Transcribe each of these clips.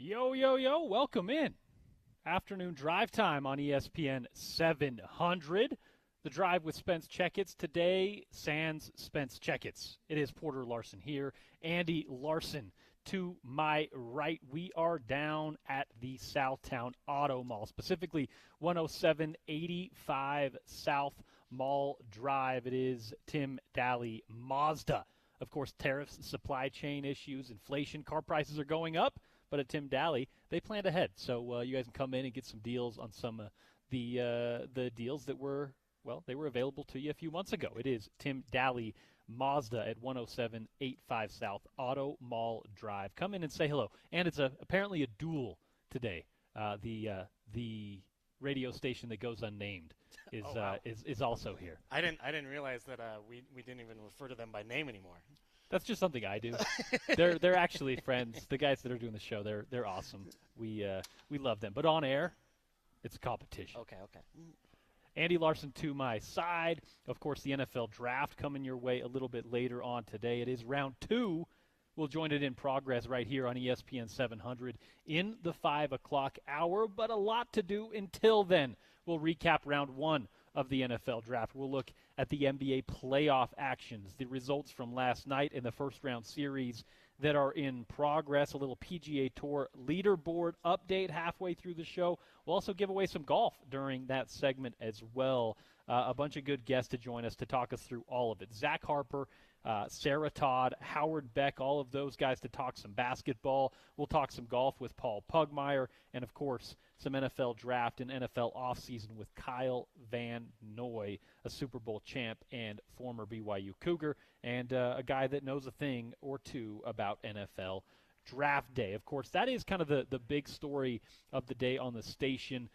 Yo, yo, yo, welcome in. Afternoon drive time on ESPN 700. The drive with Spence Checketts today, sans Spence Checketts. It is Porter Larson here. Andy Larson to my right. We are down at the Southtown Auto Mall, specifically 10785 South Mall Drive. It is Tim Daly Mazda. Of course, tariffs, supply chain issues, inflation, car prices are going up. But at Tim Daly, they planned ahead. So you guys can come in and get some deals on some of the deals that were, well, they were available to you a few months ago. It is Tim Daly Mazda at 10785 South Auto Mall Drive. Come in and say hello. And it's apparently a duel today. The radio station that goes unnamed is is also here. I didn't realize that we didn't even refer to them by name anymore. That's just something I do. They're actually friends. The guys that are doing the show, they're awesome. We love them. But on air, it's a competition. Okay. Andy Larson to my side. Of course, the NFL draft coming your way a little bit later on today. It is round 2. We'll join it in progress right here on ESPN 700 in the 5 o'clock hour. But a lot to do until then. We'll recap round 1 of the NFL draft. We'll look at the NBA playoff actions, the results from last night in the first round series that are in progress, a little PGA Tour leaderboard update halfway through the show. We'll also give away some golf during that segment as well. A bunch of good guests to join us to talk us through all of it. Zach Harper, Sarah Todd, Howard Beck, all of those guys to talk some basketball. We'll talk some golf with Paul Pugmire, and, of course, some NFL draft and NFL offseason with Kyle Van Noy, a Super Bowl champ and former BYU Cougar, and a guy that knows a thing or two about NFL draft day. Of course, that is kind of the big story of the day on the station.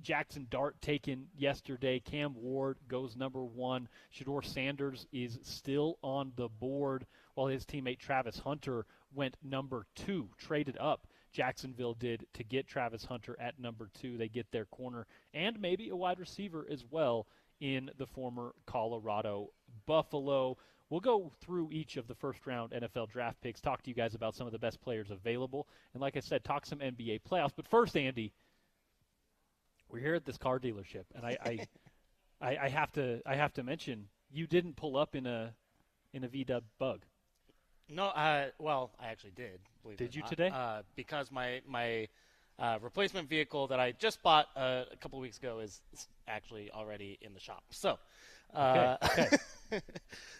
Jackson Dart taken yesterday. Cam Ward goes number 1. Shedeur Sanders is still on the board, while his teammate Travis Hunter went number 2, traded up. Jacksonville did to get Travis Hunter at number 2. They get their corner and maybe a wide receiver as well in the former Colorado Buffalo. We'll go through each of the first-round NFL draft picks, talk to you guys about some of the best players available, and like I said, talk some NBA playoffs. But first, Andy, we're here at this car dealership, and I have to mention you didn't pull up in a VW Bug. No, well, I actually did. Did you today? Because my replacement vehicle that I just bought a couple weeks ago is actually already in the shop. So, Okay.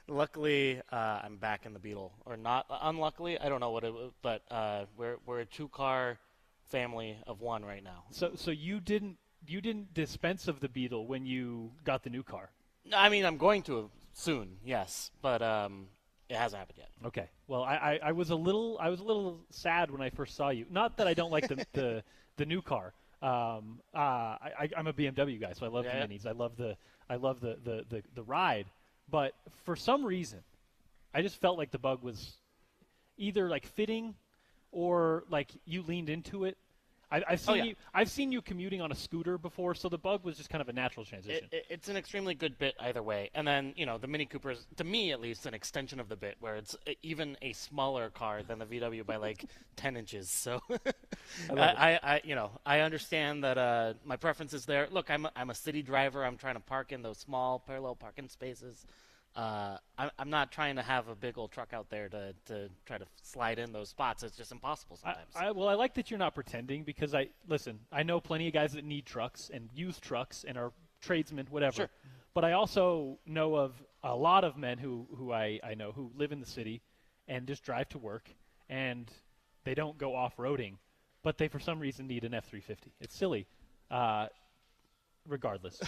luckily, I'm back in the Beetle, or not. Unluckily, I don't know what it was, but we're a 2-car family of 1 right now. So you didn't dispense of the Beetle when you got the new car? I mean, I'm going to soon, yes, but it hasn't happened yet. Okay. Well, I was a little sad when I first saw you. Not that I don't like the new car. I'm a BMW guy, so I love the minis. I love the ride. But for some reason, I just felt like the Bug was either like fitting or like you leaned into it. I've seen you commuting on a scooter before, so the Bug was just kind of a natural transition. It's an extremely good bit either way. And then, the Mini Cooper is, to me at least, an extension of the bit where it's even a smaller car than the VW by like 10 inches. So I understand that my preference is there. Look, I'm a city driver. I'm trying to park in those small parallel parking spaces. I'm not trying to have a big old truck out there to try to slide in those spots. It's just impossible sometimes. I like that you're not pretending, because I know plenty of guys that need trucks and use trucks and are tradesmen, whatever. Sure. But I also know of a lot of men who I know who live in the city and just drive to work, and they don't go off-roading, but they for some reason need an F-350. It's silly. Regardless,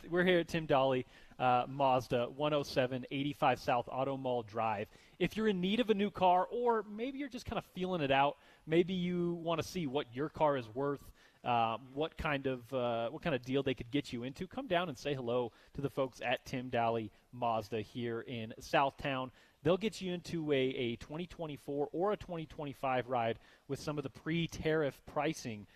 we're here at Tim Daly Mazda, 10785 South Auto Mall Drive. If you're in need of a new car, or maybe you're just kind of feeling it out, maybe you want to see what your car is worth, what kind of deal they could get you into, come down and say hello to the folks at Tim Daly Mazda here in Southtown. They'll get you into a 2024 or a 2025 ride with some of the pre-tariff pricing,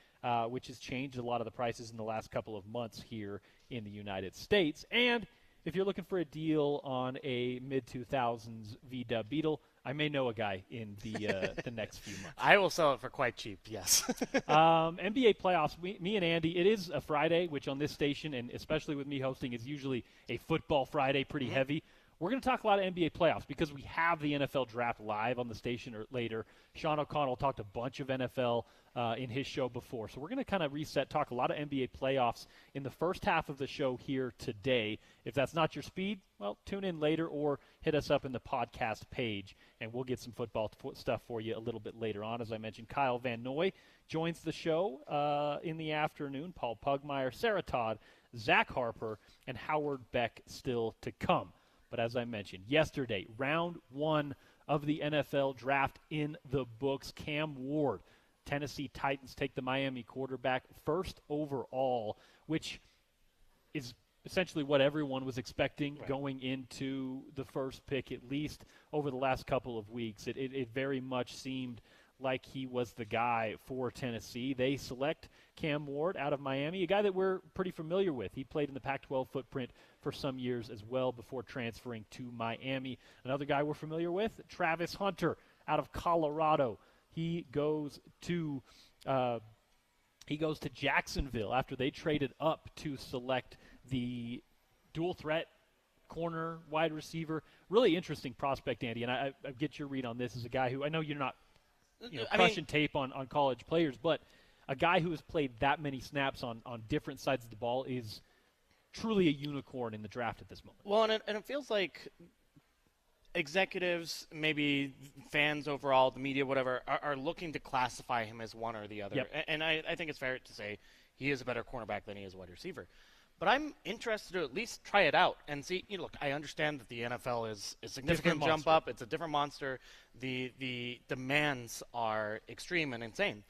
which has changed a lot of the prices in the last couple of months here in the United States. And if you're looking for a deal on a mid-2000s VW Beetle, I may know a guy in the next few months. I will sell it for quite cheap, yes. NBA playoffs, me and Andy, it is a Friday, which on this station, and especially with me hosting, is usually a football Friday, pretty heavy. We're going to talk a lot of NBA playoffs because we have the NFL draft live on the station or later. Sean O'Connell talked a bunch of NFL in his show before. So we're going to kind of reset, talk a lot of NBA playoffs in the first half of the show here today. If that's not your speed, well, tune in later or hit us up in the podcast page, and we'll get some football stuff for you a little bit later on. As I mentioned, Kyle Van Noy joins the show in the afternoon. Paul Pugmire, Sarah Todd, Zach Harper, and Howard Beck still to come. But as I mentioned, yesterday, round 1 of the NFL draft in the books. Cam Ward, Tennessee Titans take the Miami quarterback first overall, which is essentially what everyone was expecting going into the first pick, at least over the last couple of weeks. It very much seemed like he was the guy for Tennessee. They select Cam Ward out of Miami, a guy that we're pretty familiar with. He played in the Pac-12 footprint for some years as well before transferring to Miami. Another guy we're familiar with, Travis Hunter out of Colorado. He goes to Jacksonville after they traded up to select the dual threat corner wide receiver. Really interesting prospect, Andy, and I get your read on this as a guy who I know you're not crushing tape on college players, but a guy who has played that many snaps on different sides of the ball is truly a unicorn in the draft at this moment. Well, and it feels like executives, maybe fans overall, the media, whatever, are looking to classify him as one or the other. Yep. And I think it's fair to say he is a better cornerback than he is a wide receiver. But I'm interested to at least try it out and see. Look, I understand that the NFL is a significant jump up. It's a different monster. The demands are extreme and insane.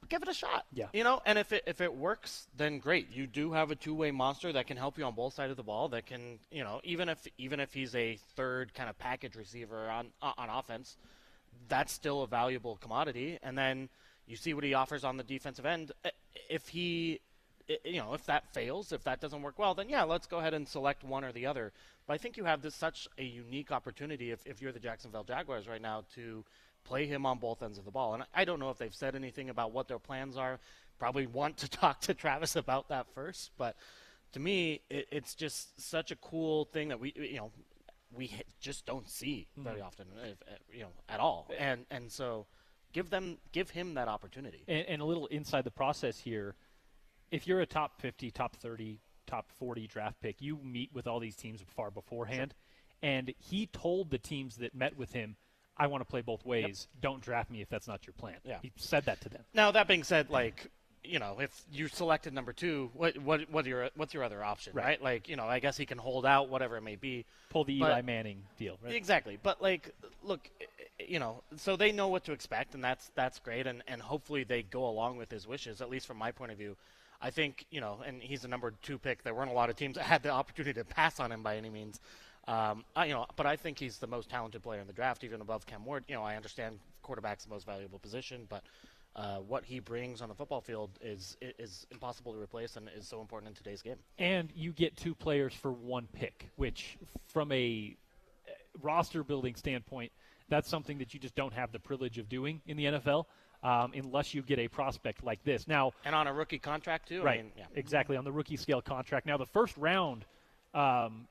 But give it a shot. Yeah. And if it works, then great. You do have a two-way monster that can help you on both sides of the ball. That can, even if he's a third kind of package receiver on offense, that's still a valuable commodity. And then you see what he offers on the defensive end. If that fails, if that doesn't work well, then yeah, let's go ahead and select one or the other. But I think you have such a unique opportunity if you're the Jacksonville Jaguars right now to play him on both ends of the ball. And I don't know if they've said anything about what their plans are. Probably want to talk to Travis about that first. But to me, it's just such a cool thing that we just don't see very often, at all. And so give him that opportunity. And a little inside the process here. If you're a top 50, top 30, top 40 draft pick, you meet with all these teams far beforehand. Sure. And he told the teams that met with him, I want to play both ways. Yep. Don't draft me if that's not your plan. Yeah. He said that to them. Now, that being said, if you selected number 2, what's your other option, right? I guess he can hold out, whatever it may be. Pull the Eli Manning deal, right? Exactly. But, look, so they know what to expect, and that's great, and hopefully they go along with his wishes, at least from my point of view. I think, and he's the number 2 pick. There weren't a lot of teams that had the opportunity to pass on him by any means. But I think he's the most talented player in the draft, even above Cam Ward. I understand quarterback's the most valuable position, but what he brings on the football field is impossible to replace and is so important in today's game. And you get 2 players for 1 pick, which from a roster building standpoint, that's something that you just don't have the privilege of doing in the NFL. Unless you get a prospect like this. Now, and on a rookie contract too. Right, exactly, on the rookie scale contract. Now, the first round,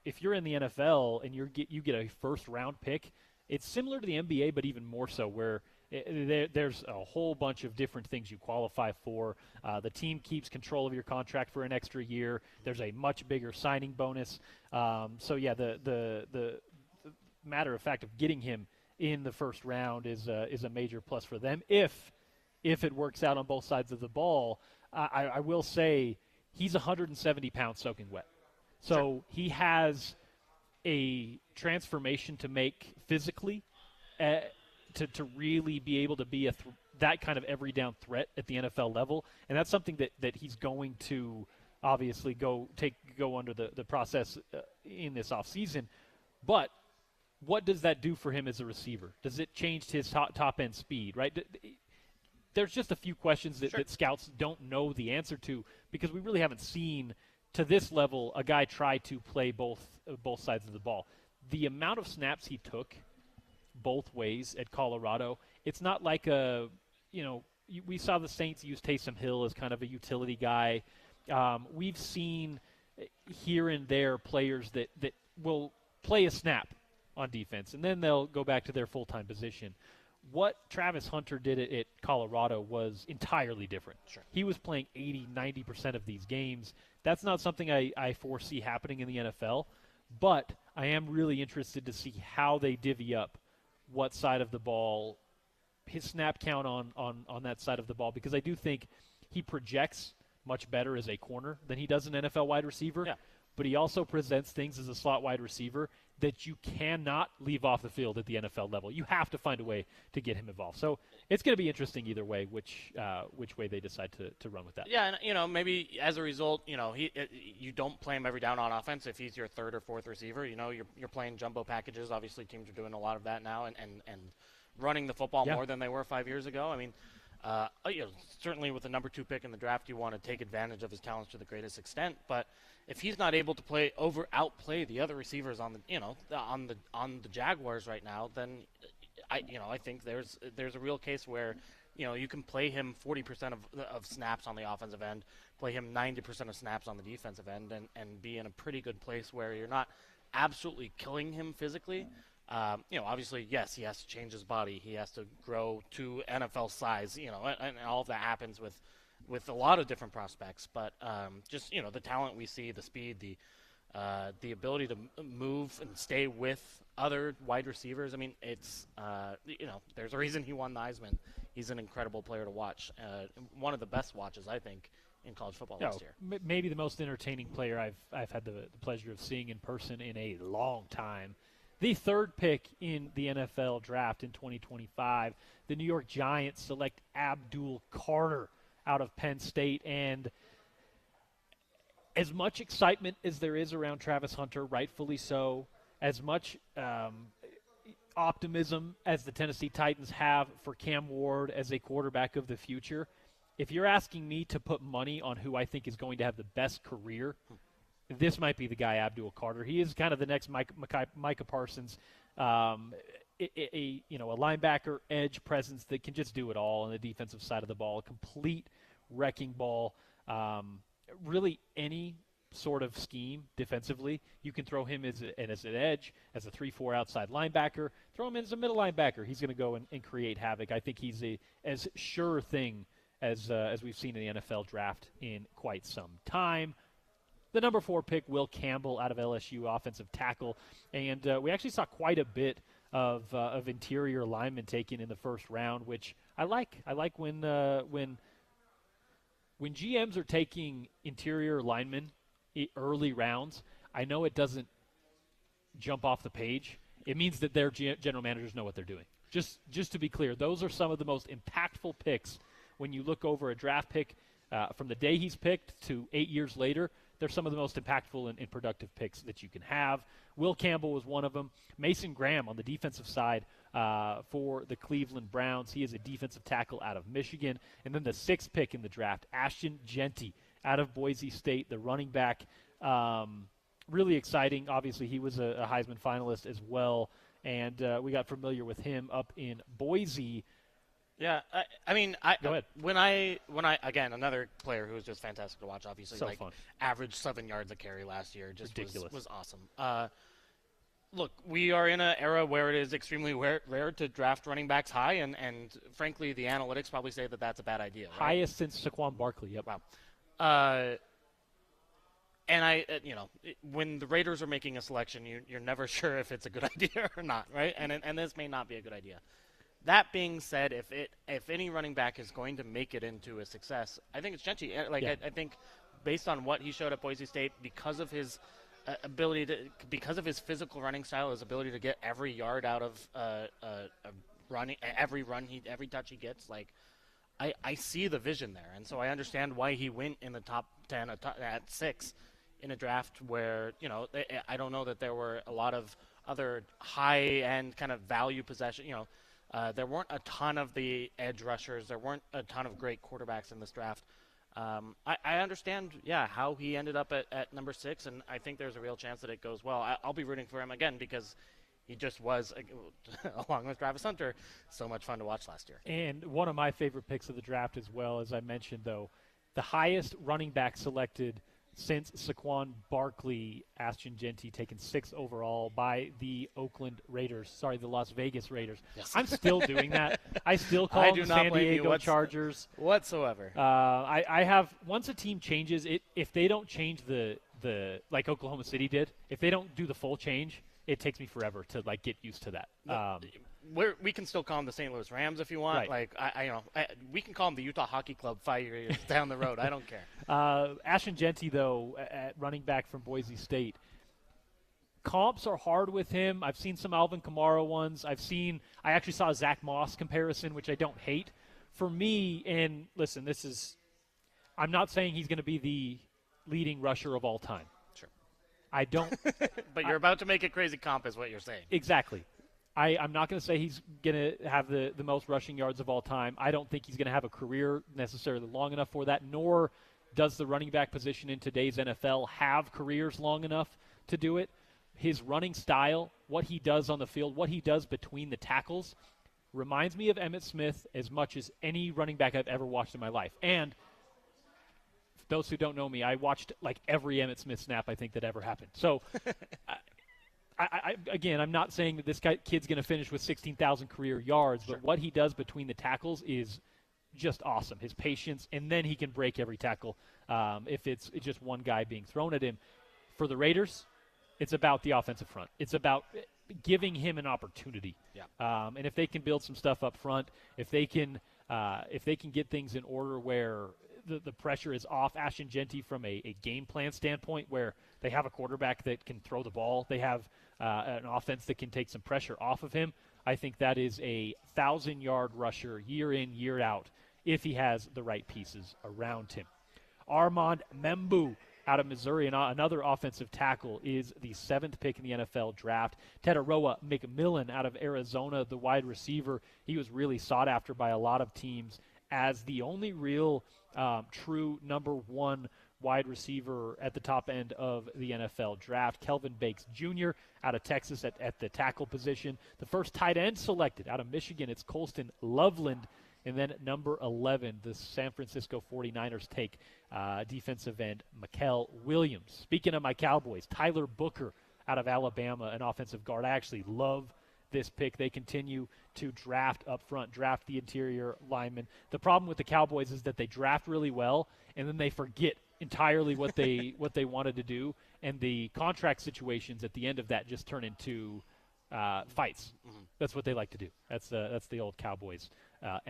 if you're in the NFL and you get a first round pick, it's similar to the NBA, but even more so, where there's a whole bunch of different things you qualify for. The team keeps control of your contract for an extra year. There's a much bigger signing bonus. The matter of fact of getting him in the first round is a major plus for them if it works out on both sides of the ball. I will say he's 170 pounds soaking wet. So sure. He has a transformation to make physically to really be able to be that kind of every down threat at the NFL level. And that's something that he's going to obviously go under the process in this offseason. But what does that do for him as a receiver? Does it change his top-end speed, right? There's just a few questions that scouts don't know the answer to because we really haven't seen to this level, a guy tried to play both sides of the ball. The amount of snaps he took both ways at Colorado, it's not like we saw the Saints use Taysom Hill as kind of a utility guy. We've seen here and there players that will play a snap on defense, and then they'll go back to their full-time position. What Travis Hunter did at Colorado was entirely different. Sure. He was playing 80-90% of these games. That's not something I foresee happening in the NFL, but I am really interested to see how they divvy up what side of the ball, his snap count on that side of the ball, because I do think he projects much better as a corner than he does an NFL wide receiver. Yeah. But he also presents things as a slot wide receiver that you cannot leave off the field at the NFL level. You have to find a way to get him involved. So it's going to be interesting either way, which way they decide to run with that. Yeah, and maybe as a result, you don't play him every down on offense if he's your third or fourth receiver. You're playing jumbo packages. Obviously, teams are doing a lot of that now, and running the football more than they were 5 years ago. I mean, certainly with the number 2 pick in the draft, you want to take advantage of his talents to the greatest extent. But if he's not able to outplay the other receivers on the Jaguars right now, then I think there's a real case where you can play him 40% of snaps on the offensive end, play him 90% of snaps on the defensive end, and be in a pretty good place where you're not absolutely killing him physically. Obviously, yes, he has to change his body. He has to grow to NFL size, and all of that happens with a lot of different prospects. But just, the talent we see, the speed, the ability to move and stay with other wide receivers. I mean, it's, there's a reason he won the Heisman. He's an incredible player to watch. One of the best watches, I think, in college football last year. Maybe the most entertaining player I've had the pleasure of seeing in person in a long time. The third pick in the NFL draft in 2025, the New York Giants select Abdul Carter out of Penn State. And as much excitement as there is around Travis Hunter, rightfully so, as much optimism as the Tennessee Titans have for Cam Ward as a quarterback of the future, if you're asking me to put money on who I think is going to have the best career, this might be the guy, Abdul Carter. He is kind of the next Micah Parsons, a linebacker edge presence that can just do it all on the defensive side of the ball, a complete wrecking ball. Really any sort of scheme defensively, you can throw him as an edge, as a 3-4 outside linebacker, throw him in as a middle linebacker. He's going to go and create havoc. I think he's as sure thing as we've seen in the NFL draft in quite some time. The number 4 pick, Will Campbell out of LSU, offensive tackle. And we actually saw quite a bit of interior linemen taken in the first round, which I like. I like when GMs are taking interior linemen early rounds. I know it doesn't jump off the page. It means that their general managers know what they're doing. Just to be clear, those are some of the most impactful picks when you look over a draft pick from the day he's picked to 8 years later. They're some of the most impactful and productive picks that you can have. Will Campbell was one of them. Mason Graham on the defensive side for the Cleveland Browns. He is a defensive tackle out of Michigan. And then the 6th pick in the draft, Ashton Jeanty out of Boise State, the running back. Really exciting. Obviously, he was a Heisman finalist as well. And we got familiar with him up in Boise. Yeah, Go ahead. When I again, another player who was just fantastic to watch. Obviously, so fun. Averaged 7 yards a carry last year. Just ridiculous. Was awesome. Look, we are in an era where it is extremely rare to draft running backs high, and frankly, the analytics probably say that that's a bad idea. Right? Highest since Saquon Barkley. Yep. Wow. And when the Raiders are making a selection, you're never sure if it's a good idea or not, right? And this may not be a good idea. That being said, if any running back is going to make it into a success, I think it's Jeanty. I think based on what he showed at Boise State, because of his because of his physical running style, his ability to get every yard out of running, every touch he gets, I see the vision there, and so I understand why he went in the top 10 at 6 in a draft where I don't know that there were a lot of other high-end kind of value possession. There weren't a ton of the edge rushers. There weren't a ton of great quarterbacks in this draft. I understand, how he ended up at number 6, and I think there's a real chance that it goes well. I'll be rooting for him again because he just was, along with Travis Hunter, so much fun to watch last year. And one of my favorite picks of the draft as well, as I mentioned, though, the highest running back selected since Saquon Barkley, Ashton Jeanty, taken 6th overall by the the Las Vegas Raiders. Yes. I'm still doing that. I still call them the San Diego Chargers. Whatsoever. I have, once a team changes, if they don't change the like Oklahoma City did, if they don't do the full change, it takes me forever to get used to that. We can still call them the St. Louis Rams if you want. Right. We can call them the Utah Hockey Club 5 years down the road. I don't care. Ashton Jeanty, though, at running back from Boise State, comps are hard with him. I've seen some Alvin Kamara ones. I actually saw a Zach Moss comparison, which I don't hate. For me, and listen, I'm not saying he's going to be the leading rusher of all time. Sure. I don't. But you're about to make a crazy comp is what you're saying. Exactly. I'm not going to say he's going to have the most rushing yards of all time. I don't think he's going to have a career necessarily long enough for that, nor does the running back position in today's NFL have careers long enough to do it. His running style, what he does on the field, what he does between the tackles, reminds me of Emmitt Smith as much as any running back I've ever watched in my life. And for those who don't know me, I watched every Emmitt Smith snap I think that ever happened. So again, I'm not saying that this kid's going to finish with 16,000 career yards, but what he does between the tackles is just awesome. His patience, and then he can break every tackle if it's just one guy being thrown at him. For the Raiders, it's about the offensive front. It's about giving him an opportunity. Yeah. And if they can build some stuff up front, if they can get things in order where the pressure is off Ashton Jeanty from a game plan standpoint, where they have a quarterback that can throw the ball, they have an offense that can take some pressure off of him, I think that is a 1,000-yard rusher year in, year out, if he has the right pieces around him. Armand Membu out of Missouri, and another offensive tackle, is the 7th pick in the NFL draft. Tetaroa McMillan out of Arizona, the wide receiver. He was really sought after by a lot of teams as the only real true number 1 wide receiver at the top end of the NFL draft. Kelvin Bakes Jr. out of Texas at the tackle position. The first tight end selected out of Michigan, it's Colston Loveland. And then number 11, the San Francisco 49ers take defensive end Mykel Williams. Speaking of my Cowboys, Tyler Booker out of Alabama, an offensive guard. I actually love this pick. They continue to draft up front, draft the interior linemen. The problem with the Cowboys is that they draft really well, and then they forget entirely what they wanted to do, and the contract situations at the end of that just turn into fights. Mm-hmm. That's what they like to do. That's the old Cowboys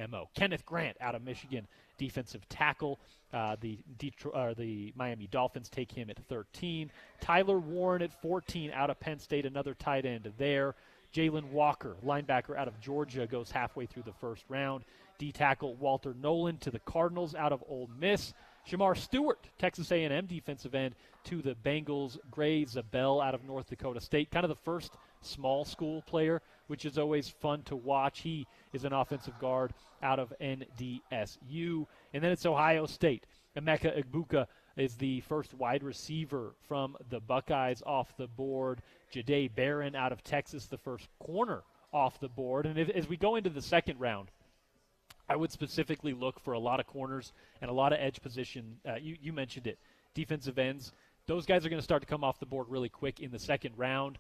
MO. Kenneth Grant out of Michigan, defensive tackle. The Miami Dolphins take him at 13. Tyler Warren at 14 out of Penn State, another tight end there. Jalen Walker, linebacker out of Georgia, goes halfway through the first round. D-tackle Walter Nolan to the Cardinals out of Ole Miss. Shamar Stewart, Texas A&M defensive end, to the Bengals. Gray Zabel out of North Dakota State, kind of the first small school player, which is always fun to watch. He is an offensive guard out of NDSU. And then it's Ohio State. Emeka Egbuka is the first wide receiver from the Buckeyes off the board. Jahdae Barron out of Texas, the first corner off the board. And as we go into the second round, I would specifically look for a lot of corners and a lot of edge position. You mentioned it, defensive ends. Those guys are going to start to come off the board really quick in the second round.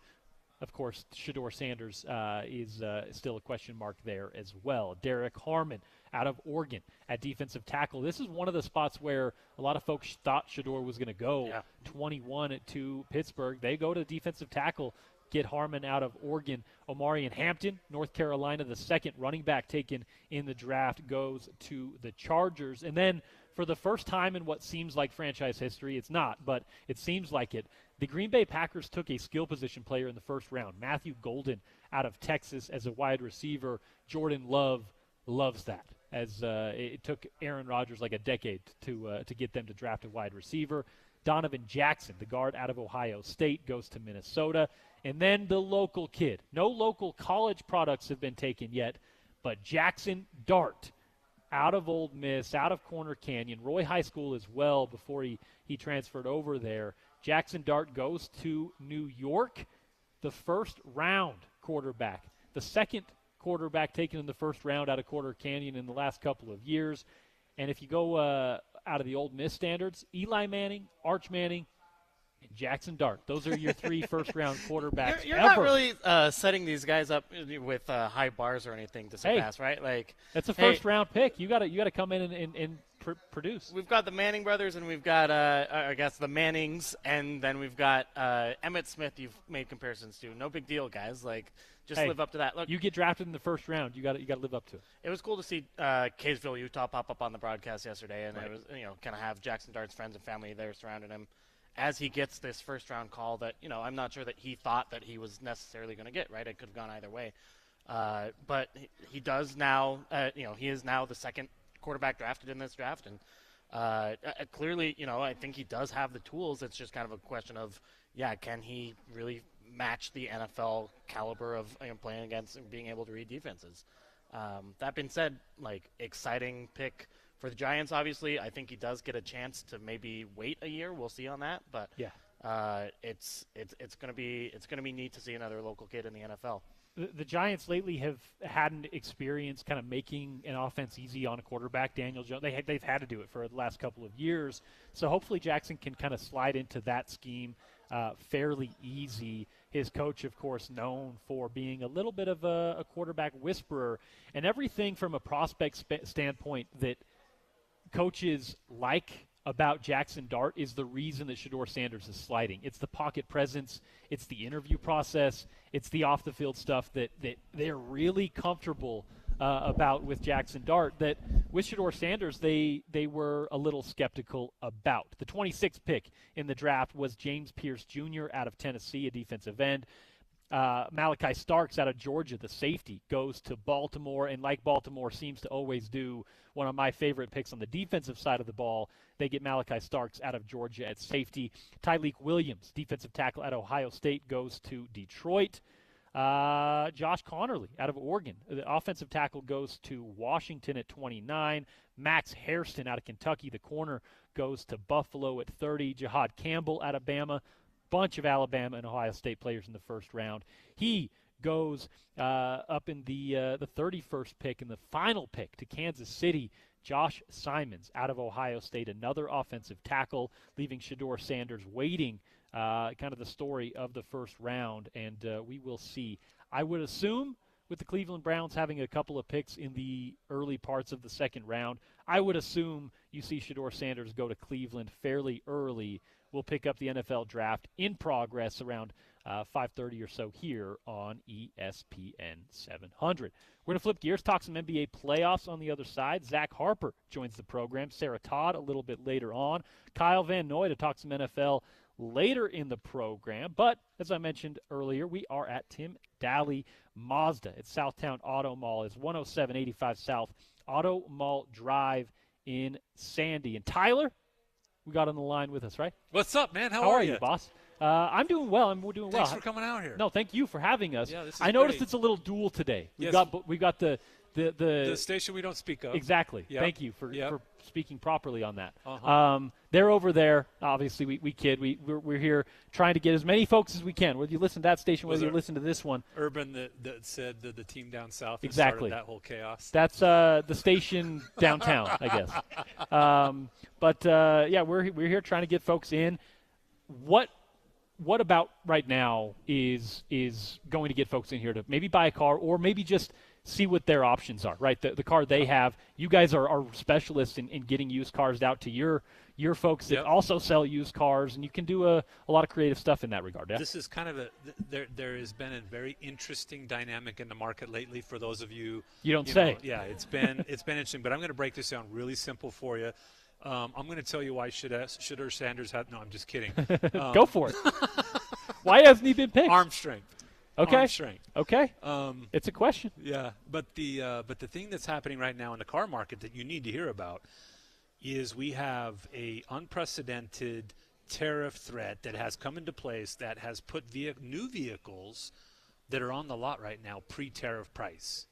Of course, Shedeur Sanders is still a question mark there as well. Derek Harmon out of Oregon at defensive tackle. This is one of the spots where a lot of folks thought Shedeur was going to go. 21 to Pittsburgh. They go to defensive tackle, get Harmon out of Oregon. Omarion Hampton, North Carolina, the second running back taken in the draft, goes to the Chargers. And then for the first time in what seems like franchise history, it's not, but it seems like it, the Green Bay Packers took a skill position player in the first round, Matthew Golden out of Texas as a wide receiver. Jordan Love loves that, as it took Aaron Rodgers like a decade to get them to draft a wide receiver. Donovan Jackson, the guard out of Ohio State, goes to Minnesota. And then the local kid. No local college products have been taken yet, but Jackson Dart out of Ole Miss, out of Corner Canyon, Roy High School as well before he transferred over there. Jackson Dart goes to New York, the first-round quarterback, the second quarterback taken in the first round out of Corner Canyon in the last couple of years. And if you go out of the Ole Miss standards, Eli Manning, Arch Manning, and Jackson Dart. Those are your three first-round quarterbacks You're ever. not really setting these guys up with high bars or anything to surpass, right? Like that's a first-round pick. You got to come in and produce. We've got the Manning brothers, and we've got I guess the Mannings, and then we've got Emmitt Smith. You've made comparisons to. No big deal, guys. Like just live up to that. Look, you get drafted in the first round. You got to live up to it. It was cool to see Kaysville, Utah, pop up on the broadcast yesterday, and it was kind of have Jackson Dart's friends and family there surrounding him as he gets this first-round call that, I'm not sure that he thought that he was necessarily going to get, right? It could have gone either way. But he does now, he is now the second quarterback drafted in this draft. And clearly, I think he does have the tools. It's just kind of a question of, can he really match the NFL caliber of playing against and being able to read defenses? That being said, exciting pick for the Giants, obviously. I think he does get a chance to maybe wait a year. We'll see on that, but it's going to be neat to see another local kid in the NFL. The Giants lately have hadn't experienced kind of making an offense easy on a quarterback. Daniel Jones, they've had to do it for the last couple of years. So hopefully Jackson can kind of slide into that scheme fairly easy. His coach, of course, known for being a little bit of a quarterback whisperer, and everything from a prospect standpoint that coaches like about Jackson Dart is the reason that Shedeur Sanders is sliding. It's the pocket presence. It's the interview process. It's the off-the-field stuff that they're really comfortable about with Jackson Dart that with Shedeur Sanders they were a little skeptical about. The 26th pick in the draft was James Pierce Jr. out of Tennessee, a defensive end. Malachi Starks out of Georgia, the safety, goes to Baltimore, and like Baltimore seems to always do, one of my favorite picks on the defensive side of the ball, they get Malachi Starks out of Georgia at safety. Tyleik Williams, defensive tackle at Ohio State, goes to Detroit. Josh Connerly out of Oregon, the offensive tackle, goes to Washington at 29. Max Hairston out of Kentucky, the corner, goes to Buffalo at 30. Jahad Campbell out of Bama. Bunch of Alabama and Ohio State players in the first round. He goes up in the 31st pick and the final pick to Kansas City. Josh Simons out of Ohio State, another offensive tackle, leaving Shedeur Sanders waiting, kind of the story of the first round, and we will see. I would assume with the Cleveland Browns having a couple of picks in the early parts of the second round, I would assume you see Shedeur Sanders go to Cleveland fairly early. We'll pick up the NFL draft in progress around 5:30 or so here on ESPN 700. We're going to flip gears, talk some NBA playoffs on the other side. Zach Harper joins the program. Sarah Todd a little bit later on. Kyle Van Noy to talk some NFL later in the program. But as I mentioned earlier, we are at Tim Daly Mazda at Southtown Auto Mall. It's 10785 South Auto Mall Drive in Sandy. And Tyler, we got on the line with us, right? What's up, man? How are you, boss? I'm doing well. We're doing well. Thanks for coming out here. No, thank you for having us. Yeah, this is I noticed great. it's a little dual today. We've Yes. got the station we don't speak of. Exactly. Yep. Thank you for speaking properly on that. Uh-huh. They're over there. Obviously, we kid. We're here trying to get as many folks as we can. Whether you listen to that station, whether you listen to this one. Urban that said that the team down south Exactly. started that whole chaos. That's the station downtown, I guess. We're here trying to get folks in. What about right now is going to get folks in here to maybe buy a car or maybe just see what their options are, right? The car they have. You guys are specialists in getting used cars out to your folks that also sell used cars, and you can do a lot of creative stuff in that regard. Yeah? This is kind of there has been a very interesting dynamic in the market lately for those of you. You don't say. It's been interesting, but I'm going to break this down really simple for you. I'm going to tell you why Shedeur Sanders had. No, I'm just kidding. Go for it. Why hasn't he been picked? Arm strength. Okay. Arm strength. Okay. It's a question. Yeah, but the thing that's happening right now in the car market that you need to hear about is we have a unprecedented tariff threat that has come into place that has put new vehicles that are on the lot right now pre-tariff price.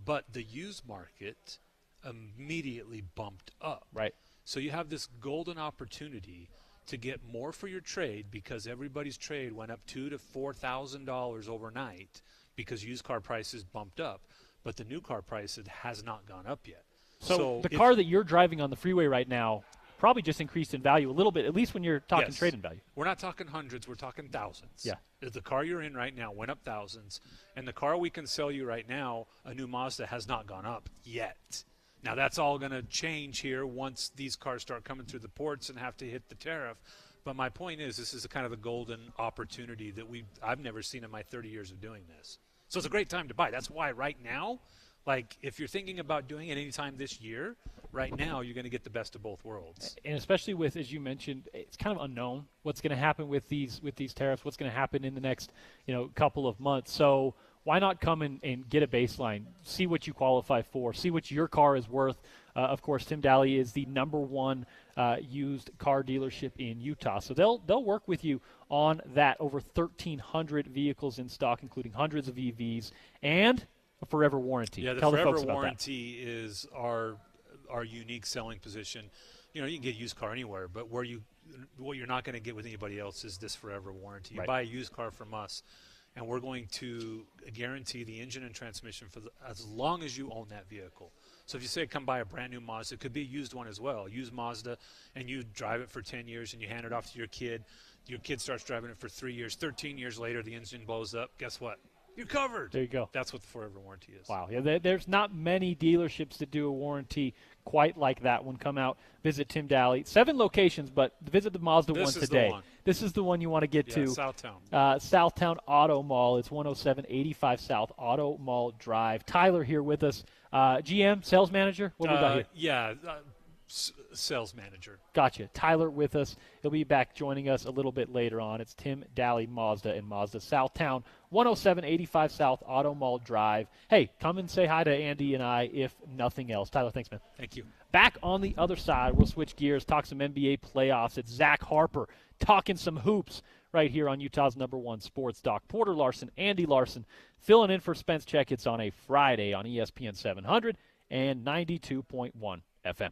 But the used market immediately bumped up. Right. So you have this golden opportunity to get more for your trade because everybody's trade went up $2,000 to $4,000 overnight because used car prices bumped up, but the new car price has not gone up yet. So the car that you're driving on the freeway right now probably just increased in value a little bit, at least when you're talking yes, trade-in value. We're not talking hundreds, we're talking thousands. Yeah. The car you're in right now went up thousands, and the car we can sell you right now, a new Mazda, has not gone up yet. Now, that's all going to change here once these cars start coming through the ports and have to hit the tariff. But my point is, this is kind of the golden opportunity that I've never seen in my 30 years of doing this. So it's a great time to buy. That's why right now, like if you're thinking about doing it anytime this year, right now you're going to get the best of both worlds. And especially with, as you mentioned, it's kind of unknown what's going to happen with these tariffs, what's going to happen in the next couple of months. So why not come and get a baseline, see what you qualify for, see what your car is worth. Of course, Tim Daly is the #1 used car dealership in Utah. So they'll work with you on that. Over 1,300 vehicles in stock, including hundreds of EVs and a forever warranty. Yeah, the Tell forever the folks about warranty is our unique selling position. You can get a used car anywhere, but what you're not going to get with anybody else is this forever warranty. You Right. buy a used car from us, and we're going to guarantee the engine and transmission for as long as you own that vehicle. So if you say come buy a brand new Mazda, it could be a used one as well, a used Mazda, and you drive it for 10 years and you hand it off to your kid. Your kid starts driving it for 3 years. 13 years later, the engine blows up. Guess what? You're covered. There you go. That's what the forever warranty is. Wow. Yeah, there's not many dealerships that do a warranty quite like that one. Come out, visit Tim Daly. 7 locations, but visit the Mazda one This is today. the one. This is the one you want to get to. Southtown. Southtown Auto Mall. It's 10785 South Auto Mall Drive. Tyler here with us. GM, sales manager. What we got here? Yeah, sales manager. Gotcha. Tyler with us. He'll be back joining us a little bit later on. It's Tim Daly Mazda and Mazda Southtown, 10785 South Auto Mall Drive. Hey, come and say hi to Andy and I if nothing else. Tyler, thanks, man. Thank you. Back on the other side, we'll switch gears, talk some NBA playoffs. It's Zach Harper talking some hoops right here on Utah's #1 sports doc. Porter Larson, Andy Larson, filling in for Spence Checketts on a Friday on ESPN 700 and 92.1 FM.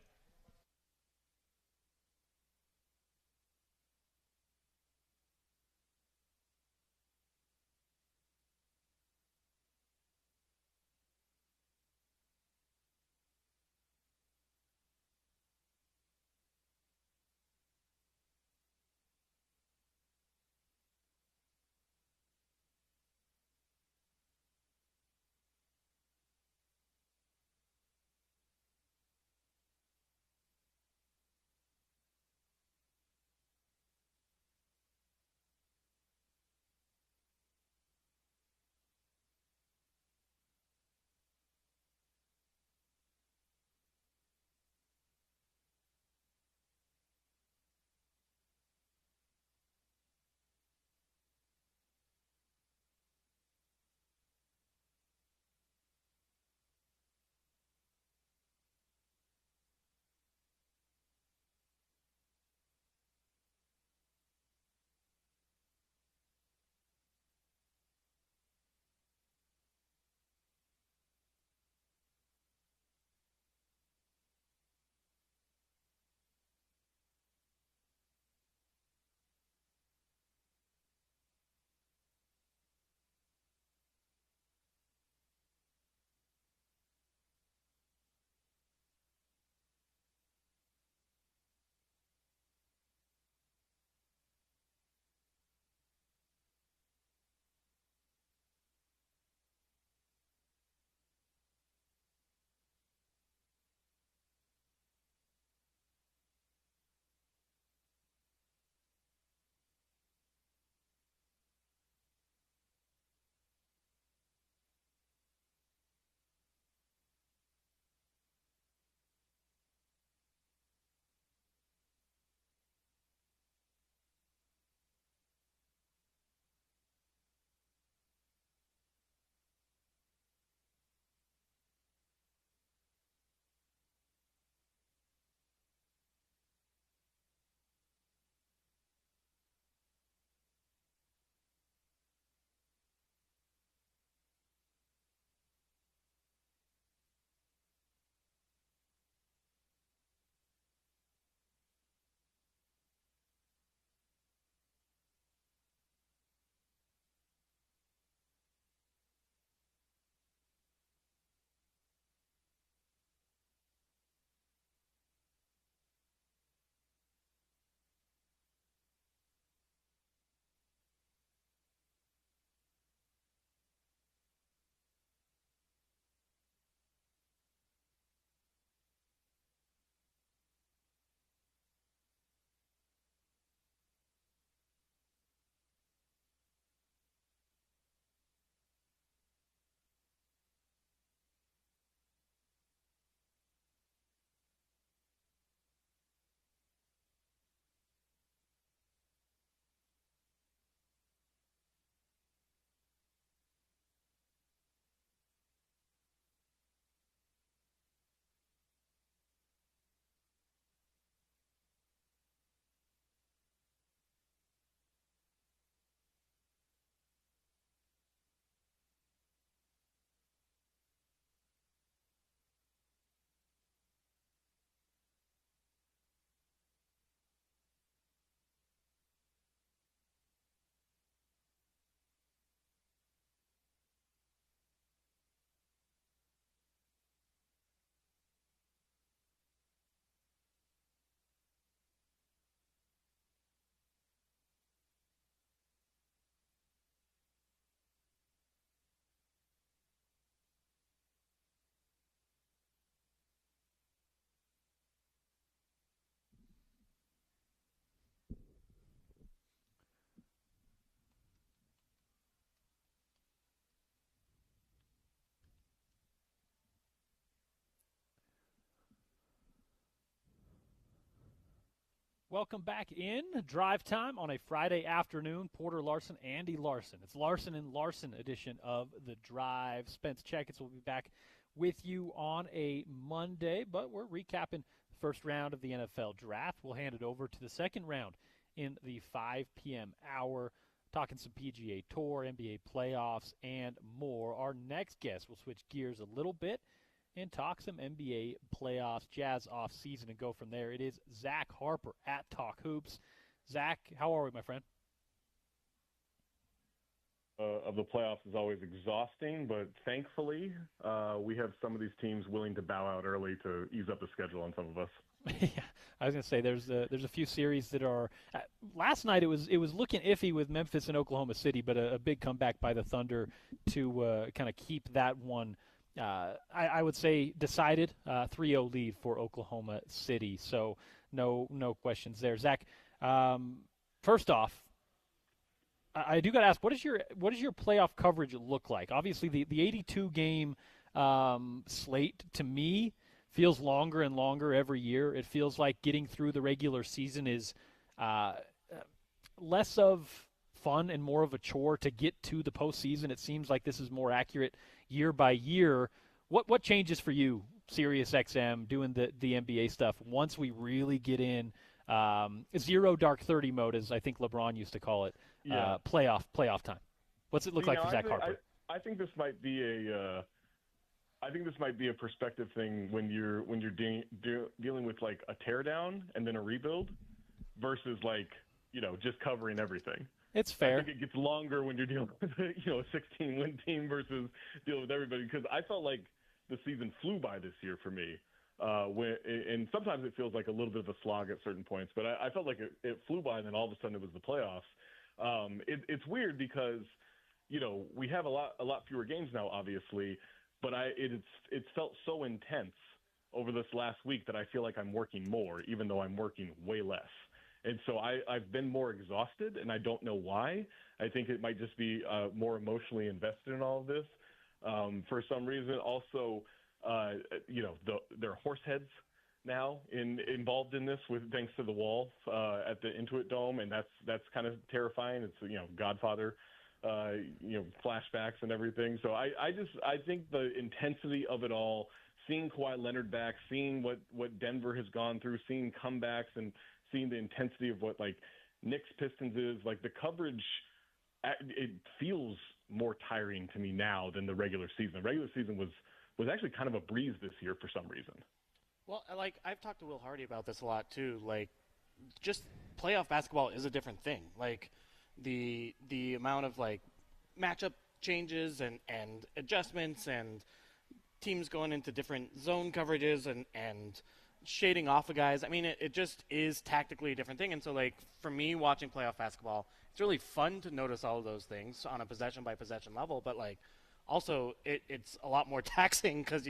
Welcome back in Drive Time on a Friday afternoon. Porter Larson, Andy Larson. It's Larson and Larson edition of The Drive. Spence Checketts will be back with you on a Monday, but we're recapping the first round of the NFL Draft. We'll hand it over to the second round in the 5 p.m. hour, talking some PGA Tour, NBA playoffs, and more. Our next guest will switch gears a little bit and talk some NBA playoffs, Jazz off season, and go from there. It is Zach Harper at Talk Hoops. Zach, how are we, my friend? Of the playoffs is always exhausting, but thankfully we have some of these teams willing to bow out early to ease up the schedule on some of us. Yeah, I was going to say there's a few series that are. Last night it was looking iffy with Memphis and Oklahoma City, but a big comeback by the Thunder to kind of keep that one. I would say decided 3-0 lead for Oklahoma City, so no questions there. Zach, first off, I do got to ask, what does your playoff coverage look like? Obviously, the 82 game slate to me feels longer and longer every year. It feels like getting through the regular season is less of fun and more of a chore to get to the postseason. It seems like this is more accurate year by year. What changes for you, SiriusXM, doing the NBA stuff once we really get in zero dark 30 mode, as I think LeBron used to call it, playoff time? What's it look like for Zach Harper? I think this might be a perspective thing when you're dealing with like a teardown and then a rebuild versus like just covering everything. It's fair. I think it gets longer when you're dealing with a 16-win team versus dealing with everybody, because I felt like the season flew by this year for me. And sometimes it feels like a little bit of a slog at certain points, but I felt like it flew by, and then all of a sudden it was the playoffs. It's weird because we have a lot fewer games now, obviously, but it's felt so intense over this last week that I feel like I'm working more, even though I'm working way less. And so I've been more exhausted, and I don't know why. I think it might just be more emotionally invested in all of this for some reason. Also, there are horse heads now involved in this, thanks to the wall at the Intuit Dome, and that's kind of terrifying. It's Godfather, flashbacks and everything. So I think the intensity of it all, seeing Kawhi Leonard back, seeing what Denver has gone through, seeing comebacks, and seeing the intensity of what like Knicks Pistons is, like the coverage, it feels more tiring to me now than the regular season. The regular season was actually kind of a breeze this year for some reason. Well, like I've talked to Will Hardy about this a lot too. Like, just playoff basketball is a different thing. Like the amount of like matchup changes and adjustments and teams going into different zone coverages and shading off of guys. I mean, it just is tactically a different thing. And so, like, for me watching playoff basketball, it's really fun to notice all of those things on a possession-by-possession level. But, like, also it's a lot more taxing because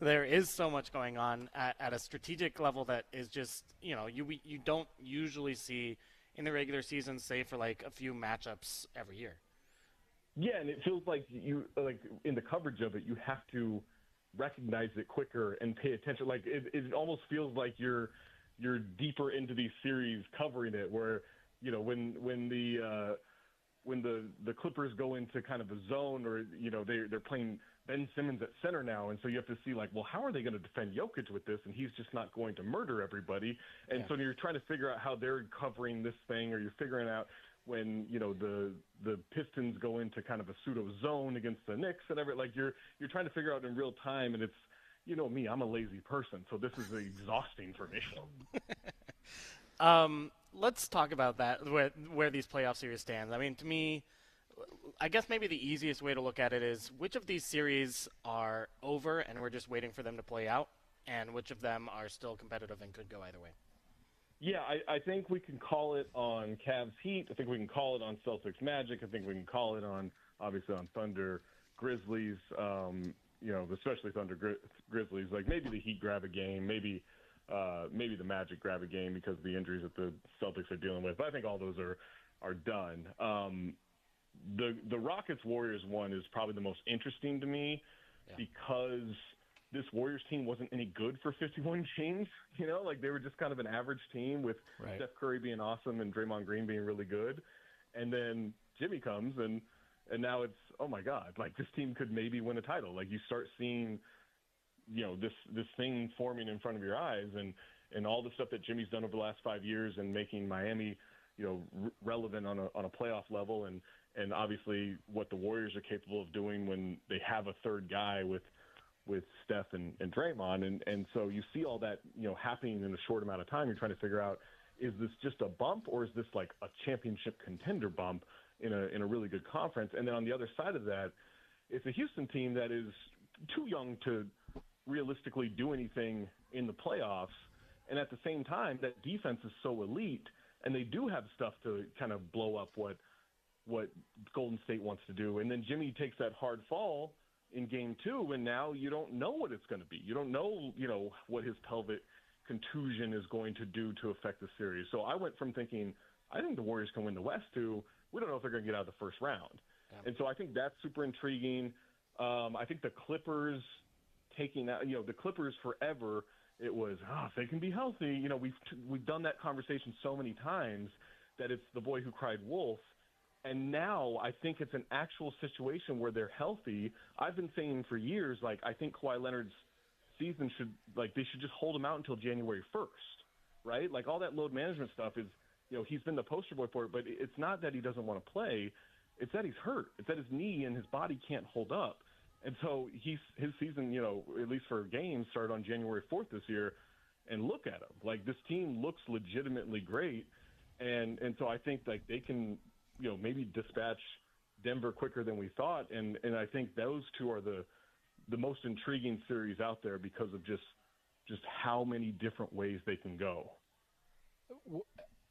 there is so much going on at a strategic level that is just, you don't usually see in the regular season, save for, like, a few matchups every year. Yeah, and it feels like in the coverage of it, you have to recognize it quicker and pay attention. Like it almost feels like you're deeper into these series covering it, where when the Clippers go into kind of a zone, or they're playing Ben Simmons at center now, and so you have to see like, well, how are they going to defend Jokic with this, and he's just not going to murder everybody. And so you're trying to figure out how they're covering this thing, or you're figuring out when the Pistons go into kind of a pseudo zone against the Knicks and everything. Like you're trying to figure out in real time, and it's me, I'm a lazy person, so this is exhausting for me. Let's talk about that, where these playoff series stand. I mean, to me, I guess maybe the easiest way to look at it is which of these series are over and we're just waiting for them to play out, and which of them are still competitive and could go either way. Yeah, I think we can call it on Cavs Heat. I think we can call it on Celtics Magic. I think we can call it obviously on Thunder Grizzlies, especially Thunder Grizzlies. Like maybe the Heat grab a game, maybe the Magic grab a game because of the injuries that the Celtics are dealing with. But I think all those are done. The Rockets-Warriors one is probably the most interesting to me because this Warriors team wasn't any good for 51 games. You know, like they were just kind of an average team with Steph Curry being awesome and Draymond Green being really good. And then Jimmy comes and now it's, oh my God, like this team could maybe win a title. Like you start seeing, you know, this thing forming in front of your eyes and all the stuff that Jimmy's done over the last 5 years and making Miami, you know, relevant on a playoff level. And obviously what the Warriors are capable of doing when they have a third guy with Steph and Draymond. And so you see all that, you know, happening in a short amount of time. You're trying to figure out, is this just a bump or is this like a championship contender bump in a really good conference? And then on the other side of that, it's a Houston team that is too young to realistically do anything in the playoffs. And at the same time, that defense is so elite and they do have stuff to kind of blow up what Golden State wants to do. And then Jimmy takes that hard fall in game 2, and now you don't know what it's going to be. You don't know, you know, what his pelvic contusion is going to do to affect the series. So I went from thinking, I think the Warriors can win the West to, we don't know if they're going to get out of the first round. Yeah. And so I think that's super intriguing. I think the Clippers taking that, you know, the Clippers forever, it was, if they can be healthy. You know, we've done that conversation so many times that it's the boy who cried wolf. And now I think it's an actual situation where they're healthy. I've been saying for years, like, I think Kawhi Leonard's season they should just hold him out until January 1st, right? Like, all that load management stuff is, you know, he's been the poster boy for it, but it's not that he doesn't want to play. It's that he's hurt. It's that his knee and his body can't hold up. And so his season, you know, at least for games, started on January 4th this year. And look at him. Like, this team looks legitimately great. And so I think, like, they can – you know, maybe dispatch Denver quicker than we thought. And I think those two are the most intriguing series out there because of just how many different ways they can go.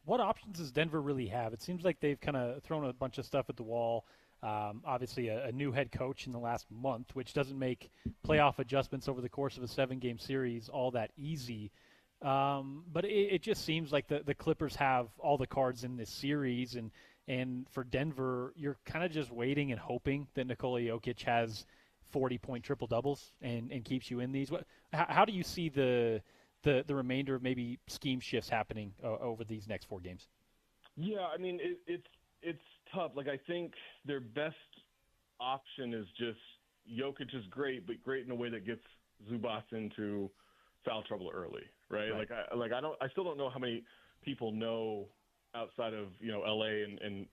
What options does Denver really have? It seems like they've kind of thrown a bunch of stuff at the wall. Obviously a new head coach in the last month, which doesn't make playoff adjustments over the course of a 7-game series all that easy. But it just seems like the Clippers have all the cards in this series, and for Denver, you're kind of just waiting and hoping that Nikola Jokic has 40-point triple-doubles and keeps you in these. How do you see the remainder of maybe scheme shifts happening over these next 4 games? Yeah, I mean, it's tough. Like, I think their best option is just Jokic is great, but great in a way that gets Zubac into foul trouble early, right? I still don't know how many people know outside of, you know, LA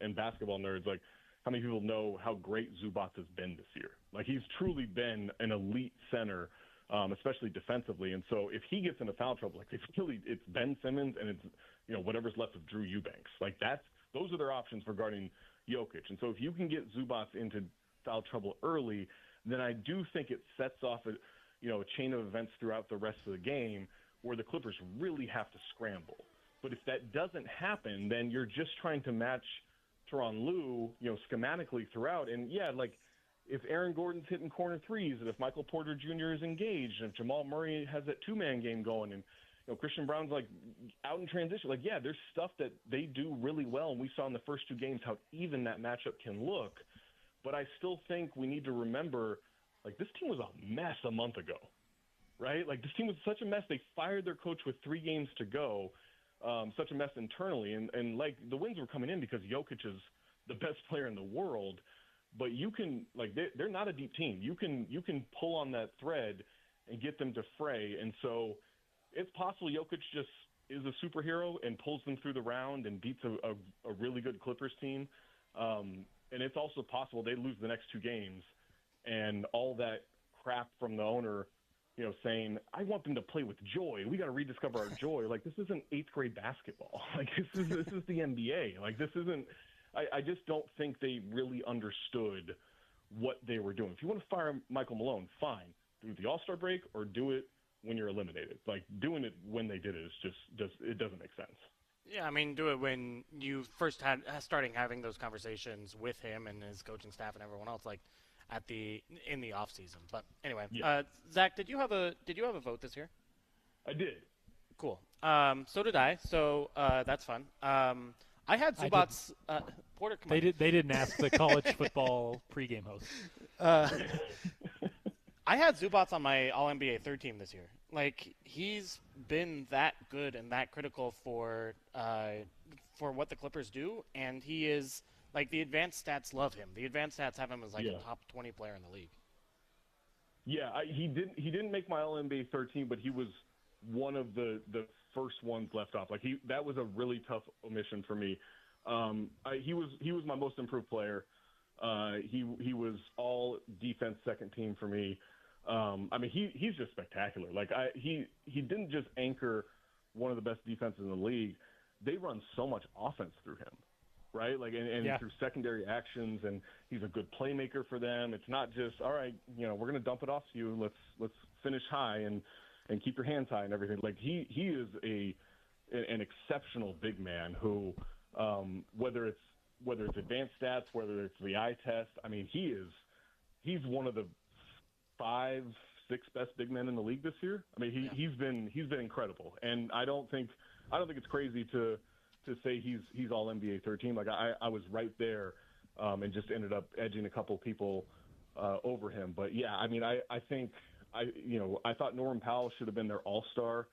and basketball nerds, like how many people know how great Zubac has been this year. Like, he's truly been an elite center, especially defensively. And so if he gets into foul trouble, like it's Ben Simmons and it's, you know, whatever's left of Drew Eubanks. Like, those are their options regarding Jokic. And so if you can get Zubac into foul trouble early, then I do think it sets off a chain of events throughout the rest of the game where the Clippers really have to scramble. But if that doesn't happen, then you're just trying to match Tyronn Lue, you know, schematically throughout. And, yeah, like, if Aaron Gordon's hitting corner threes and if Michael Porter Jr. is engaged and if Jamal Murray has that two-man game going and, you know, Christian Brown's, like, out in transition. Like, yeah, there's stuff that they do really well, and we saw in the first 2 games how even that matchup can look. But I still think we need to remember, like, this team was a mess a month ago, right? Like, this team was such a mess. They fired their coach with 3 games to go. Such a mess internally, and like the wins were coming in because Jokic is the best player in the world, but you can, like, they're not a deep team. You can pull on that thread and get them to fray, and so it's possible Jokic just is a superhero and pulls them through the round and beats a really good Clippers team, and it's also possible they lose the next 2 games, and all that crap from the owner, you know, saying, I want them to play with joy. We got to rediscover our joy. Like, this isn't 8th grade basketball. Like, this is the NBA. Like, this isn't – I just don't think they really understood what they were doing. If you want to fire Michael Malone, fine. Do the All-Star break or do it when you're eliminated. Like, doing it when they did it is it doesn't make sense. Yeah, I mean, do it when you first starting having those conversations with him and his coaching staff and everyone else, like, in the off season. But anyway, yeah. Zach, did you have a vote this year? I did. Cool. So did I. So that's fun. I had Zubac's Porter. They didn't ask the college football pregame host. I had Zubats on my All-NBA third team this year. Like, he's been that good and that critical for what the Clippers do, and he is like the advanced stats love him. The advanced stats have him as like a top 20 player in the league. Yeah, he didn't make my All-NBA 13, but he was one of the first ones left off. Like that was a really tough omission for me. He was my most improved player. He was all defense second team for me. I mean, he's just spectacular. Like he didn't just anchor one of the best defenses in the league. They run so much offense through him, right? Like and through secondary actions, and he's a good playmaker for them. It's not just all right. You know, we're going to dump it off to you. Let's finish high and keep your hands high and everything. Like he is an exceptional big man who, whether it's advanced stats, whether it's the eye test. I mean, he's one of the 5-6 best big men in the league this year. I mean, he's been incredible, and I don't think it's crazy to say he's all NBA 13. Like I was right there, and just ended up edging a couple people over him. But yeah, I mean, I think I thought Norman Powell should have been their all-star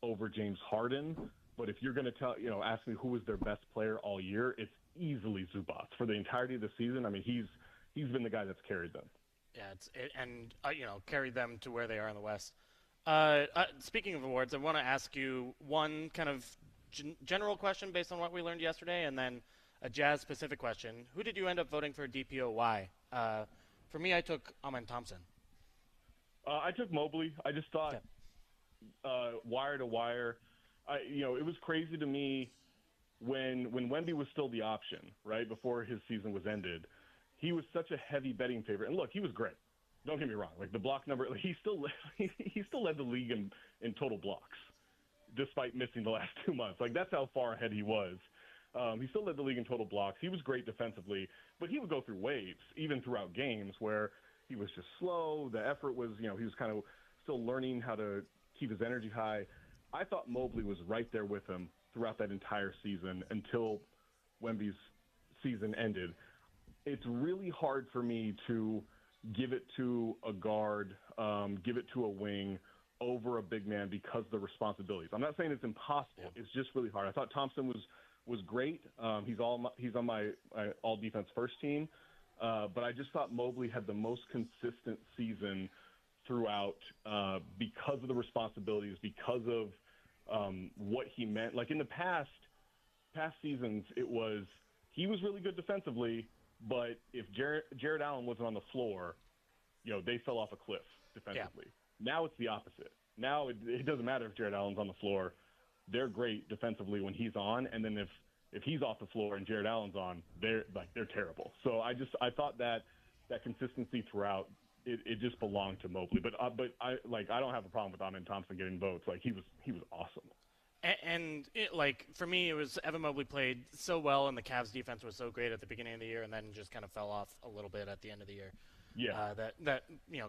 over James Harden. But if you're going to ask me who was their best player all year, it's easily Zubats for the entirety of the season. I mean, he's been the guy that's carried them. Yeah, carried them to where they are in the West. Speaking of awards, I want to ask you one kind of general question based on what we learned yesterday, and then a Jazz-specific question. Who did you end up voting for DPOY? For me, I took Amen Thompson. I took Mobley. I just thought wire to wire. It was crazy to me when Wemby was still the option, right, before his season was ended. He was such a heavy betting favorite. And look, he was great. Don't get me wrong. Like the block number, he still led the league in total blocks, despite missing the last 2 months. Like that's how far ahead he was. He still led the league in total blocks. He was great defensively, but he would go through waves, even throughout games where he was just slow. The effort was, he was kind of still learning how to keep his energy high. I thought Mobley was right there with him throughout that entire season until Wemby's season ended. It's really hard for me to give it to a guard, give it to a wing over a big man because of the responsibilities. I'm not saying it's impossible. It's just really hard. I thought Thompson was great. He's on my all defense first team, but I just thought Mobley had the most consistent season throughout because of the responsibilities, because of what he meant. Like in the past seasons, he was really good defensively, but if Jared Allen wasn't on the floor, they fell off a cliff defensively. Yeah. Now it's the opposite. Now it doesn't matter if Jared Allen's on the floor. They're great defensively when he's on, and then if he's off the floor and Jared Allen's on, they're terrible. So I thought that consistency throughout, it just belonged to Mobley. But I don't have a problem with Amen Thompson getting votes. Like he was awesome. And for me, it was Evan Mobley played so well, and the Cavs defense was so great at the beginning of the year, and then just kind of fell off a little bit at the end of the year. Yeah. That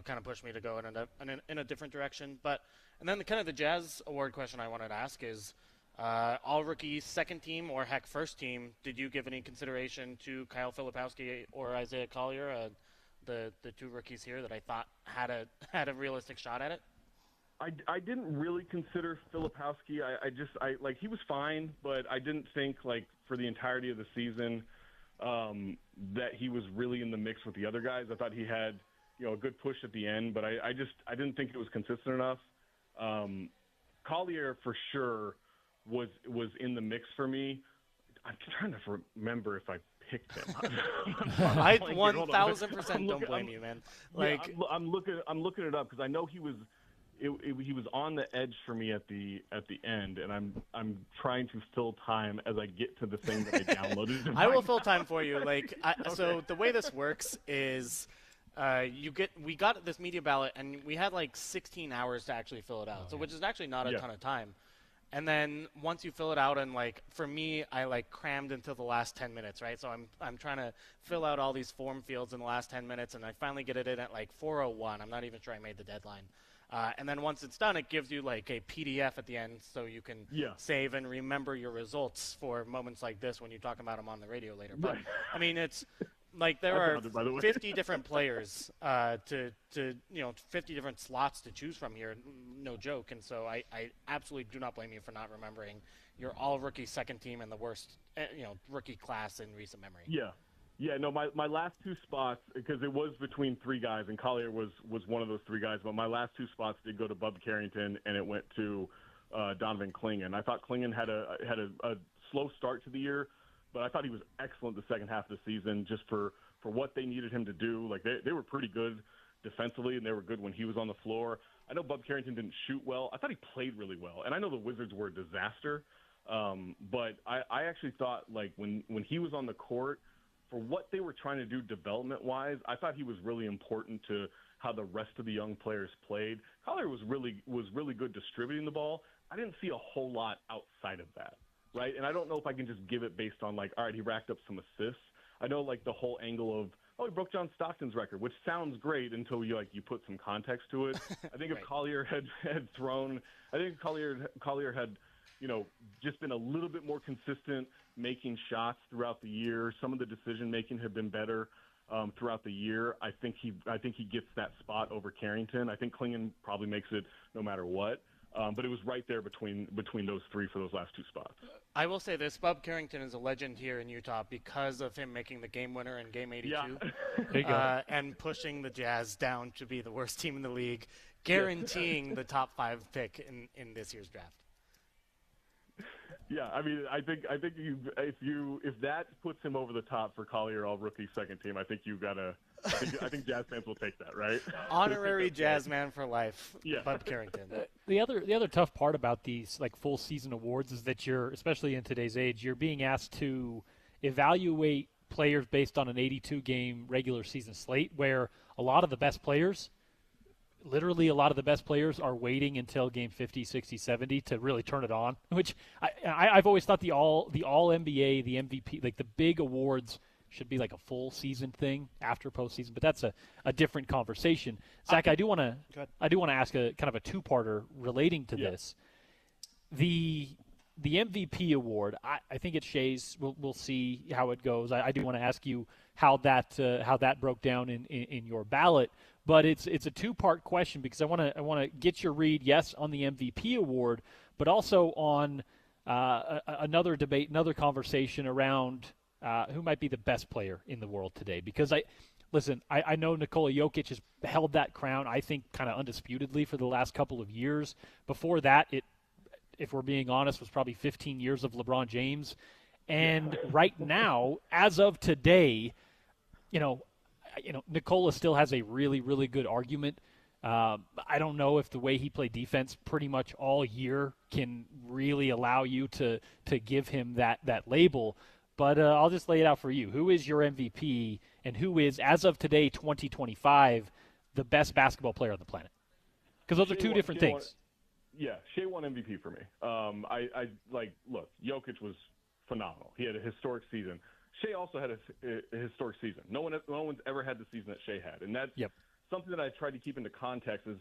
kind of pushed me to go in a different direction. And then the Jazz award question I wanted to ask is, all rookie second team or heck first team, did you give any consideration to Kyle Filipowski or Isaiah Collier, the two rookies here that I thought had a realistic shot at it? I didn't really consider Filipowski. I he was fine, but I didn't think for the entirety of the season that he was really in the mix with the other guys. I thought he had a good push at the end, but I didn't think it was consistent enough. Collier for sure was in the mix for me. I'm trying to remember if I picked him. I 1,000% don't blame you, man. I'm looking it up because I know he was on the edge for me at the end, and I'm trying to fill time as I get to the thing that I downloaded. I will fill time for you. So the way this works is we got this media ballot, and we had 16 hours to actually fill it out. So which is actually not a ton of time. And then once you fill it out, and for me, I crammed into the last 10 minutes, right? So I'm trying to fill out all these form fields in the last 10 minutes, and I finally get it in at 4:01. I'm not even sure I made the deadline. And then once it's done, it gives you a PDF at the end, so you can save and remember your results for moments like this when you talk about them on the radio later. But I mean, Like there I are found it, by the way. 50 different players to 50 different slots to choose from here. No joke. And so I absolutely do not blame you for not remembering your all-rookie second team and the worst rookie class in recent memory. Yeah, no, my last two spots, because it was between three guys, and Collier was one of those three guys, but my last two spots did go to Bub Carrington, and it went to Donovan Clingan. I thought Clingan had a slow start to the year, but I thought he was excellent the second half of the season just for what they needed him to do. Like, they were pretty good defensively, and they were good when he was on the floor. I know Bub Carrington didn't shoot well. I thought he played really well, and I know the Wizards were a disaster, but I actually thought, like, when he was on the court, for what they were trying to do development-wise, I thought he was really important to how the rest of the young players played. Collier was really good distributing the ball. I didn't see a whole lot outside of that, right? And I don't know if I can just give it based on, like, all right, he racked up some assists. I know, like, the whole angle of, he broke John Stockton's record, which sounds great until you put some context to it. I think if Right. Collier had thrown, I think Collier had, just been a little bit more consistent making shots throughout the year. Some of the decision making have been better throughout the year. I think he gets that spot over Carrington. I think Clingan probably makes it no matter what. But it was right there between those three for those last two spots. I will say this: Bub Carrington is a legend here in Utah because of him making the game winner in Game 82, There you go. and pushing the Jazz down to be the worst team in the league, guaranteeing the top 5 pick in this year's draft. Yeah, I mean, I think if that puts him over the top for Collier all rookie second team, I think you gotta. I think Jazz fans will take that, right? Honorary Jazz man for life, Yeah. Bub Carrington. The other tough part about these like full season awards is that you're, especially in today's age, you're being asked to evaluate players based on an 82 game regular season slate, where a lot of the best players are waiting until game 50, 60, 70 to really turn it on, which I've always thought the all NBA, the MVP, like the big awards should be like a full season thing after postseason, but that's a different conversation. Zach, I do want to ask a kind of a two-parter relating to this. The MVP award, I think it's Shea's. We'll see how it goes. I do want to ask you how that broke down in your ballot, but it's a two-part question because I want to get your read, yes, on the MVP award, but also on another debate, another conversation around who might be the best player in the world today. Because I know Nikola Jokic has held that crown, I think, kind of undisputedly for the last couple of years. Before that, if we're being honest, was probably 15 years of LeBron James. And right now, as of today, Nikola still has a really, really good argument. I don't know if the way he played defense pretty much all year can really allow you to give him that label. But I'll just lay it out for you. Who is your MVP, and who is, as of today, 2025, the best basketball player on the planet? Because those are two different things. Shea won MVP for me. Look, Jokic was phenomenal. He had a historic season. Shea also had a historic season. No one's ever had the season that Shea had, and that's something that I tried to keep into context. Is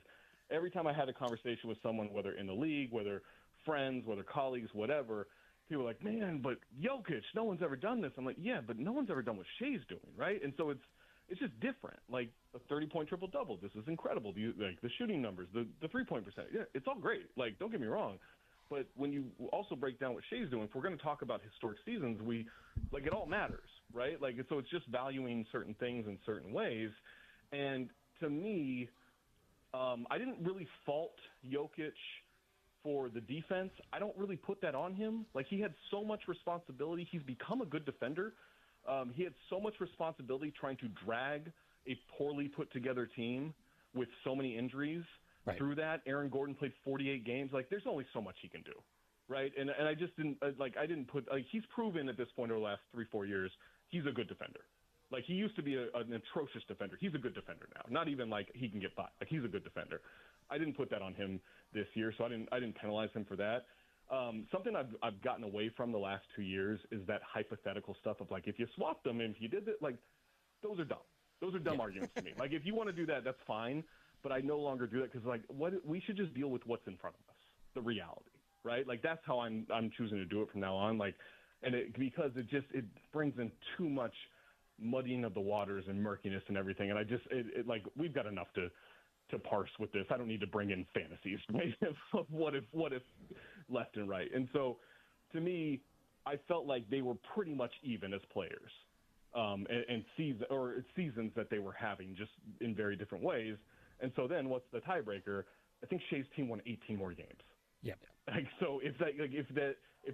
every time I had a conversation with someone, whether in the league, whether friends, whether colleagues, whatever, people are like, man, but Jokic, no one's ever done this. I'm like, yeah, but no one's ever done what Shea's doing, right? And so it's just different. Like a 30-point triple-double, this is incredible. The shooting numbers, the three-point percentage, it's all great. Like, don't get me wrong. But when you also break down what Shea's doing, if we're going to talk about historic seasons, it all matters, right? Like, so it's just valuing certain things in certain ways. And to me, I didn't really fault Jokic for the defense. I don't really put that on him. Like, he had so much responsibility. He's become a good defender. He had so much responsibility trying to drag a poorly put together team with so many injuries through that. Aaron Gordon played 48 games. Like, there's only so much he can do, right? And I just didn't he's proven at this point over the last 3-4 years he's a good defender. Like, he used to be an atrocious defender. He's a good defender now. Not even like he can get by. Like, he's a good defender. I didn't put that on him this year, so I didn't penalize him for that. Something I've gotten away from the last 2 years is that hypothetical stuff of, like, if you swapped them and if you did it, like, those are dumb. Those are dumb arguments to me. Like, if you want to do that, that's fine, but I no longer do that because, like, we should just deal with what's in front of us, the reality, right? Like, that's how I'm choosing to do it from now on. Like, because it brings in too much muddying of the waters and murkiness and everything. And I just like we've got enough to parse with this. I don't need to bring in fantasies of what if left and right. And so to me, I felt like they were pretty much even as players, and seasons that they were having just in very different ways. And so then what's the tiebreaker? I think Shea's team won 18 more games. Yeah. Like, so if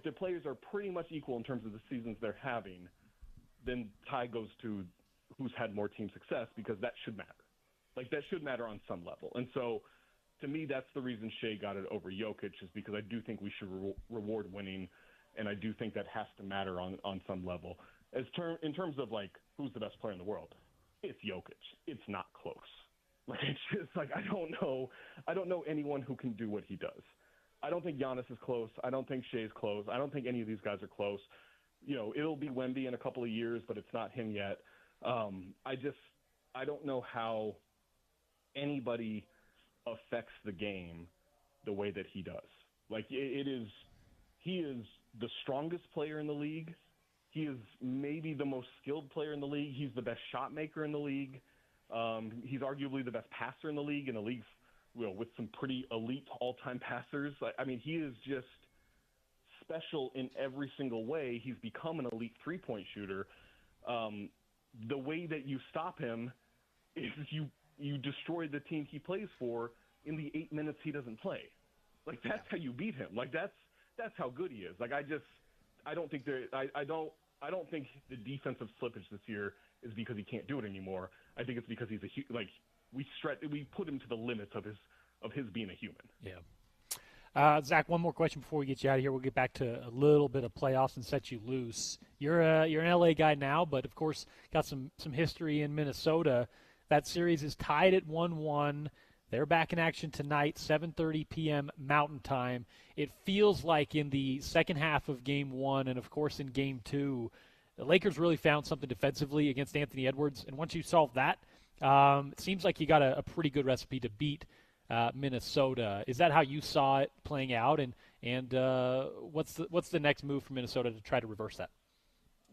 the players are pretty much equal in terms of the seasons they're having, then tie goes to who's had more team success, because that should matter. Like, that should matter on some level. And so, to me, that's the reason Shea got it over Jokic, is because I do think we should reward winning, and I do think that has to matter on some level. In terms of, like, who's the best player in the world, it's Jokic. It's not close. Like, it's just, like, I don't know anyone who can do what he does. I don't think Giannis is close. I don't think Shea's close. I don't think any of these guys are close. You know, it'll be Wemby in a couple of years, but it's not him yet. I don't know how anybody affects the game the way that he does. Like, he is the strongest player in the league. He is maybe the most skilled player in the league. He's the best shot maker in the league. He's arguably the best passer in the league, with some pretty elite all-time passers. I mean, he is just special in every single way. He's become an elite three-point shooter. The way that you stop him is you destroy the team he plays for in the 8 minutes he doesn't play. Like, that's how you beat him. Like, that's how good he is. Like, I don't think the defensive slippage this year is because he can't do it anymore. I think it's because we put him to the limits of his being a human. Yeah. Zach, one more question before we get you out of here. We'll get back to a little bit of playoffs and set you loose. You're an LA guy now, but of course got some history in Minnesota. That series is tied at 1-1. They're back in action tonight, 7:30 p.m. Mountain Time. It feels like in the second half of Game 1 and, of course, in Game 2, the Lakers really found something defensively against Anthony Edwards. And once you solve that, it seems like you got a pretty good recipe to beat Minnesota. Is that how you saw it playing out? And what's the next move for Minnesota to try to reverse that?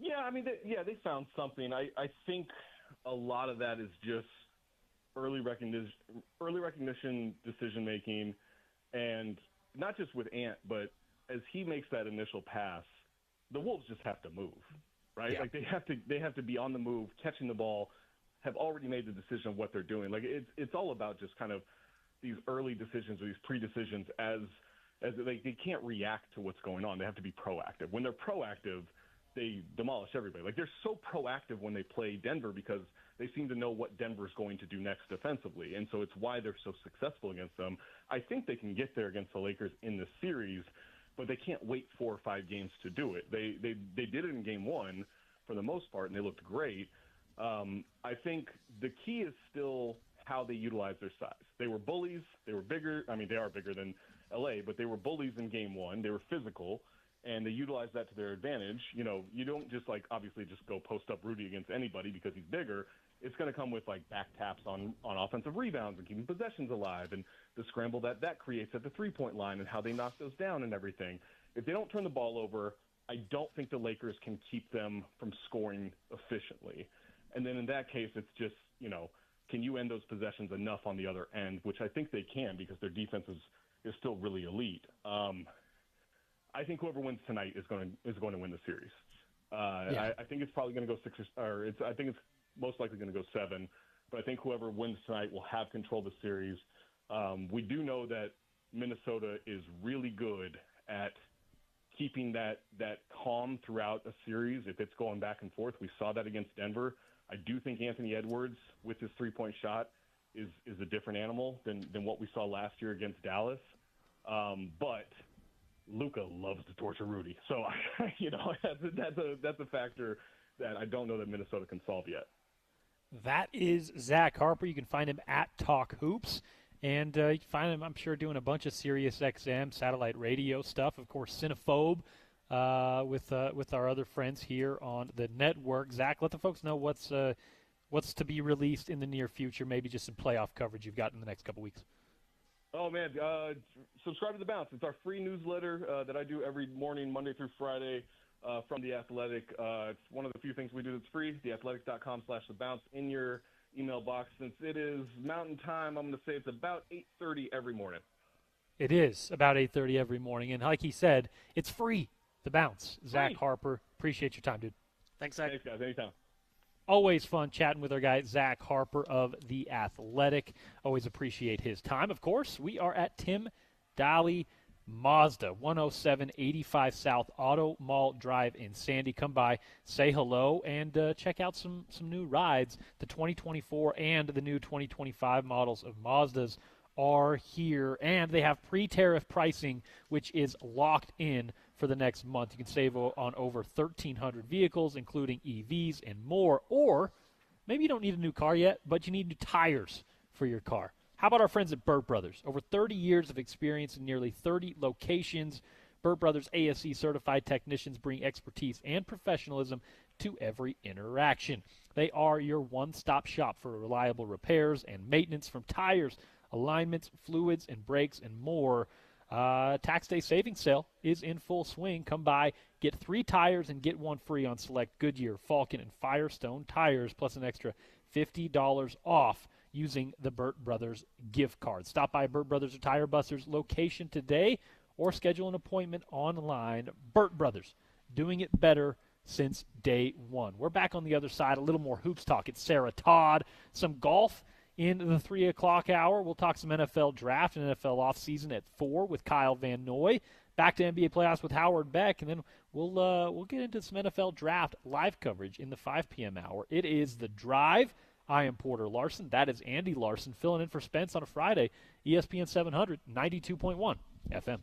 Yeah, I mean, they found something. I think a lot of that is just early recognition, decision making, and not just with Ant, but as he makes that initial pass, the Wolves just have to move, right? Yeah. Like, they have to be on the move, catching the ball, have already made the decision of what they're doing. Like, it's all about just kind of these early decisions or these pre-decisions as they can't react to what's going on. They have to be proactive. When they're proactive, they demolish everybody. Like, they're so proactive when they play Denver because they seem to know what Denver's going to do next defensively, and so it's why they're so successful against them. I think they can get there against the Lakers in this series, but they can't wait 4 or 5 games to do it. They did it in Game 1 for the most part, and they looked great. I think the key is still how they utilize their size. They were bullies. They were bigger. I mean, they are bigger than LA, but they were bullies in Game 1. They were physical, and they utilized that to their advantage. You know, you don't just, like, obviously just go post up Rudy against anybody because he's bigger. It's going to come with, like, back taps on offensive rebounds and keeping possessions alive and the scramble that creates at the three-point line and how they knock those down and everything. If they don't turn the ball over, I don't think the Lakers can keep them from scoring efficiently. And then in that case, it's just, you know, can you end those possessions enough on the other end, which I think they can because their defense is still really elite. I think whoever wins tonight is going to win the series. I think it's probably going to go 6 or I think it's most likely going to go 7. But I think whoever wins tonight will have control of the series. We do know that Minnesota is really good at keeping that calm throughout a series if it's going back and forth. We saw that against Denver. I do think Anthony Edwards with his three-point shot is a different animal than what we saw last year against Dallas. But Luka loves to torture Rudy. So, you know, that's a factor that I don't know that Minnesota can solve yet. That is Zach Harper. You can find him at Talk Hoops. And you can find him, I'm sure, doing a bunch of Sirius XM satellite radio stuff. Of course, Cinephobe with our other friends here on the network. Zach, let the folks know what's to be released in the near future, maybe just some playoff coverage you've got in the next couple weeks. Oh, man, subscribe to The Bounce. It's our free newsletter that I do every morning, Monday through Friday. from The Athletic. It's one of the few things we do that's free, theathletic.com/thebounce in your email box. Since it is Mountain Time, I'm going to say it's about 8:30 every morning. It is about 8:30 every morning, and like he said, it's free. The Bounce. Zach Free. Harper, appreciate your time, dude. Thanks, Zach. Thanks, guys. Anytime. Always fun chatting with our guy, Zach Harper of The Athletic. Always appreciate his time. Of course, we are at Tim Dahle Mazda, 10785 South Auto Mall Drive in Sandy. Come by, say hello, and check out some new rides. The 2024 and the new 2025 models of Mazdas are here, and they have pre-tariff pricing, which is locked in for the next month. You can save on over 1,300 vehicles, including EVs and more. Or maybe you don't need a new car yet, but you need new tires for your car. How about our friends at Burt Brothers? Over 30 years of experience in nearly 30 locations. Burt Brothers ASE certified technicians bring expertise and professionalism to every interaction. They are your one-stop shop for reliable repairs and maintenance, from tires, alignments, fluids, and brakes, and more. Tax Day savings sale is in full swing. Come by, get 3 tires and get 1 free on select Goodyear, Falcon, and Firestone tires, plus an extra $50 off using the Burt Brothers gift card. Stop by Burt Brothers or Tire Busters location today or schedule an appointment online. Burt Brothers, doing it better since day one. We're back on the other side, a little more hoops talk. It's Sarah Todd, some golf in the 3 o'clock hour. We'll talk some NFL draft and NFL offseason at 4 with Kyle Van Noy. Back to NBA playoffs with Howard Beck, and then we'll get into some NFL draft live coverage in the 5 p.m. hour. It is The Drive. I am Porter Larson. That is Andy Larson filling in for Spence on a Friday. ESPN 700, 92.1 FM.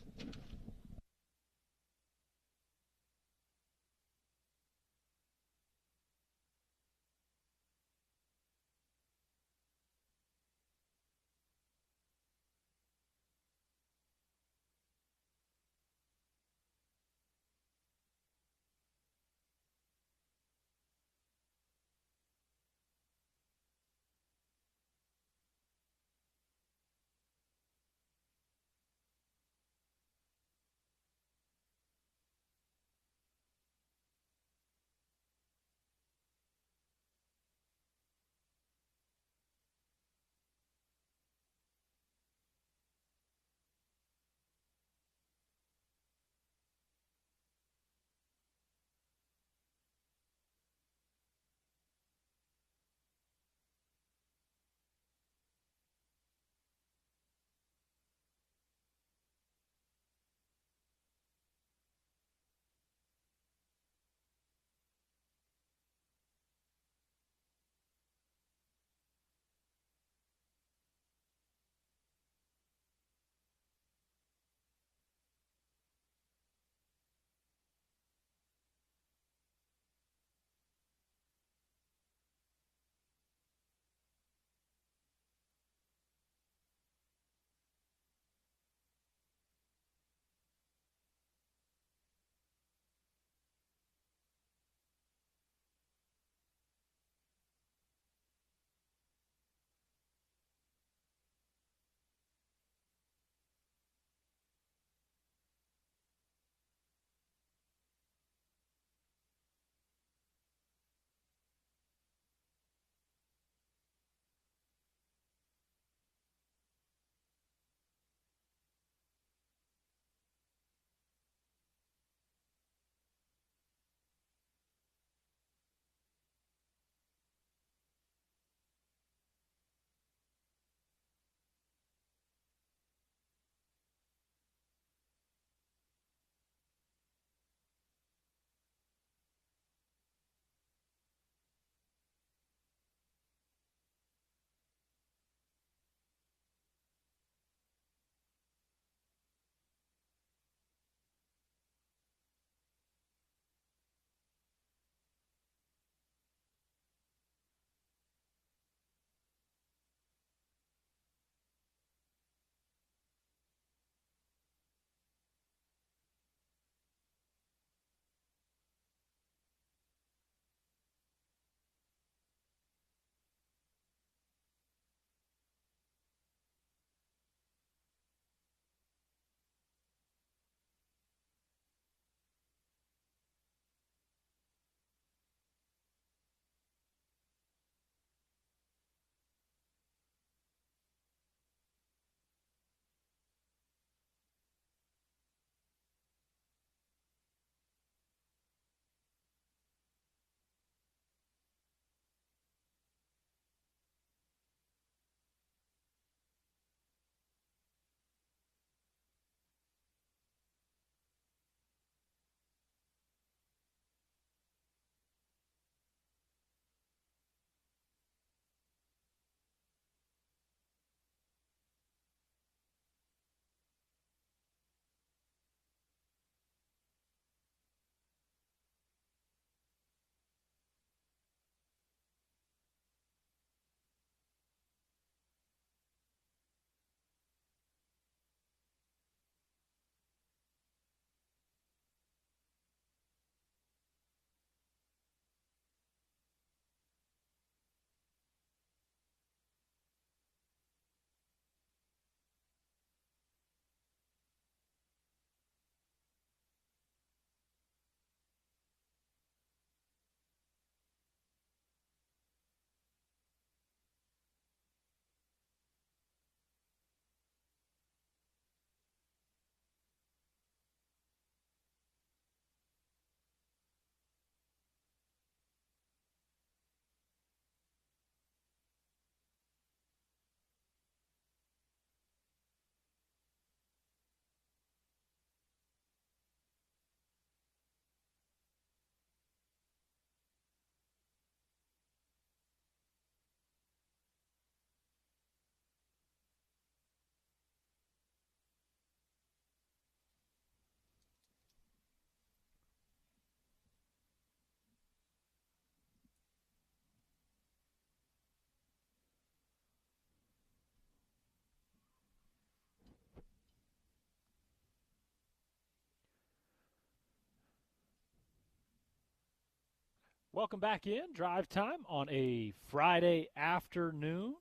Welcome back in. Drive time on a Friday afternoon.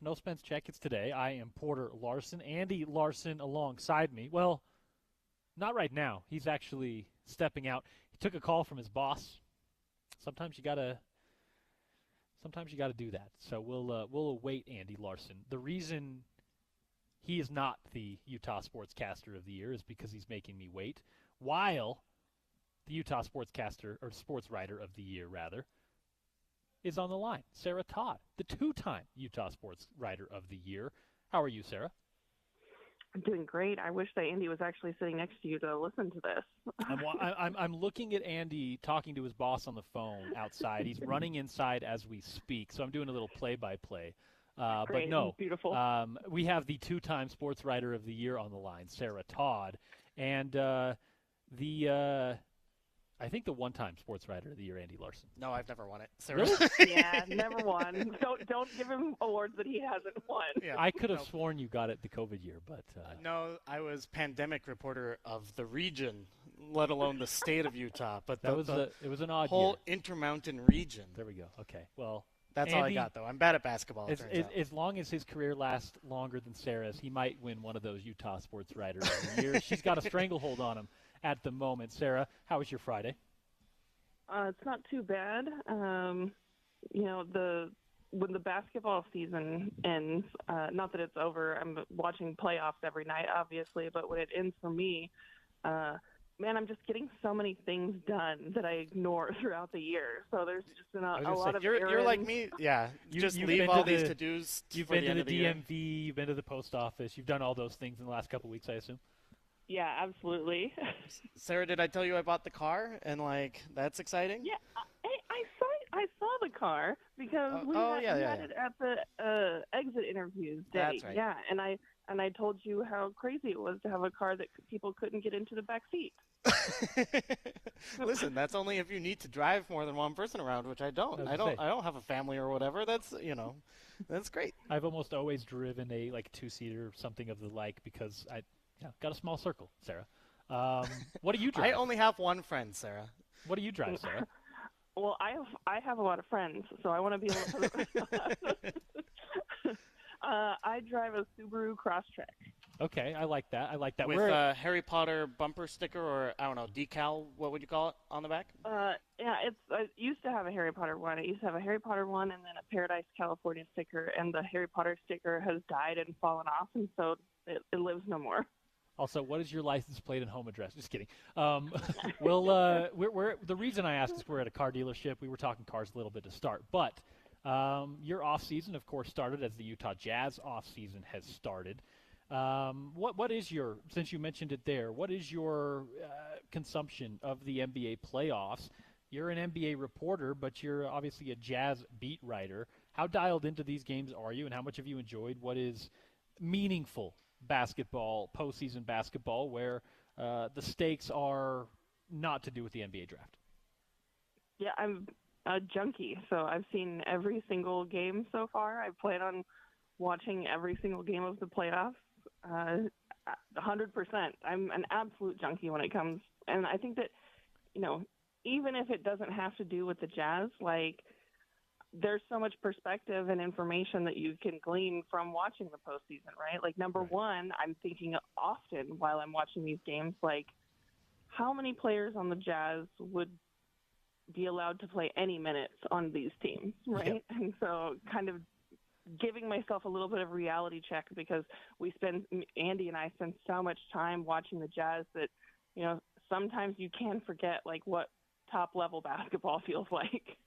No Spence Checketts today. I am Porter Larson. Andy Larson alongside me. Well, not right now. He's actually stepping out. He took a call from his boss. Sometimes you gotta do that. So we'll await Andy Larson. The reason he is not the Utah Sportscaster of the Year is because he's making me wait, while the Utah Sportscaster, or Sports Writer of the Year, rather, is on the line. Sarah Todd, the two-time Utah Sports Writer of the Year. How are you, Sarah? I'm doing great. I wish that Andy was actually sitting next to you to listen to this. I'm looking at Andy talking to his boss on the phone outside. He's running inside as we speak, so I'm doing a little play-by-play. Great, but no, beautiful. We have the two-time Sports Writer of the Year on the line, Sarah Todd, and I think the one-time Sports Writer of the Year, Andy Larson. No, I've never won it. Sarah. Really? Yeah, never won. Don't give him awards that he hasn't won. Yeah, I could have sworn you got it the COVID year, but no, I was pandemic reporter of the region, let alone the state of Utah. But it was an odd whole year. Intermountain region. There we go. Okay, well, That's Andy, all I got, though. I'm bad at basketball. As long as his career lasts longer than Sarah's, he might win one of those Utah Sports Writers of the Year. She's got a stranglehold on him at the moment. Sarah, how was your Friday? It's not too bad. When the basketball season ends, not that it's over, I'm watching playoffs every night, obviously, but when it ends for me, man, I'm just getting so many things done that I ignore throughout the year. So there's just been a lot of errands. You're like me. Yeah, you've leave all these to-dos You've for been the to end the of the year. DMV, you've been to the post office, you've done all those things in the last couple of weeks, I assume? Yeah, absolutely. Sarah, did I tell you I bought the car? And, that's exciting? Yeah, I saw the car because we had it at the exit interviews day. That's right. Yeah, and I told you how crazy it was to have a car that people couldn't get into the back seat. Listen, that's only if you need to drive more than one person around, which I don't. I don't have a family or whatever. That's that's great. I've almost always driven a two-seater or something of the like because I got a small circle, Sarah. What do you drive? I only have one friend, Sarah. What do you drive, Sarah? Well, I have a lot of friends, so I want to be able to. I drive a Subaru Crosstrek. Okay, I like that. With a Harry Potter bumper sticker or, I don't know, decal, what would you call it, on the back? Yeah, I used to have a Harry Potter one. I used to have a Harry Potter one and then a Paradise, California sticker, and the Harry Potter sticker has died and fallen off, and so it lives no more. Also, what is your license plate and home address? Just kidding. We're the reason I asked is we're at a car dealership. We were talking cars a little bit to start, but your off season, of course, started as the Utah Jazz off season has started. What is your, since you mentioned it there, what is your consumption of the NBA playoffs? You're an NBA reporter, but you're obviously a Jazz beat writer. How dialed into these games are you, and how much have you enjoyed what is meaningful basketball, postseason basketball, where the stakes are not to do with the NBA draft? Yeah, I'm a junkie, so I've seen every single game so far. I plan on watching every single game of the playoffs. 100%. I'm an absolute junkie when it comes, and I think that, even if it doesn't have to do with the Jazz, there's so much perspective and information that you can glean from watching the postseason, right? Number one, I'm thinking often while I'm watching these games, how many players on the Jazz would be allowed to play any minutes on these teams, right? Yep. And so kind of giving myself a little bit of reality check because Andy and I spend so much time watching the Jazz that, sometimes you can forget what top level basketball feels like.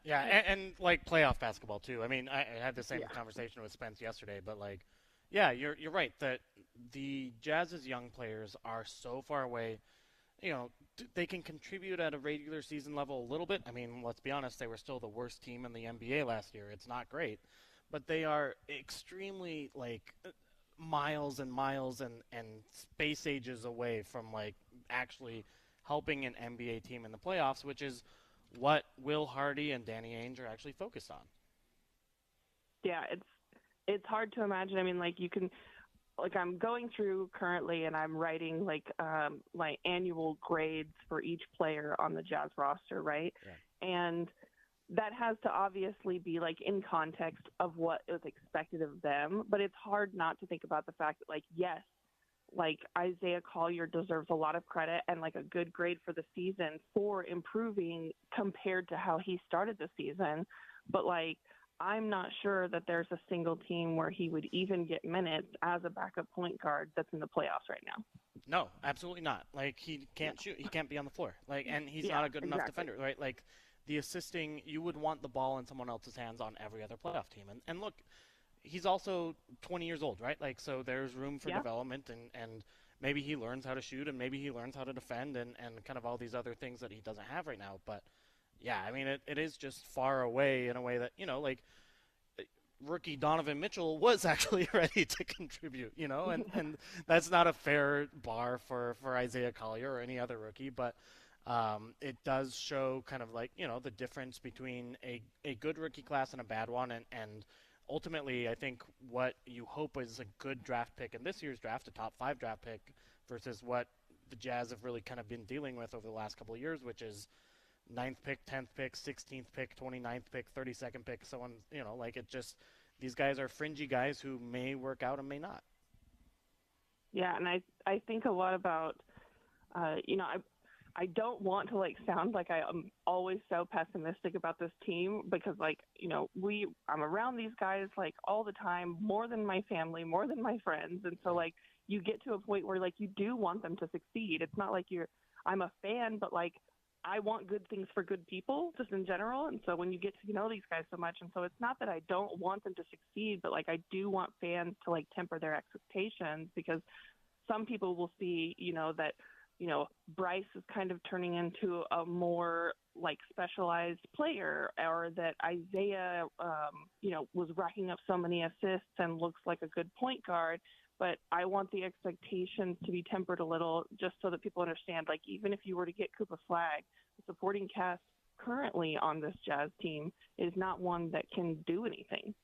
Yeah, and playoff basketball too. I mean, I had the same conversation with Spence yesterday, but you're right that the Jazz's young players are so far away. They can contribute at a regular season level a little bit. I mean, let's be honest, they were still the worst team in the NBA last year. It's not great, but they are extremely miles and miles and space ages away from actually helping an NBA team in the playoffs, which is what Will Hardy and Danny Ainge are actually focused on. Yeah, it's hard to imagine. I mean, you can, I'm going through currently and I'm writing my annual grades for each player on the Jazz roster, right? And that has to obviously be like in context of what is expected of them. But it's hard not to think about the fact that, like, yes, like Isaiah Collier deserves a lot of credit and like a good grade for the season for improving compared to how he started the season. But like, I'm not sure that there's a single team where he would even get minutes as a backup point guard that's in the playoffs right now. No, absolutely not. Like, he can't shoot. He can't be on the floor. Like, and he's not a good enough defender, right? Like, the assisting, you would want the ball in someone else's hands on every other playoff team. And look, he's also 20 years old, right? Like, so there's room for development, and maybe he learns how to shoot, and maybe he learns how to defend, and kind of all these other things that he doesn't have right now. But, yeah, I mean, it is just far away in a way that, like, rookie Donovan Mitchell was actually ready to contribute, and that's not a fair bar for Isaiah Collier or any other rookie, but it does show kind of like, the difference between a good rookie class and a bad one, and ultimately I think what you hope is a good draft pick in this year's draft, a top 5 draft pick, versus what the Jazz have really kind of been dealing with over the last couple of years, which is 9th pick, 10th pick, 16th pick, 29th pick, 32nd pick, so on. Like, it just, these guys are fringy guys who may work out and may not. Yeah, and I think a lot about, I don't want to like sound like I am always so pessimistic about this team because, like, I'm around these guys like all the time, more than my family, more than my friends, and so like you get to a point where like you do want them to succeed. It's not like I'm a fan, but like I want good things for good people just in general. And so when you get to know these guys so much, and so it's not that I don't want them to succeed, but like I do want fans to like temper their expectations, because some people will see, that, Bryce is kind of turning into a more like specialized player, or that Isaiah, was racking up so many assists and looks like a good point guard. But I want the expectations to be tempered a little, just so that people understand, like, even if you were to get Cooper Flag, the supporting cast currently on this Jazz team is not one that can do anything.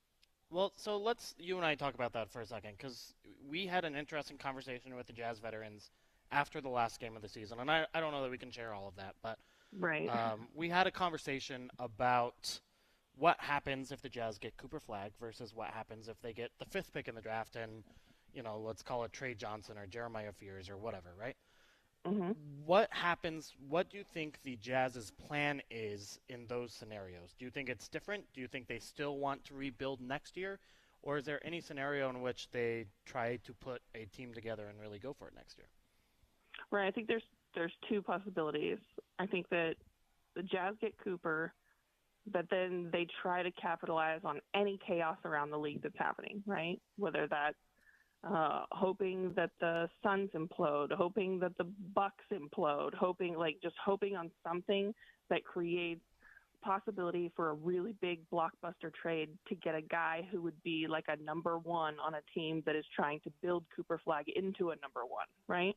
Well, so let's you and I talk about that for a second, because we had an interesting conversation with the Jazz veterans after the last game of the season, and I don't know that we can share all of that, but right. We had a conversation about what happens if the Jazz get Cooper Flag versus what happens if they get the 5th pick in the draft and, let's call it Trey Johnson or Jeremiah Fears or whatever, right? Mm-hmm. What happens? What do you think the Jazz's plan is in those scenarios? Do you think it's different? Do you think they still want to rebuild next year? Or is there any scenario in which they try to put a team together and really go for it next year? Right. I think there's 2 possibilities. I think that the Jazz get Cooper, but then they try to capitalize on any chaos around the league that's happening, right? Whether that's hoping that the Suns implode, hoping that the Bucks implode, hoping on something that creates possibility for a really big blockbuster trade to get a guy who would be like a number 1 on a team that is trying to build Cooper Flag into a number 1, right?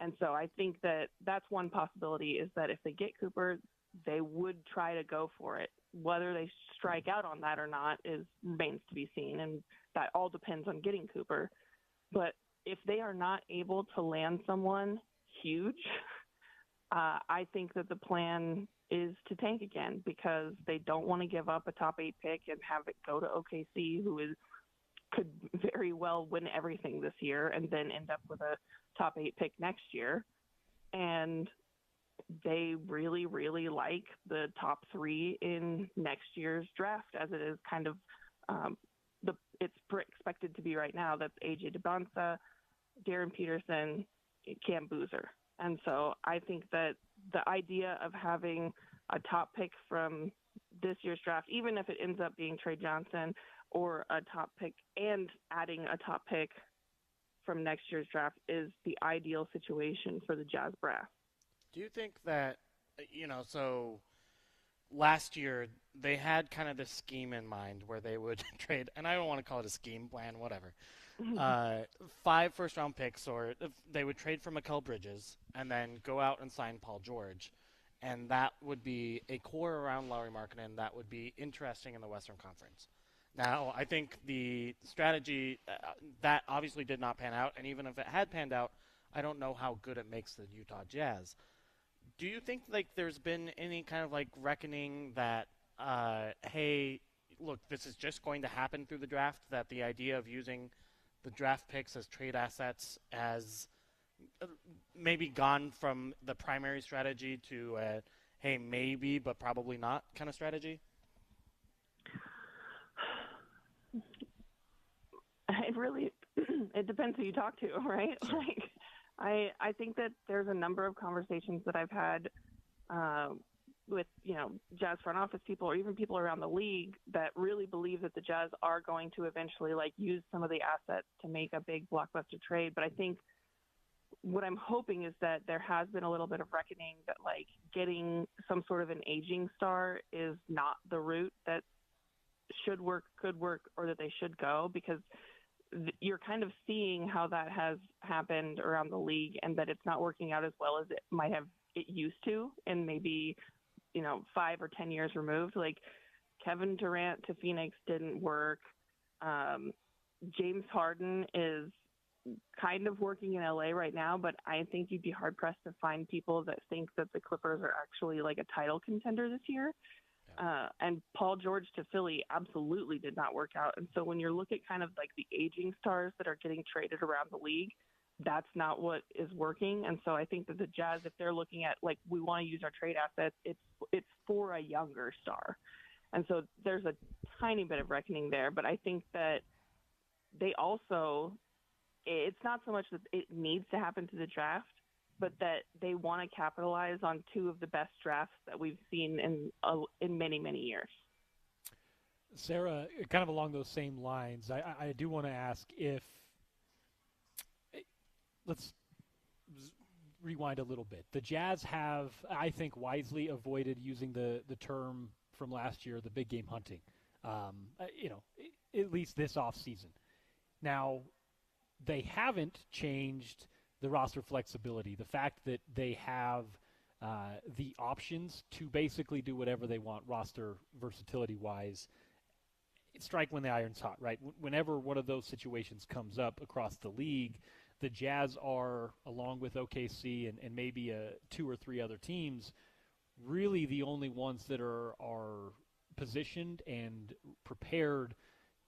And so I think that that's one possibility, is that if they get Cooper, they would try to go for it. Whether they strike out on that or not remains to be seen, and that all depends on getting Cooper. But if they are not able to land someone huge, I think that the plan is to tank again, because they don't want to give up a top 8 pick and have it go to OKC, who could very well win everything this year and then end up with a top 8 pick next year. And they really, really like the top 3 in next year's draft, as it is kind of it's expected to be right now. That's AJ DeBonsa, Darren Peterson, Cam Boozer. And so I think that the idea of having a top pick from this year's draft, even if it ends up being Trey Johnson, or a top pick and adding a top pick from next year's draft, is the ideal situation for the Jazz brass. Do you think that, so last year they had kind of this scheme in mind where they would trade, and I don't want to call it a scheme, plan, whatever, 5 first-round picks, or they would trade for Mikal Bridges and then go out and sign Paul George, and that would be a core around Lauri Markkanen that would be interesting in the Western Conference. Now, I think the strategy, that obviously did not pan out, and even if it had panned out, I don't know how good it makes the Utah Jazz. Do you think like there's been any kind of like reckoning that, hey, look, this is just going to happen through the draft, that the idea of using the draft picks as trade assets has maybe gone from the primary strategy to, hey, maybe, but probably not kind of strategy? It really it depends who you talk to, right? Sure. Like, I think that there's a number of conversations that I've had with Jazz front office people or even people around the league that really believe that the Jazz are going to eventually like use some of the assets to make a big blockbuster trade. But I think what I'm hoping is that there has been a little bit of reckoning that like getting some sort of an aging star is not the route that should work, could work, or that they should go, because you're kind of seeing how that has happened around the league and that it's not working out as well as it used to, and maybe 5 or 10 years removed. Like Kevin Durant to Phoenix didn't work. James Harden is kind of working in LA right now, but I think you'd be hard pressed to find people that think that the Clippers are actually like a title contender this year. And Paul George to Philly absolutely did not work out. And so when you look at kind of like the aging stars that are getting traded around the league, that's not what is working. And so I think that the Jazz, if they're looking at like, we want to use our trade assets, it's for a younger star. And so there's a tiny bit of reckoning there. But I think that they also, it's not so much that it needs to happen to the draft, but that they want to capitalize on two of the best drafts that we've seen in many, many years. Sarah, kind of along those same lines, I do want to ask if let's rewind a little bit. The Jazz have, I think, wisely avoided using the term from last year, the big game hunting, at least this offseason. Now, they haven't changed the roster flexibility, the fact that they have the options to basically do whatever they want roster versatility-wise. Strike when the iron's hot, right? Whenever one of those situations comes up across the league, the Jazz are, along with OKC and maybe 2 or 3 other teams, really the only ones that are positioned and prepared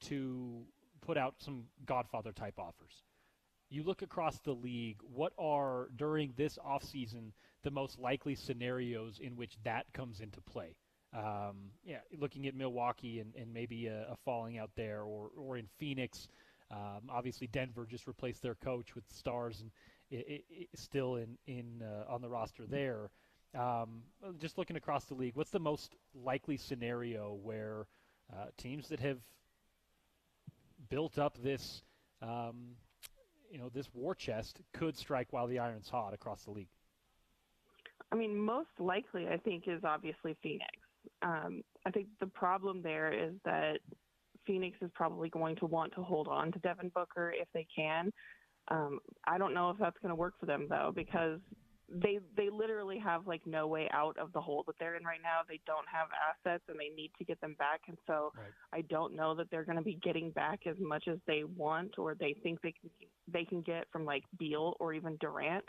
to put out some Godfather-type offers. You look across the league, what are, during this offseason, the most likely scenarios in which that comes into play? Looking at Milwaukee and maybe a falling out there, or in Phoenix. Obviously, Denver just replaced their coach with stars and still on the roster there. Just looking across the league, what's the most likely scenario where teams that have built up this this war chest could strike while the iron's hot across the league? I mean, most likely, I think, is obviously Phoenix. I think the problem there is that Phoenix is probably going to want to hold on to Devin Booker if they can. I don't know if that's going to work for them, though, because they literally have like no way out of the hole that they're in right now. They don't have assets and they need to get them back. And so right. I don't know that they're going to be getting back as much as they want or they think they can get from like Beal or even Durant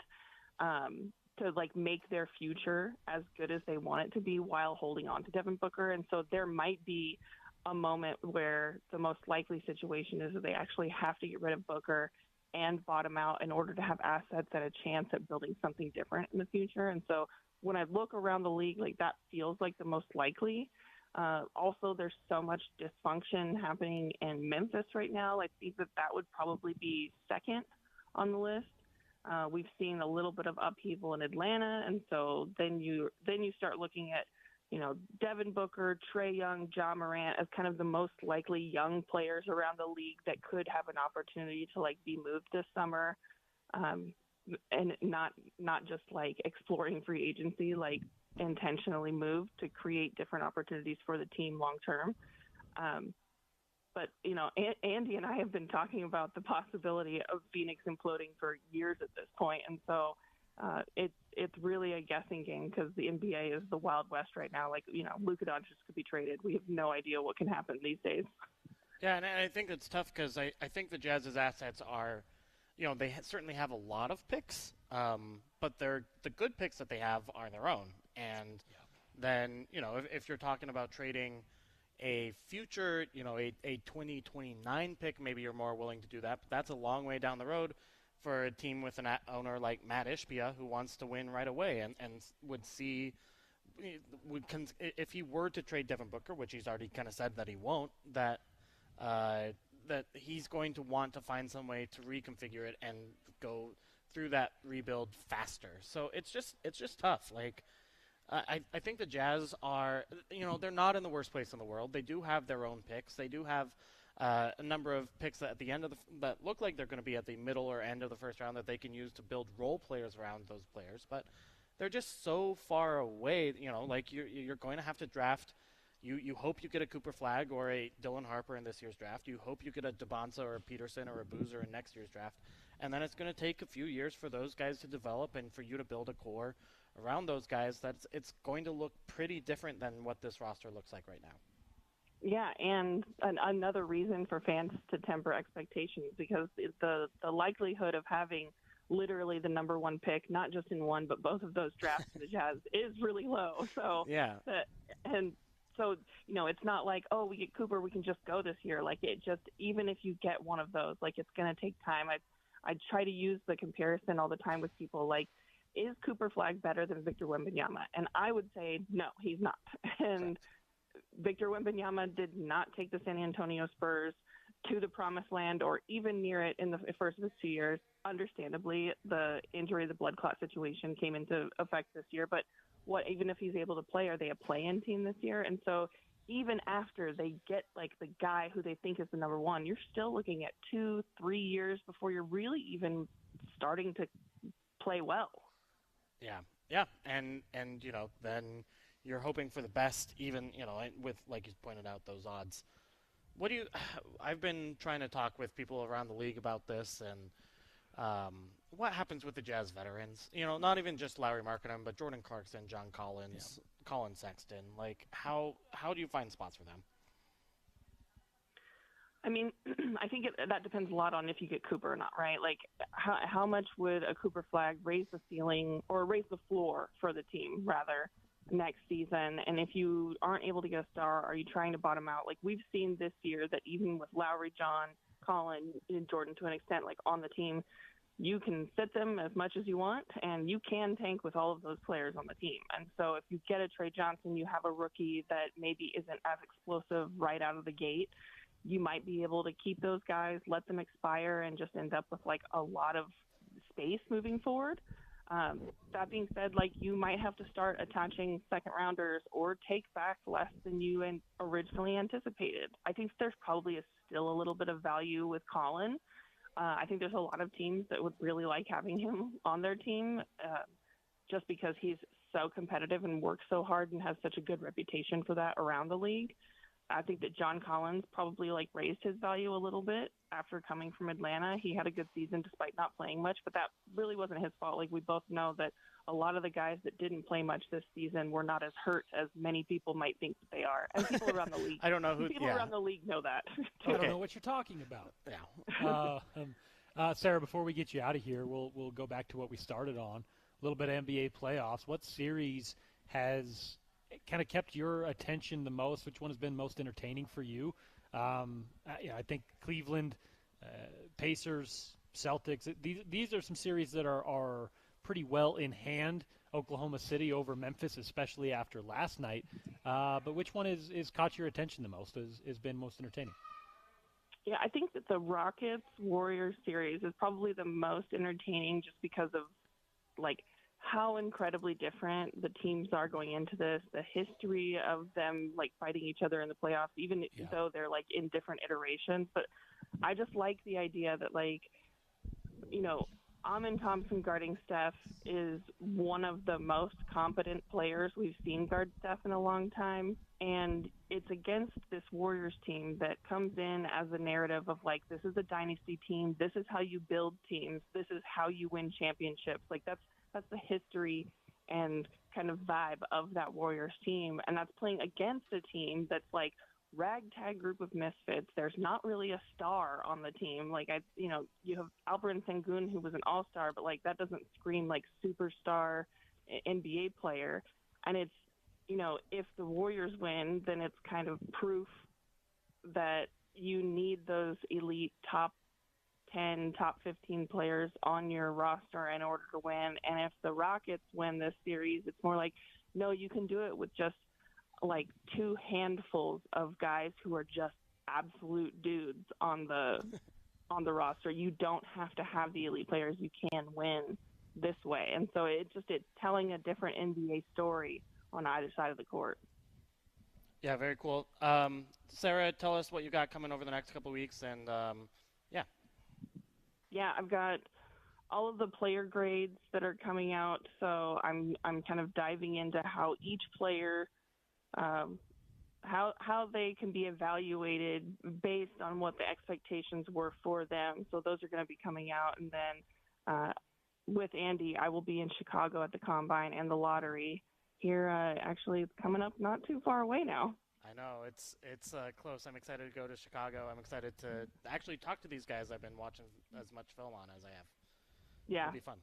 to like make their future as good as they want it to be while holding on to Devin Booker. And so there might be a moment where the most likely situation is that they actually have to get rid of Booker and bottom out in order to have assets and a chance at building something different in the future. And so when I look around the league, like that feels like the most likely. Also, there's so much dysfunction happening in Memphis right now. I think that would probably be second on the list. We've seen a little bit of upheaval in Atlanta, and so then you start looking at Devin Booker, Trae Young, Ja Morant as kind of the most likely young players around the league that could have an opportunity to like be moved this summer, and not just like exploring free agency, like intentionally moved to create different opportunities for the team long term. But Andy and I have been talking about the possibility of Phoenix imploding for years at this point, and so it's really a guessing game because the NBA is the Wild West right now. Like Luka Doncic could be traded. We have no idea what can happen these days. Yeah, and I think it's tough because I think the Jazz's assets are they certainly have a lot of picks, but the good picks that they have are their own. And then, if you're talking about trading a future, a 2029 pick, maybe you're more willing to do that. But that's a long way down the road for a team with an owner like Matt Ishbia who wants to win right away and would see if he were to trade Devin Booker, which he's already kind of said that he won't, that he's going to want to find some way to reconfigure it and go through that rebuild faster. So it's just tough. Like, I think the Jazz are, they're not in the worst place in the world. They do have their own picks. They do have a number of picks at the end of that look like they're going to be at the middle or end of the first round that they can use to build role players around those players. But they're just so far away. Like you're going to have to draft. You hope you get a Cooper Flagg or a Dylan Harper in this year's draft. You hope you get a DeBonsa or a Peterson or a Boozer in next year's draft. And then it's going to take a few years for those guys to develop and for you to build a core around those guys. It's going to look pretty different than what this roster looks like right now. Yeah, and another reason for fans to temper expectations, because the likelihood of having literally the number one pick, not just in one, but both of those drafts for the Jazz is really low. So yeah, so, it's not like, oh, we get Cooper, we can just go this year. Like, even if you get one of those, like, it's going to take time. I try to use the comparison all the time with people, like, is Cooper Flagg better than Victor Wembanyama? And I would say, no, he's not. And Victor Wembanyama did not take the San Antonio Spurs to the promised land or even near it in the first of his 2 years. Understandably, the injury, the blood clot situation came into effect this year, but even if he's able to play, are they a play-in team this year? And so even after they get like the guy who they think is the number one, you're still looking at 2-3 years before you're really even starting to play well. Yeah. And then you're hoping for the best, even, with, like you pointed out, those odds. I've been trying to talk with people around the league about this, and what happens with the Jazz veterans? Not even just Lauri Markkanen, but Jordan Clarkson, John Collins, Colin Sexton. Like, how do you find spots for them? I mean, I think that depends a lot on if you get Cooper or not, right? Like, how much would a Cooper Flagg raise the ceiling or raise the floor for the team, rather, next season? And if you aren't able to get a star, are you trying to bottom out? Like, we've seen this year that even with Lowry, John, Colin, and Jordan to an extent, like, on the team, you can sit them as much as you want, and you can tank with all of those players on the team. And so if you get a Trey Johnson, you have a rookie that maybe isn't as explosive right out of the gate, you might be able to keep those guys, let them expire, and just end up with, like, a lot of space moving forward. That being said, like, you might have to start attaching second-rounders or take back less than you originally anticipated. I think there's probably still a little bit of value with Colin. I think there's a lot of teams that would really like having him on their team just because he's so competitive and works so hard and has such a good reputation for that around the league. I think that John Collins probably, like, raised his value a little bit after coming from Atlanta. He had a good season despite not playing much, but that really wasn't his fault. Like, we both know that a lot of the guys that didn't play much this season were not as hurt as many people might think that they are. And people around the league. I don't know who. People around the league know that. I don't know what you're talking about. Yeah. Sarah, before we get you out of here, we'll go back to what we started on. A little bit of NBA playoffs. What series has kind of kept your attention the most? Which one has been most entertaining for you? I think Cleveland, Pacers, Celtics. These are some series that are pretty well in hand. Oklahoma City over Memphis, especially after last night. But which one is caught your attention the most? Has been most entertaining? Yeah, I think that the Rockets-Warriors series is probably the most entertaining just because of, like, how incredibly different the teams are going into this, the history of them, like, fighting each other in the playoffs, even though they're, like, in different iterations. But I just like the idea that, like, Amin Thompson guarding Steph is one of the most competent players we've seen guard Steph in a long time. And it's against this Warriors team that comes in as a narrative of, like, this is a dynasty team. This is how you build teams. This is how you win championships. Like, that's the history and kind of vibe of that Warriors team. And that's playing against a team that's, like, ragtag group of misfits. There's not really a star on the team. Like, you have Alperen Sengun, who was an all-star, but, like, that doesn't scream like superstar NBA player. And it's, if the Warriors win, then it's kind of proof that you need those elite top 10, top 15 players on your roster in order to win. And if the Rockets win this series, it's more like, no, you can do it with just like two handfuls of guys who are just absolute dudes on the roster. You don't have to have the elite players. You can win this way. And so it's telling a different NBA story on either side of the court. Yeah, very cool. Sarah, tell us what you got coming over the next couple of weeks, and Yeah, I've got all of the player grades that are coming out, so I'm kind of diving into how each player, how they can be evaluated based on what the expectations were for them. So those are going to be coming out, and then with Andy, I will be in Chicago at the Combine and the Lottery. Here, actually, it's coming up not too far away now. I know it's close. I'm excited to go to Chicago. I'm excited to actually talk to these guys I've been watching as much film on as I have. Yeah, It'll be fun.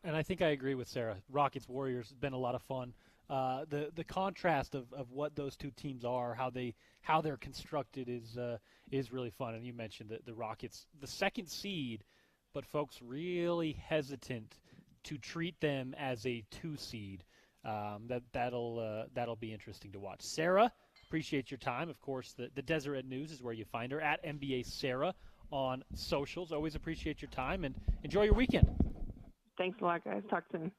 And I think I agree with Sarah. Rockets Warriors has been a lot of fun. The contrast of what those two teams are, how they're constructed is really fun. And you mentioned the Rockets, the second seed, but folks really hesitant to treat them as a 2 seed. That'll be interesting to watch. Sarah, appreciate your time. Of course, the Deseret News is where you find her, at NBA Sarah on socials. Always appreciate your time, and enjoy your weekend. Thanks a lot, guys. Talk soon.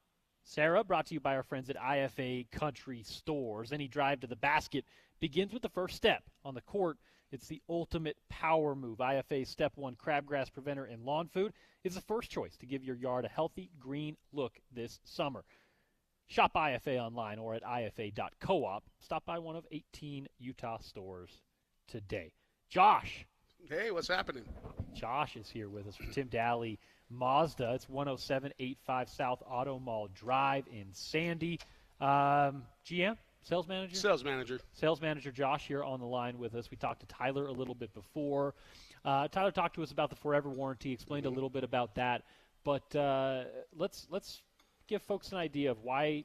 Sarah, brought to you by our friends at IFA Country Stores. Any drive to the basket begins with the first step. On the court, it's the ultimate power move. IFA's Step 1 Crabgrass Preventer and Lawn Food is the first choice to give your yard a healthy green look this summer. Shop IFA online or at ifa.coop. Stop by one of 18 Utah stores today. Josh. Hey, what's happening? Josh is here with us from Tim Daly Mazda. It's 10785 South Auto Mall Drive in Sandy. GM, sales manager? Sales manager. Sales manager Josh here on the line with us. We talked to Tyler a little bit before. Tyler talked to us about the Forever Warranty, explained a little bit about that. But let's give folks an idea of why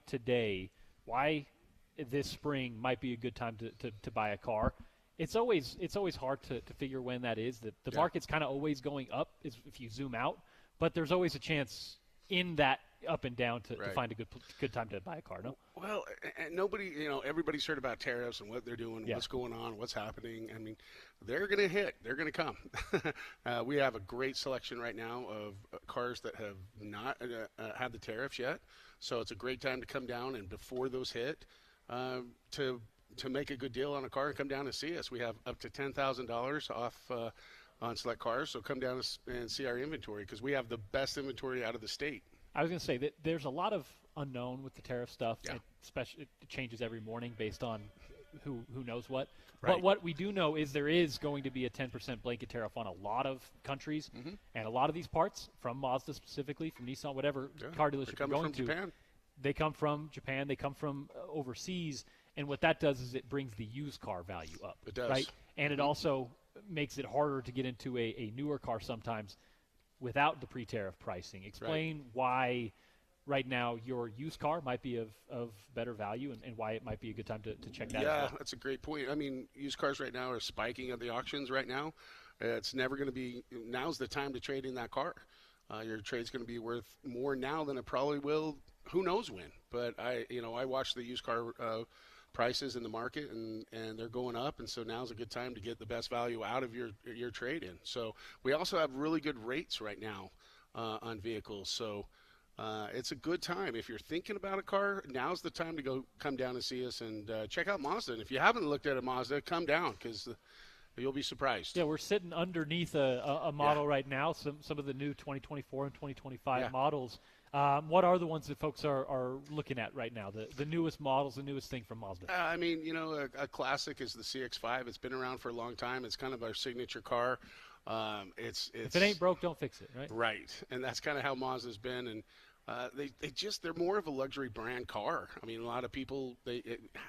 this spring might be a good time to buy a car. It's always hard to figure when that is. The market's kind of always going up if you zoom out, but there's always a chance in that up and down to find a good time to buy a car, no? Well, and nobody, everybody's heard about tariffs and what they're doing, what's going on, what's happening. I mean, they're going to hit. They're going to come. We have a great selection right now of cars that have not had the tariffs yet, so it's a great time to come down and before those hit to make a good deal on a car and come down and see us. We have up to $10,000 off on select cars, so come down and see our inventory because we have the best inventory out of the state. I was going to say that there's a lot of unknown with the tariff stuff. Yeah. It changes every morning based on who knows what. Right. But what we do know is there is going to be a 10% blanket tariff on a lot of countries, and a lot of these parts, from Mazda specifically, from Nissan, whatever car dealership you're going to, Japan. They come from Japan, they come from overseas, and what that does is it brings the used car value up. It does. Right? And it also makes it harder to get into a newer car sometimes without the pre-tariff pricing. Explain why right now your used car might be of better value and why it might be a good time to check that out. Yeah, that's a great point. I mean, used cars right now are spiking at the auctions right now. It's never going to be – now's the time to trade in that car. Your trade's going to be worth more now than it probably will who knows when. But I watch the used car prices in the market, and they're going up, and so now's a good time to get the best value out of your trade-in. So we also have really good rates right now on vehicles. So it's a good time. If you're thinking about a car, now's the time to come down and see us and check out Mazda. And if you haven't looked at a Mazda, come down because you'll be surprised. Yeah, we're sitting underneath a model right now, some of the new 2024 and 2025 models. What are the ones that folks are looking at right now? The newest models, the newest thing from Mazda. I mean, a classic is the CX-5. It's been around for a long time. It's kind of our signature car. It's if it ain't broke, don't fix it, right? Right, and that's kind of how Mazda's been. And They're more of a luxury brand car. I mean, a lot of people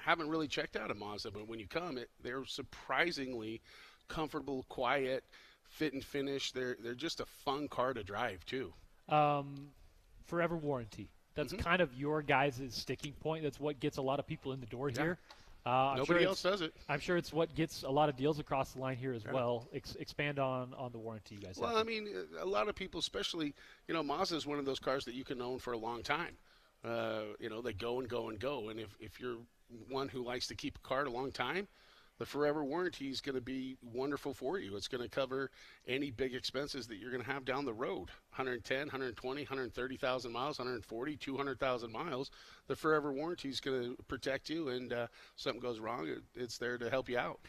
haven't really checked out a Mazda, but when you come, they're surprisingly comfortable, quiet, fit and finish. They're just a fun car to drive too. Forever warranty. That's kind of your guys' sticking point. That's what gets a lot of people in the door here. Nobody else does it. I'm sure it's what gets a lot of deals across the line here as well. Expand on the warranty you guys have. Well, I mean, a lot of people, especially, Mazda is one of those cars that you can own for a long time. They go and go and go. And if you're one who likes to keep a car a long time, the forever warranty is going to be wonderful for you. It's going to cover any big expenses that you're going to have down the road. 110, 120, 130,000 miles, 140, 200,000 miles. The forever warranty is going to protect you, and something goes wrong, it's there to help you out.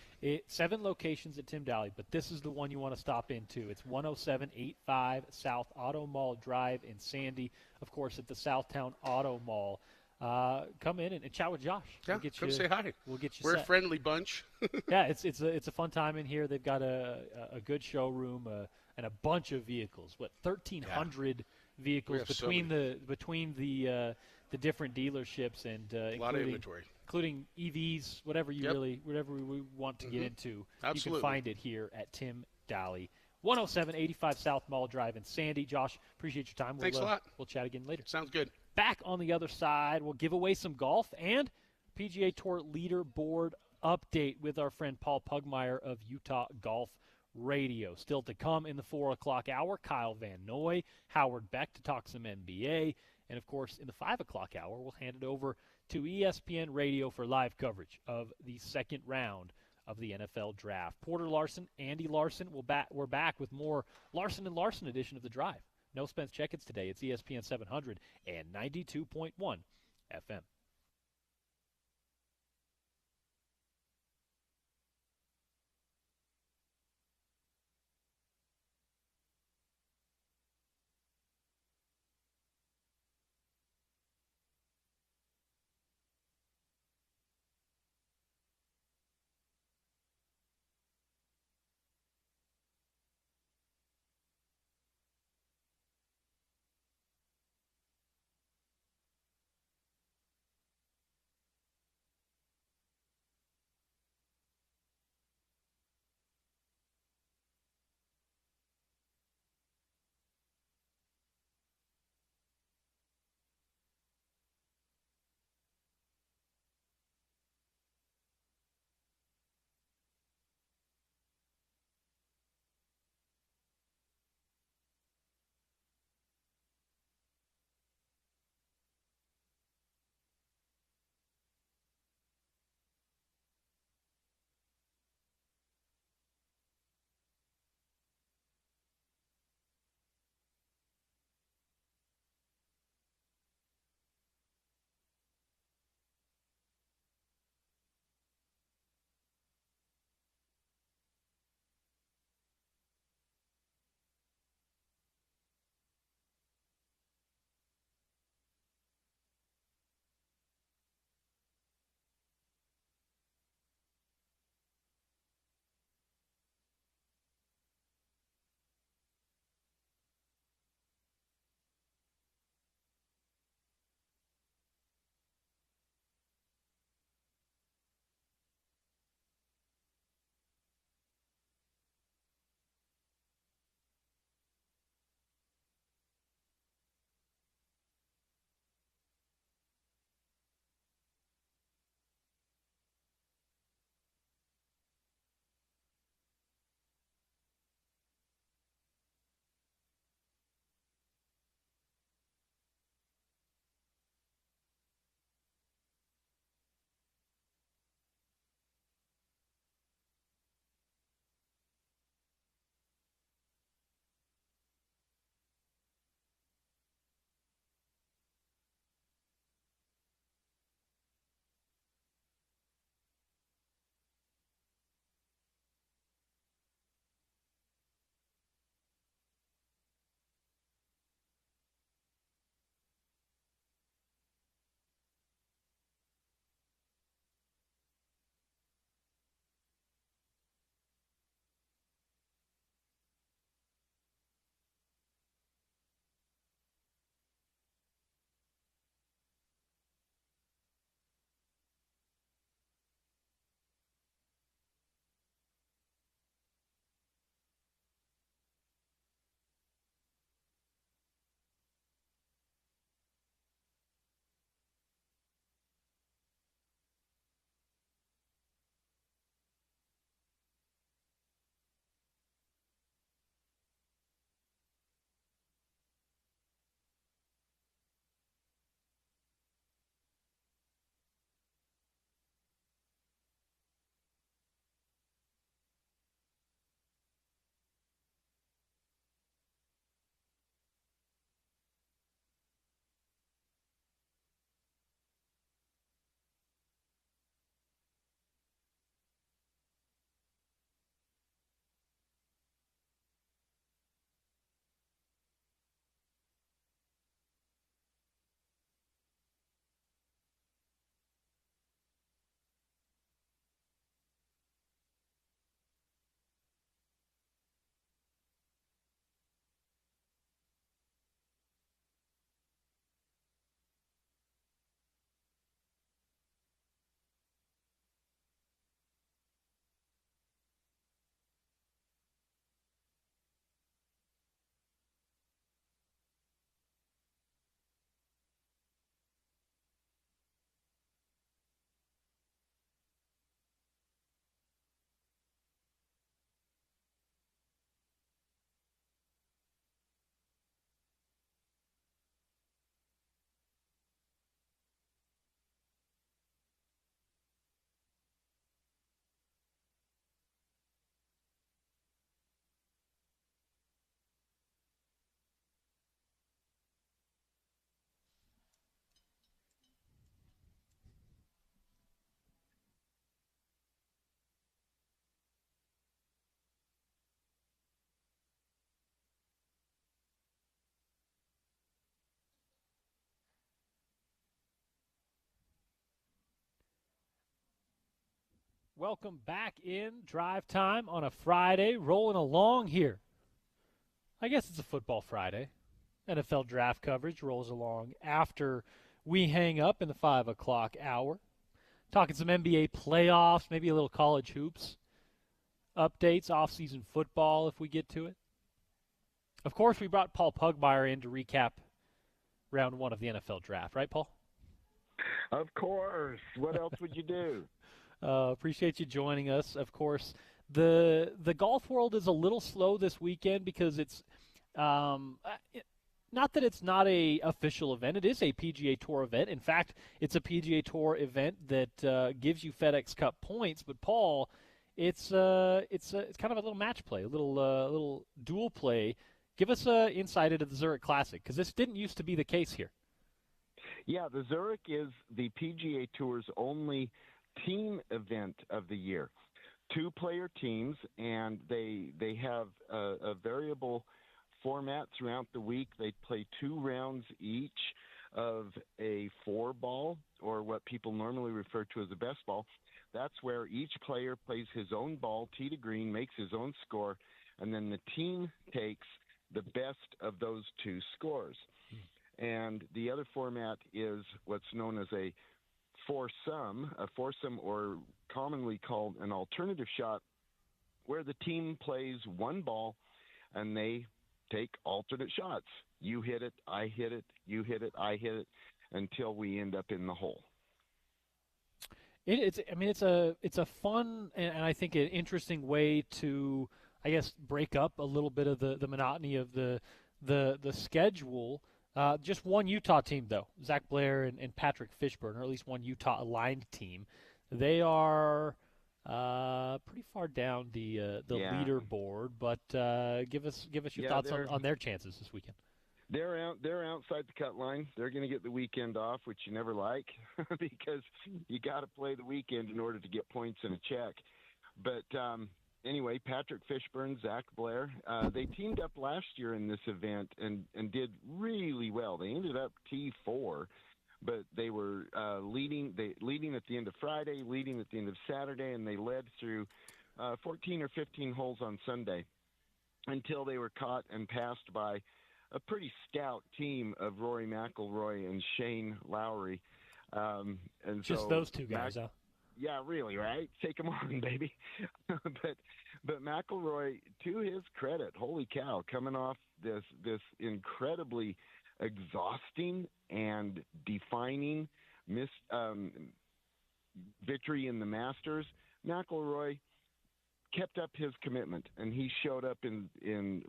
7 locations at Tim Daly, but this is the one you want to stop into. It's 10785 South Auto Mall Drive in Sandy, of course, at the Southtown Auto Mall. Come in and chat with Josh. Yeah, come say hi. We'll get you We're set. a friendly bunch. Yeah, it's a fun time in here. They've got a good showroom and a bunch of vehicles. 1,300 vehicles between the different dealerships and a lot of inventory, including EVs, whatever we want to get into. Absolutely. You can find it here at Tim Daly. 10785 South Mall Drive in Sandy. Josh, appreciate your time. Thanks a lot. We'll chat again later. Sounds good. Back on the other side, we'll give away some golf and PGA Tour leaderboard update with our friend Paul Pugmire of Utah Golf Radio. Still to come in the 4 o'clock hour, Kyle Van Noy, Howard Beck to talk some NBA. And, of course, in the 5 o'clock hour, we'll hand it over to ESPN Radio for live coverage of the second round of the NFL Draft. Porter Larson, Andy Larson, we're back with more Larson & Larson edition of The Drive. No Spence Checketts today. It's ESPN 700 and 92.1 FM. Welcome back in Drive Time on a Friday, rolling along here. I guess it's a football Friday. NFL draft coverage rolls along after we hang up in the 5 o'clock hour. Talking some NBA playoffs, maybe a little college hoops. Updates, off-season football if we get to it. Of course, we brought Paul Pugmire in to recap round 1 of the NFL draft. Right, Paul? Of course. What else would you do? Appreciate you joining us. Of course, the golf world is a little slow this weekend because it's not that it's not a official event. It is a PGA Tour event. In fact, it's a PGA Tour event that gives you FedEx Cup points. But Paul, it's kind of a little match play, a little dual play. Give us insight into the Zurich Classic because this didn't used to be the case here. Yeah, the Zurich is the PGA Tour's only team event of the year. 2-player teams, and they have a variable format throughout the week. They play 2 rounds each of a 4-ball, or what people normally refer to as a best ball. That's where each player plays his own ball, tee to green, makes his own score, and then the team takes the best of those 2 scores. And the other format is what's known as a foursome, or commonly called an alternative shot, where the team plays 1 ball and they take alternate shots. You hit it, I hit it, you hit it, I hit it, until we end up in the hole. It's a fun and I think an interesting way to, I guess, break up a little bit of the monotony of the schedule. Just one Utah team, though, Zach Blair and Patrick Fishburne, or at least one Utah-aligned team. They are pretty far down the leaderboard, but give us your thoughts on their chances this weekend. They're outside the cut line. They're going to get the weekend off, which you never like because you got to play the weekend in order to get points in a check. But anyway, Patrick Fishburne, Zach Blair, they teamed up last year in this event and did really well. They ended up T4, but they were leading at the end of Friday, leading at the end of Saturday, and they led through 14 or 15 holes on Sunday until they were caught and passed by a pretty stout team of Rory McIlroy and Shane Lowry. And just so those 2 guys, huh? Yeah, really, right? Take them on, baby. But McIlroy, to his credit, holy cow, coming off this incredibly exhausting and defining victory in the Masters, McIlroy kept up his commitment, and he showed up in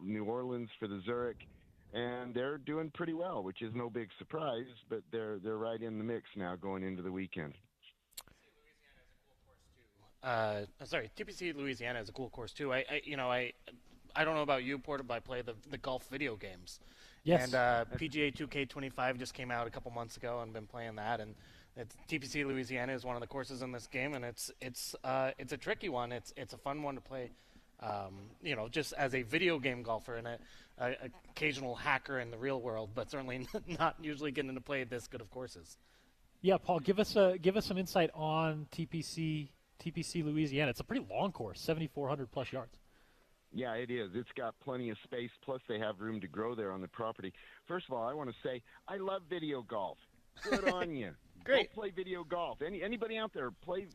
New Orleans for the Zurich, and they're doing pretty well, which is no big surprise, but they're right in the mix now going into the weekend. TPC Louisiana is a cool course too. I don't know about you, Porter, but I play the golf video games. Yes. And PGA 2K25 just came out a couple months ago, and been playing that. And TPC Louisiana is one of the courses in this game, and it's a tricky one. It's a fun one to play. Just as a video game golfer and a occasional hacker in the real world, but certainly not usually getting to play this good of courses. Yeah, Paul, give us some insight on TPC Louisiana. It's a pretty long course, 7,400 plus yards. Yeah, it is. It's got plenty of space, plus they have room to grow there on the property. First of all, I want to say I love video golf. Good on you. Great. Go play video golf. Anybody out there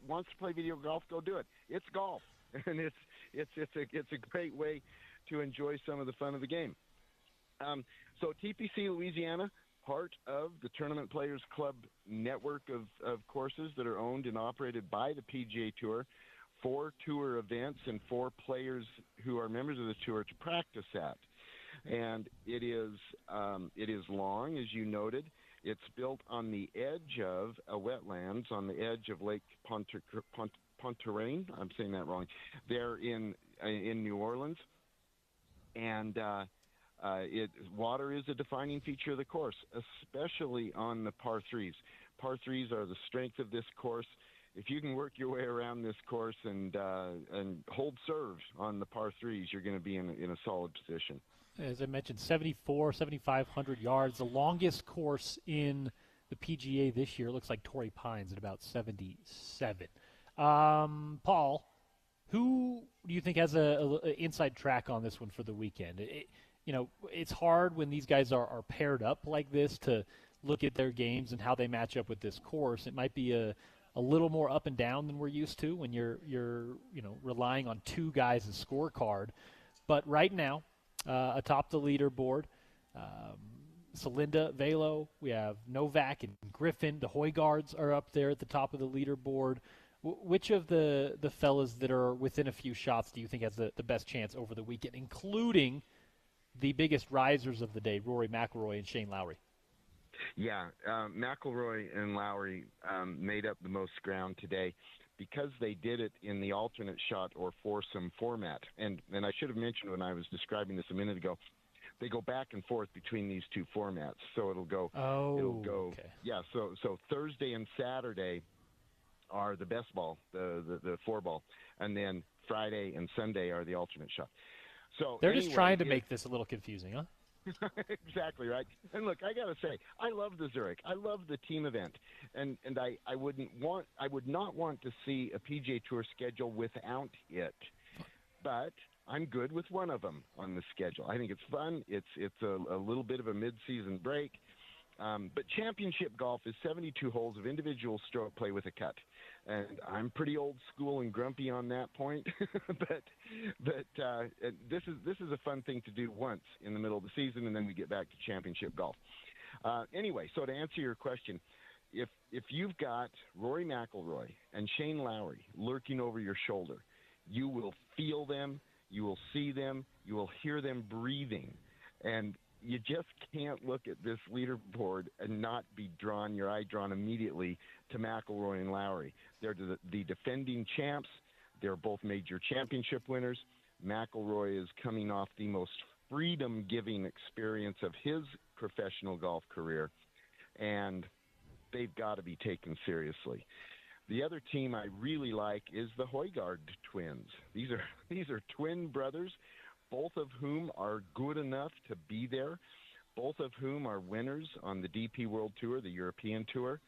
wants to play video golf, go do it. It's golf, and it's a great way to enjoy some of the fun of the game. So TPC Louisiana, part of the Tournament Players Club network of courses that are owned and operated by the PGA Tour, 4 tour events and 4 players who are members of the tour to practice at. And it is long, as you noted. It's built on the edge of a wetlands, on the edge of Lake Pontchartrain. I'm saying that wrong. They're in New Orleans, and water is a defining feature of the course, especially on the par threes. Par threes are the strength of this course. If you can work your way around this course and hold serves on the par threes, you're going to be in a solid position. As I mentioned, 7,500 yards. The longest course in the PGA this year looks like Torrey Pines at about 77. Paul, who do you think has a inside track on this one for the weekend? It's hard when these guys are paired up like this to look at their games and how they match up with this course. It might be a little more up and down than we're used to when you're relying on two guys' scorecard. But right now, atop the leaderboard, Celinda, Velo, we have Novak and Griffin. The Højgaards are up there at the top of the leaderboard. Which of the fellas that are within a few shots do you think has the best chance over the weekend, including the biggest risers of the day, Rory McIlroy and Shane Lowry? Yeah, McIlroy and Lowry made up the most ground today because they did it in the alternate shot or foursome format. And I should have mentioned when I was describing this a minute ago, they go back and forth between these two formats. So it'll go. Okay. Yeah. So Thursday and Saturday are the best ball, the four ball, and then Friday and Sunday are the alternate shot. So they're just trying to make this a little confusing, huh? Exactly right. And look, I gotta say, I love the Zurich. I love the team event, and I would not want to see a PGA Tour schedule without it. But I'm good with one of them on the schedule. I think it's fun. It's a little bit of a mid-season break. But championship golf is 72 holes of individual stroke play with a cut. And I'm pretty old school and grumpy on that point, but this is a fun thing to do once in the middle of the season, and then we get back to championship golf. Anyway, so to answer your question, if you've got Rory McIlroy and Shane Lowry lurking over your shoulder, you will feel them, you will see them, you will hear them breathing, and you just can't look at this leaderboard and not be your eye drawn immediately to McIlroy and Lowry. They're the defending champs. They're both major championship winners. McIlroy is coming off the most freedom-giving experience of his professional golf career, and they've got to be taken seriously. The other team I really like is the Højgaard twins. These are twin brothers, both of whom are good enough to be there, both of whom are winners on the DP World Tour, the European Tour.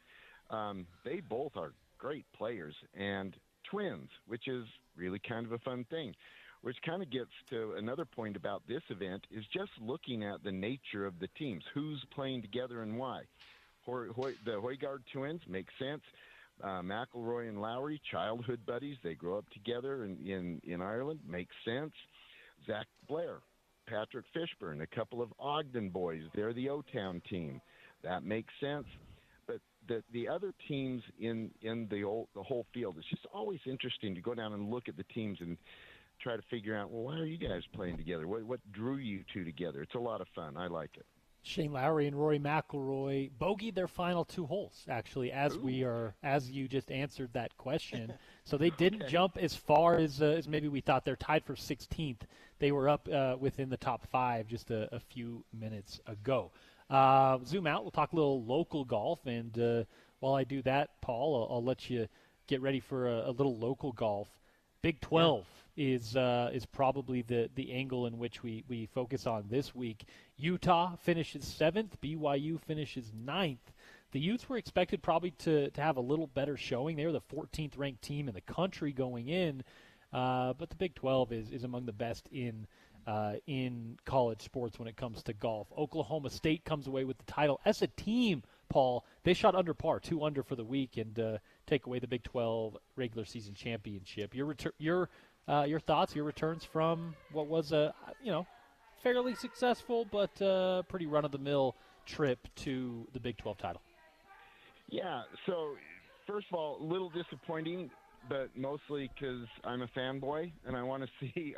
They both are great players and twins, which is really kind of a fun thing, which kind of gets to another point about this event is just looking at the nature of the teams, who's playing together and why. The Højgaard twins make sense. McIlroy and Lowry, childhood buddies, they grow up together in Ireland, makes sense. Zach Blair, Patrick Fishburne, a couple of Ogden boys. They're the O-Town team. That makes sense. But the other teams in the whole field, it's just always interesting to go down and look at the teams and try to figure out, well, why are you guys playing together? What drew you two together? It's a lot of fun. I like it. Shane Lowry and Rory McIlroy bogeyed their final two holes, actually, as you just answered that question. So they didn't jump as far as maybe we thought. They're tied for 16th. They were up within the top five just a few minutes ago. Zoom out. We'll talk a little local golf. And while I do that, Paul, I'll let you get ready for a little local golf. Big 12 is probably the angle in which we focus on this week. Utah finishes 7th. BYU finishes 9th. The Utes were expected probably to have a little better showing. They were the 14th ranked team in the country going in, but the Big 12 is among the best in college sports when it comes to golf. Oklahoma State comes away with the title. As a team, Paul, they shot under par, 2 under for the week, and take away the Big 12 regular season championship. Your thoughts, your returns from what was a fairly successful but pretty run-of-the-mill trip to the Big 12 title. Yeah, so first of all, a little disappointing, but mostly because I'm a fanboy and I want to see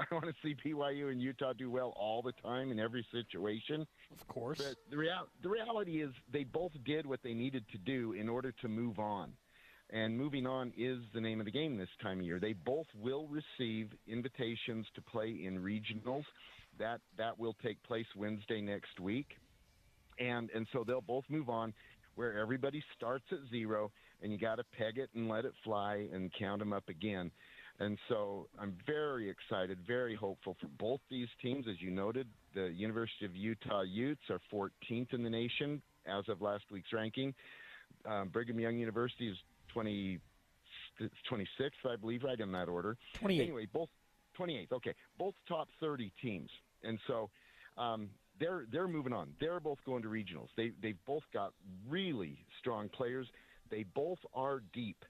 BYU and Utah do well all the time in every situation. Of course. But the reality is they both did what they needed to do in order to move on. And moving on is the name of the game this time of year. They both will receive invitations to play in regionals. That will take place Wednesday next week. And so they'll both move on where everybody starts at zero, and you got to peg it and let it fly and count them up again. And so I'm very excited, very hopeful for both these teams. As you noted, the University of Utah Utes are 14th in the nation as of last week's ranking. Brigham Young University is it's 26th, I believe, right in that order. 28. Anyway, both 28th. Okay, both top 30 teams, and so they're moving on. They're both going to regionals. They've both got really strong players. They both are deep.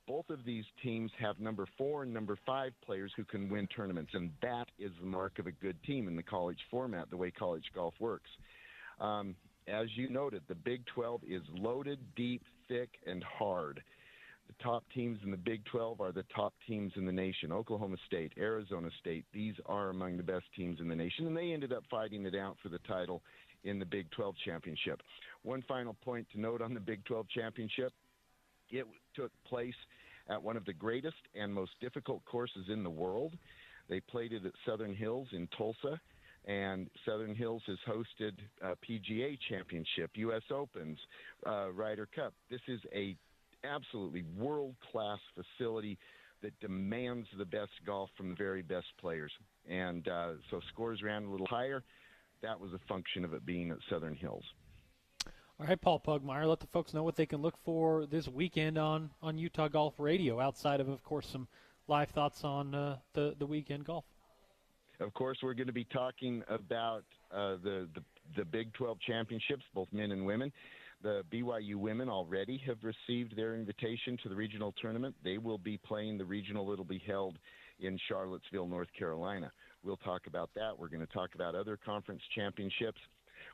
Both of these teams have number 4 and number 5 players who can win tournaments, and that is the mark of a good team in the college format, the way college golf works. As you noted, the Big 12 is loaded, deep, thick, and hard. The top teams in the Big 12 are the top teams in the nation. Oklahoma State, Arizona State, these are among the best teams in the nation, and they ended up fighting it out for the title in the Big 12 championship. One final point to note on the Big 12 championship, it took place at one of the greatest and most difficult courses in the world. They played it at Southern Hills in Tulsa, and Southern Hills has hosted a PGA Championship, U.S. Opens, Ryder Cup. This is a absolutely world-class facility that demands the best golf from the very best players. And so scores ran a little higher. That was a function of it being at Southern Hills. All right, Paul Pugmire, let the folks know what they can look for this weekend on Utah Golf Radio, outside of course, some live thoughts on the weekend golf. Of course, we're going to be talking about the Big 12 championships, both men and women. The BYU women already have received their invitation to the regional tournament. They will be playing the regional. It'll be held in Charlottesville, North Carolina. We'll talk about that. We're going to talk about other conference championships.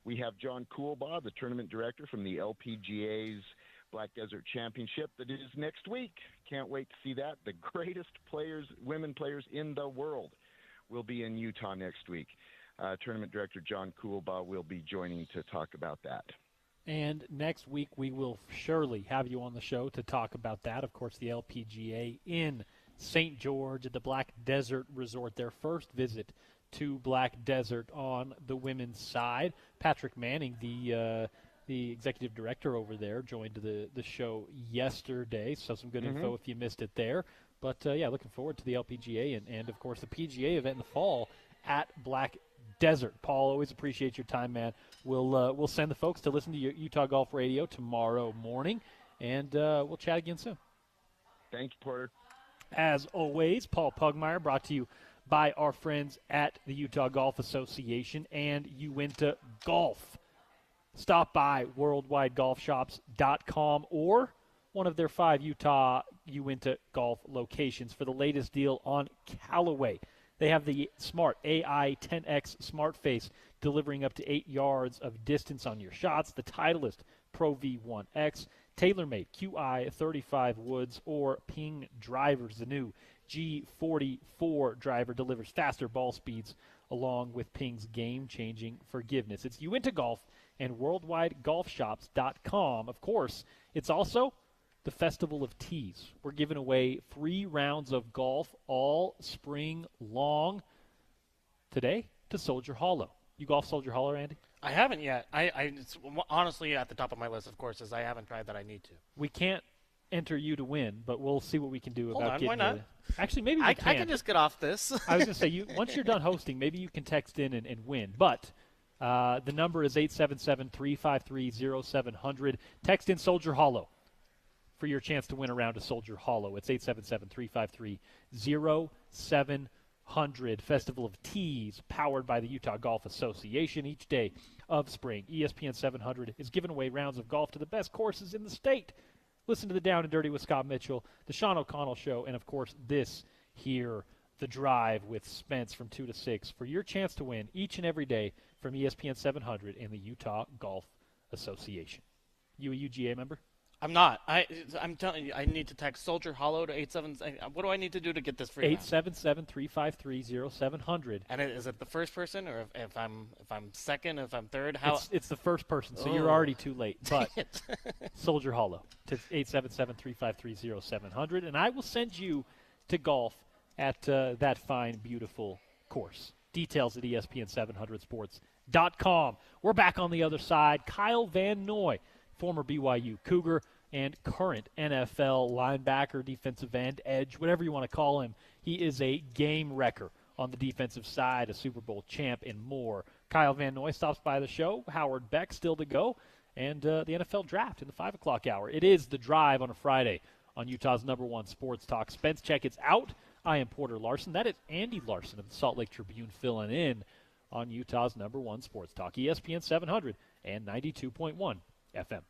We have John Coolbaugh, the tournament director from the LPGA's Black Desert Championship that is next week. Can't wait to see that. The greatest players, women players in the world, will be in Utah next week. Tournament director John Coolbaugh will be joining to talk about that. And next week we will surely have you on the show to talk about that. Of course, the LPGA in St. George at the Black Desert Resort, their first visit to Black Desert on the women's side. Patrick Manning, the executive director over there, joined the show yesterday, so some good info if you missed it there. But, yeah, looking forward to the LPGA and, of course, the PGA event in the fall at Black Desert. Paul, always appreciate your time, man. We'll send the folks to listen to Utah Golf Radio tomorrow morning, and we'll chat again soon. Thanks, Porter. As always, Paul Pugmire, brought to you by our friends at the Utah Golf Association and Uinta Golf. Stop by worldwidegolfshops.com or one of their 5 Utah Uinta Golf locations for the latest deal on Callaway. They have the Smart AI 10X Smart Face, delivering up to 8 yards of distance on your shots. The Titleist Pro V1X, TaylorMade QI 35 Woods, or Ping drivers. The new G44 driver delivers faster ball speeds along with Ping's game-changing forgiveness. It's Uinta Golf and worldwidegolfshops.com. Of course, it's also the Festival of Tees. We're giving away 3 rounds of golf all spring long today to Soldier Hollow. You golf Soldier Hollow, Andy? I haven't yet. It's honestly at the top of my list of courses. I haven't tried that. I need to. We can't enter you to win, but we'll see what we can do about getting why not? Actually, maybe we I can. can just get off this. I was going to say, once you're done hosting, maybe you can text in and win. But the number is 877-353-0700. Text in Soldier Hollow for your chance to win a round of Soldier Hollow. It's 877-353-0700. Festival of Tees, powered by the Utah Golf Association. Each day of spring, ESPN 700 is giving away rounds of golf to the best courses in the state. Listen to the Down and Dirty with Scott Mitchell, the Sean O'Connell Show, and, of course, this here, The Drive with Spence from 2 to 6 for your chance to win each and every day from ESPN 700 and the Utah Golf Association. You a UGA member? I'm not. I'm telling you, I need to text Soldier Hollow to 87. What do I need to do to get this free? 877-353-0700. And is it the first person, or if I'm second, if I'm third? How? It's the first person, so you're already too late. But Soldier Hollow to 877-353-0700, and I will send you to golf at that fine, beautiful course. Details at ESPN700sports.com. We're back on the other side. Kyle Van Noy, former BYU Cougar and current NFL linebacker, defensive end, edge, whatever you want to call him. He is a game wrecker on the defensive side, a Super Bowl champ, and more. Kyle Van Noy stops by the show. Howard Beck still to go, and the NFL draft in the 5 o'clock hour. It is The Drive on a Friday on Utah's #1 sports talk. Spence Checketts out. I am Porter Larson. That is Andy Larson of the Salt Lake Tribune filling in on Utah's #1 sports talk, ESPN 700 and 92.1 FM.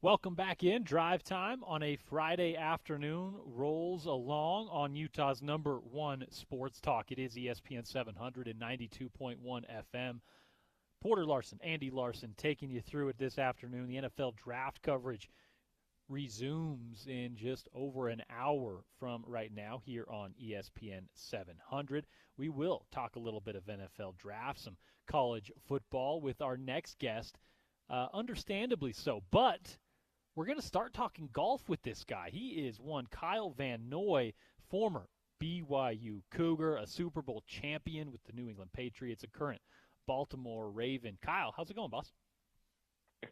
Welcome back in. Drive Time on a Friday afternoon rolls along on Utah's #1 sports talk. It is ESPN 700 and 92.1 FM. Porter Larson, Andy Larson, taking you through it this afternoon. The NFL draft coverage resumes in just over an hour from right now here on ESPN 700. We will talk a little bit of NFL draft, some college football with our next guest, understandably so. But we're going to start talking golf with this guy. He is one Kyle Van Noy, former BYU Cougar, a Super Bowl champion with the New England Patriots, a current Baltimore Raven. Kyle, how's it going, boss?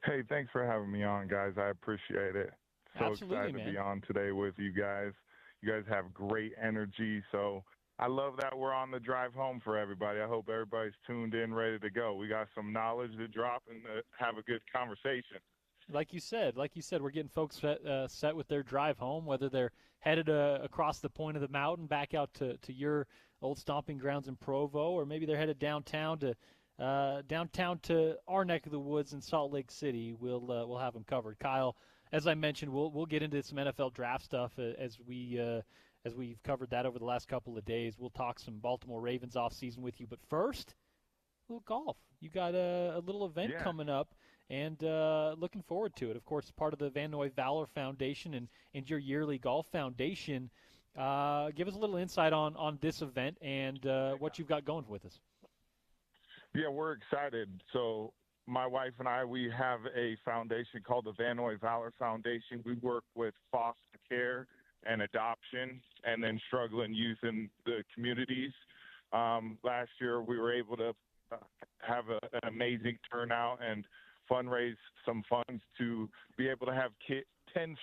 Hey, thanks for having me on, guys. I appreciate it. So Absolutely, excited man. to be on today with you guys. You guys have great energy, so I love that we're on the drive home for everybody. I hope everybody's tuned in, ready to go. We got some knowledge to drop and to have a good conversation. Like you said, we're getting folks set with their drive home, whether they're headed across the point of the mountain back out to your old stomping grounds in Provo, or maybe they're headed downtown to our neck of the woods in Salt Lake City. We'll have them covered. Kyle, as I mentioned, we'll get into some NFL draft stuff as we've covered that over the last couple of days. We'll talk some Baltimore Ravens offseason with you, but first, a little golf. You got a little event coming up. And looking forward to it. Of course, part of the Van Noy Valor Foundation and your yearly golf foundation. Give us a little insight on this event and what you've got going with us. Yeah, we're excited. So my wife and I, we have a foundation called the Van Noy Valor Foundation. We work with foster care and adoption and then struggling youth in the communities. Last year, we were able to have an amazing turnout and fundraise some funds to be able to have 10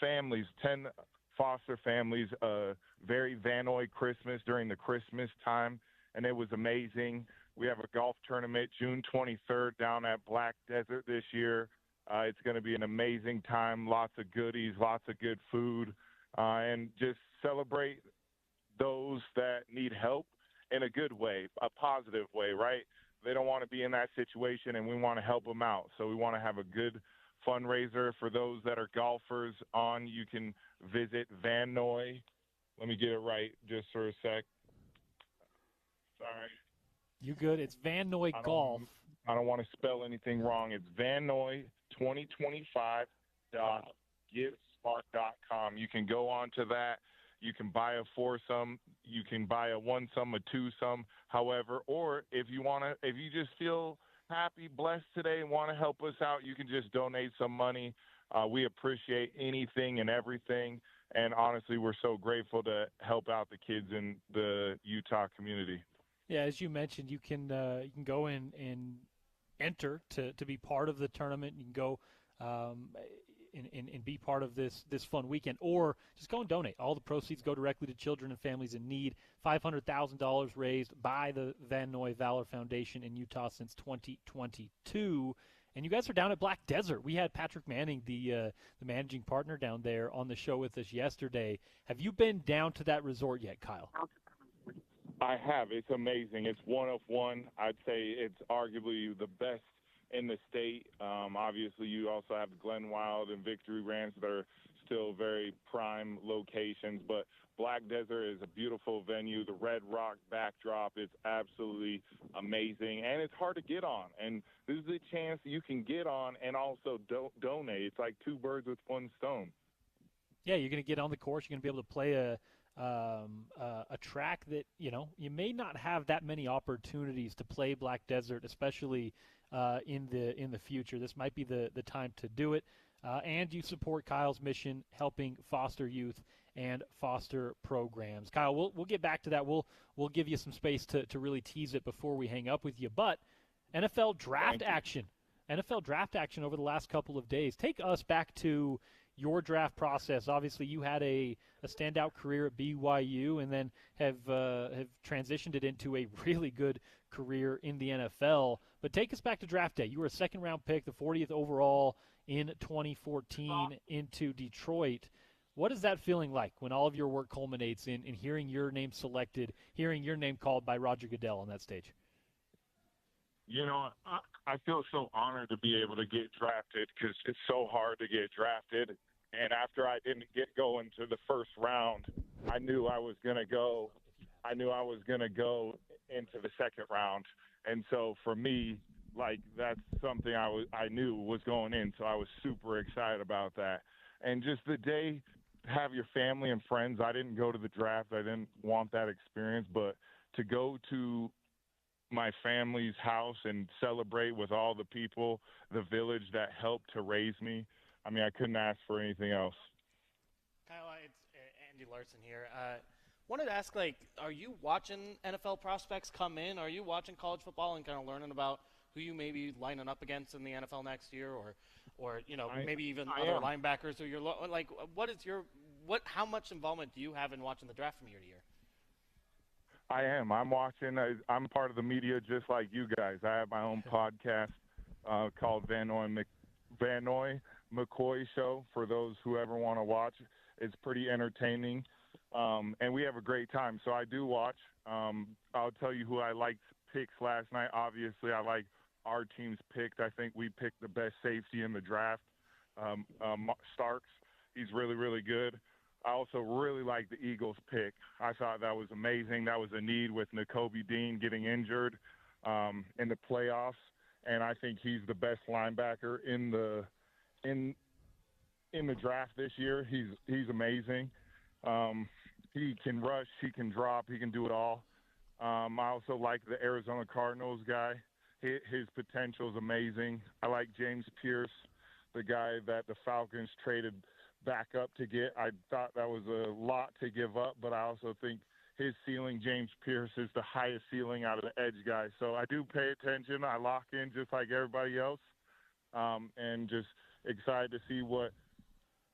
foster families, a very Van Noy Christmas during the Christmas time, and it was amazing. We have a golf tournament June 23rd down at Black Desert this year. It's going to be an amazing time, lots of goodies, lots of good food, and just celebrate those that need help in a good way, a positive way, right? They don't want to be in that situation, and we want to help them out. So we want to have a good fundraiser for those that are golfers on. You can visit Van Noy. Let me get it right just for a sec. Sorry. You good? It's Van Noy Golf. I don't want to spell anything wrong. It's vannoy2025.givespark.com. You can go on to that. You can buy a foursome, you can buy a one-some, a two-some, however, or if you just feel happy, blessed today and want to help us out, you can just donate some money. We appreciate anything and everything, and honestly, we're so grateful to help out the kids in the Utah community. Yeah, as you mentioned, you can go in and enter to be part of the tournament. You can go and be part of this fun weekend, or just go and donate. All the proceeds go directly to children and families in need. $500,000 raised by the Van Noy Valor Foundation in Utah since 2022. And you guys are down at Black Desert. We had Patrick Manning, the managing partner down there, on the show with us yesterday. Have you been down to that resort yet, Kyle? I have. It's amazing. It's one of one. I'd say it's arguably the best in the state. Obviously, you also have Glen Wild and Victory Ranch that are still very prime locations, but Black Desert is a beautiful venue. The Red Rock backdrop is absolutely amazing, and it's hard to get on. And this is a chance you can get on and also donate. It's like two birds with one stone. Yeah, you're going to get on the course. You're going to be able to play a track that, you may not have that many opportunities to play Black Desert, especially in the future. This might be the time to do it. And you support Kyle's mission, helping foster youth and foster programs. Kyle, we'll get back to that. We'll give you some space to really tease it before we hang up with you. But NFL draft action over the last couple of days. Take us back to your draft process. Obviously, you had a standout career at BYU and then have transitioned it into a really good career in the NFL. But take us back to draft day. You were a second-round pick, the 40th overall in 2014 into Detroit. What is that feeling like when all of your work culminates in hearing your name selected, hearing your name called by Roger Goodell on that stage? I feel so honored to be able to get drafted because it's so hard to get drafted. And after I didn't get going to the first round, I knew I was going to go. I knew I was going to go into the second round. And so for me, like that's something I knew was going in. So I was super excited about that. And just the day, have your family and friends. I didn't go to the draft. I didn't want that experience, but to go to my family's house and celebrate with all the people, the village that helped to raise me. I mean, I couldn't ask for anything else. Kyle, it's Andy Larson here. Wanted to ask, are you watching NFL prospects come in? Are you watching college football and kind of learning about who you may be lining up against in the NFL next year, or maybe even other linebackers? Or how much involvement do you have in watching the draft from year to year? I am. I'm watching. I'm part of the media just like you guys. I have my own podcast called Vanoy McCoy Show for those who ever want to watch. It's pretty entertaining, and we have a great time. So I do watch. I'll tell you who I liked picks last night. Obviously, I like our team's picked. I think we picked the best safety in the draft, Starks. He's really, really good. I also really like the Eagles pick. I thought that was amazing. That was a need with Nakobe Dean getting injured in the playoffs, and I think he's the best linebacker in the draft this year. He's amazing. He can rush, he can drop, he can do it all. I also like the Arizona Cardinals guy. His potential is amazing. I like James Pierce, the guy that the Falcons traded back up to get. I thought that was a lot to give up, but I also think his ceiling, James Pierce, is the highest ceiling out of the edge guys. So I do pay attention. I lock in just like everybody else, and just excited to see what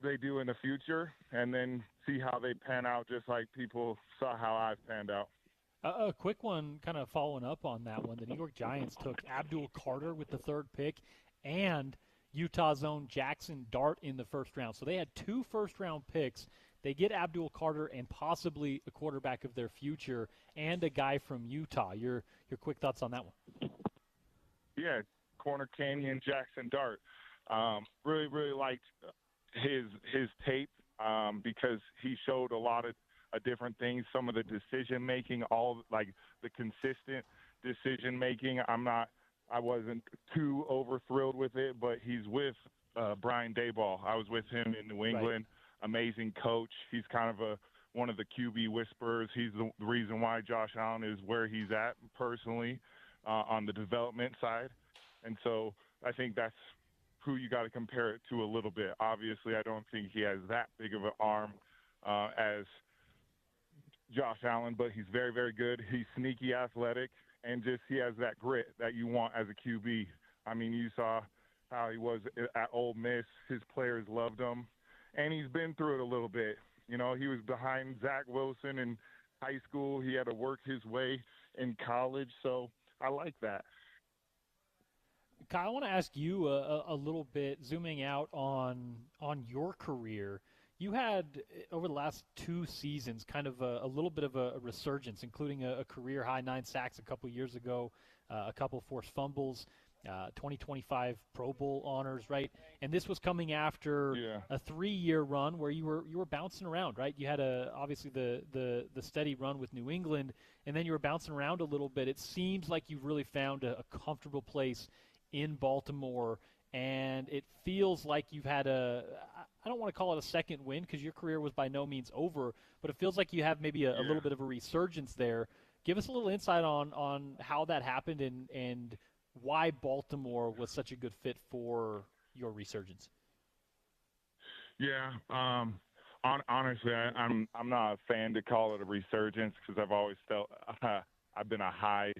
they do in the future and then see how they pan out just like people saw how I've panned out. A quick one kind of following up on that one. The New York Giants took Abdul Carter with the third pick and Utah's own Jackson Dart in the first round. So they had 2 first-round picks. They get Abdul Carter and possibly a quarterback of their future and a guy from Utah. Your quick thoughts on that one? Yeah, Corner Canyon, Jackson Dart. Really, really liked his tape because he showed a lot of different things. Some of the decision making, all like the consistent decision making. I wasn't too over thrilled with it, but he's with Brian Daboll. I was with him in New England. Right. Amazing coach. He's kind of one of the QB whisperers. He's the reason why Josh Allen is where he's at personally on the development side. And so I think that's who you got to compare it to a little bit. Obviously, I don't think he has that big of an arm as Josh Allen, but he's very, very good. He's sneaky athletic, and just he has that grit that you want as a QB. I mean, you saw how he was at Ole Miss. His players loved him, and he's been through it a little bit. You know, he was behind Zach Wilson in high school. He had to work his way in college, so I like that. Kyle, I want to ask you a little bit, zooming out on your career. You had, over the last 2 seasons, kind of a little bit of a resurgence, including a career-high 9 sacks a couple years ago, a couple forced fumbles, 2025 Pro Bowl honors, right? And this was coming after a 3-year run where you were bouncing around, right? You had obviously the steady run with New England, and then you were bouncing around a little bit. It seems like you've really found a comfortable place in Baltimore, and it feels like you've had I don't want to call it a second win because your career was by no means over, but it feels like you have maybe a little bit of a resurgence there. Give us a little insight on how that happened and why Baltimore was such a good fit for your resurgence. Yeah, honestly, I'm not a fan to call it a resurgence because I've always felt I've been a high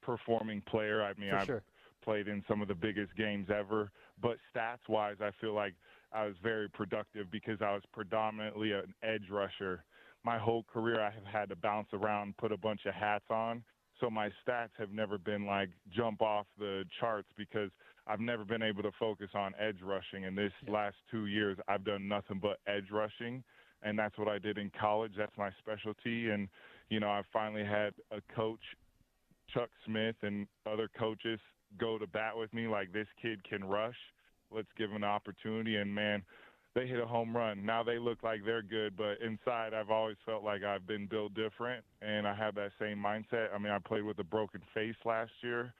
performing player. I mean, I've played in some of the biggest games ever, but stats-wise, I feel like I was very productive because I was predominantly an edge rusher. My whole career, I have had to bounce around, put a bunch of hats on. So my stats have never been like jump off the charts because I've never been able to focus on edge rushing. And this last 2 years, I've done nothing but edge rushing. And that's what I did in college. That's my specialty. And, you know, I finally had a coach Chuck Smith and other coaches go to bat with me like this kid can rush. Let's give him an opportunity. And, man, they hit a home run. Now they look like they're good, but inside I've always felt like I've been built different, and I have that same mindset. I mean, I played with a broken face last year,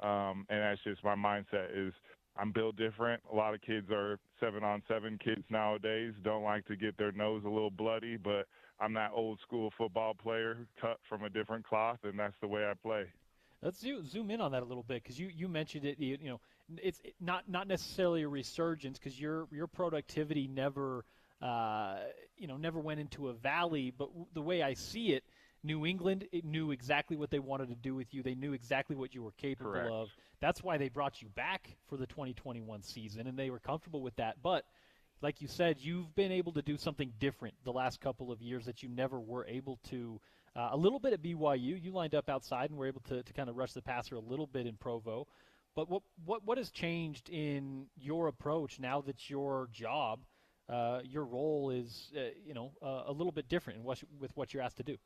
and that's just my mindset is I'm built different. A lot of kids are 7-on-7 kids nowadays, don't like to get their nose a little bloody, but I'm that old school football player cut from a different cloth, and that's the way I play. Let's zoom in on that a little bit, because you mentioned it. You know, it's not necessarily a resurgence, because your productivity never never went into a valley. But the way I see it, New England, it knew exactly what they wanted to do with you. They knew exactly what you were capable Correct. of. That's why they brought you back for the 2021 season, and they were comfortable with that. But like you said, you've been able to do something different the last couple of years that you never were able to. A little bit at BYU, you lined up outside and were able to kind of rush the passer a little bit in Provo. But what has changed in your approach now that your job, your role is a little bit different in with what you're asked to do?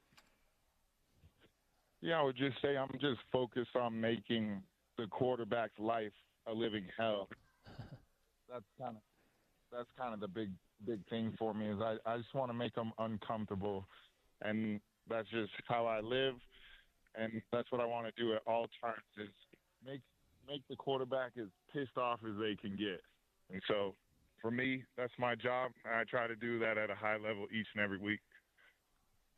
Yeah, I would just say I'm just focused on making the quarterback's life a living hell. That's kind of the big thing for me is I just want to make them uncomfortable, and that's just how I live, and that's what I want to do at all times is make the quarterback as pissed off as they can get. And so for me, that's my job. I try to do that at a high level each and every week.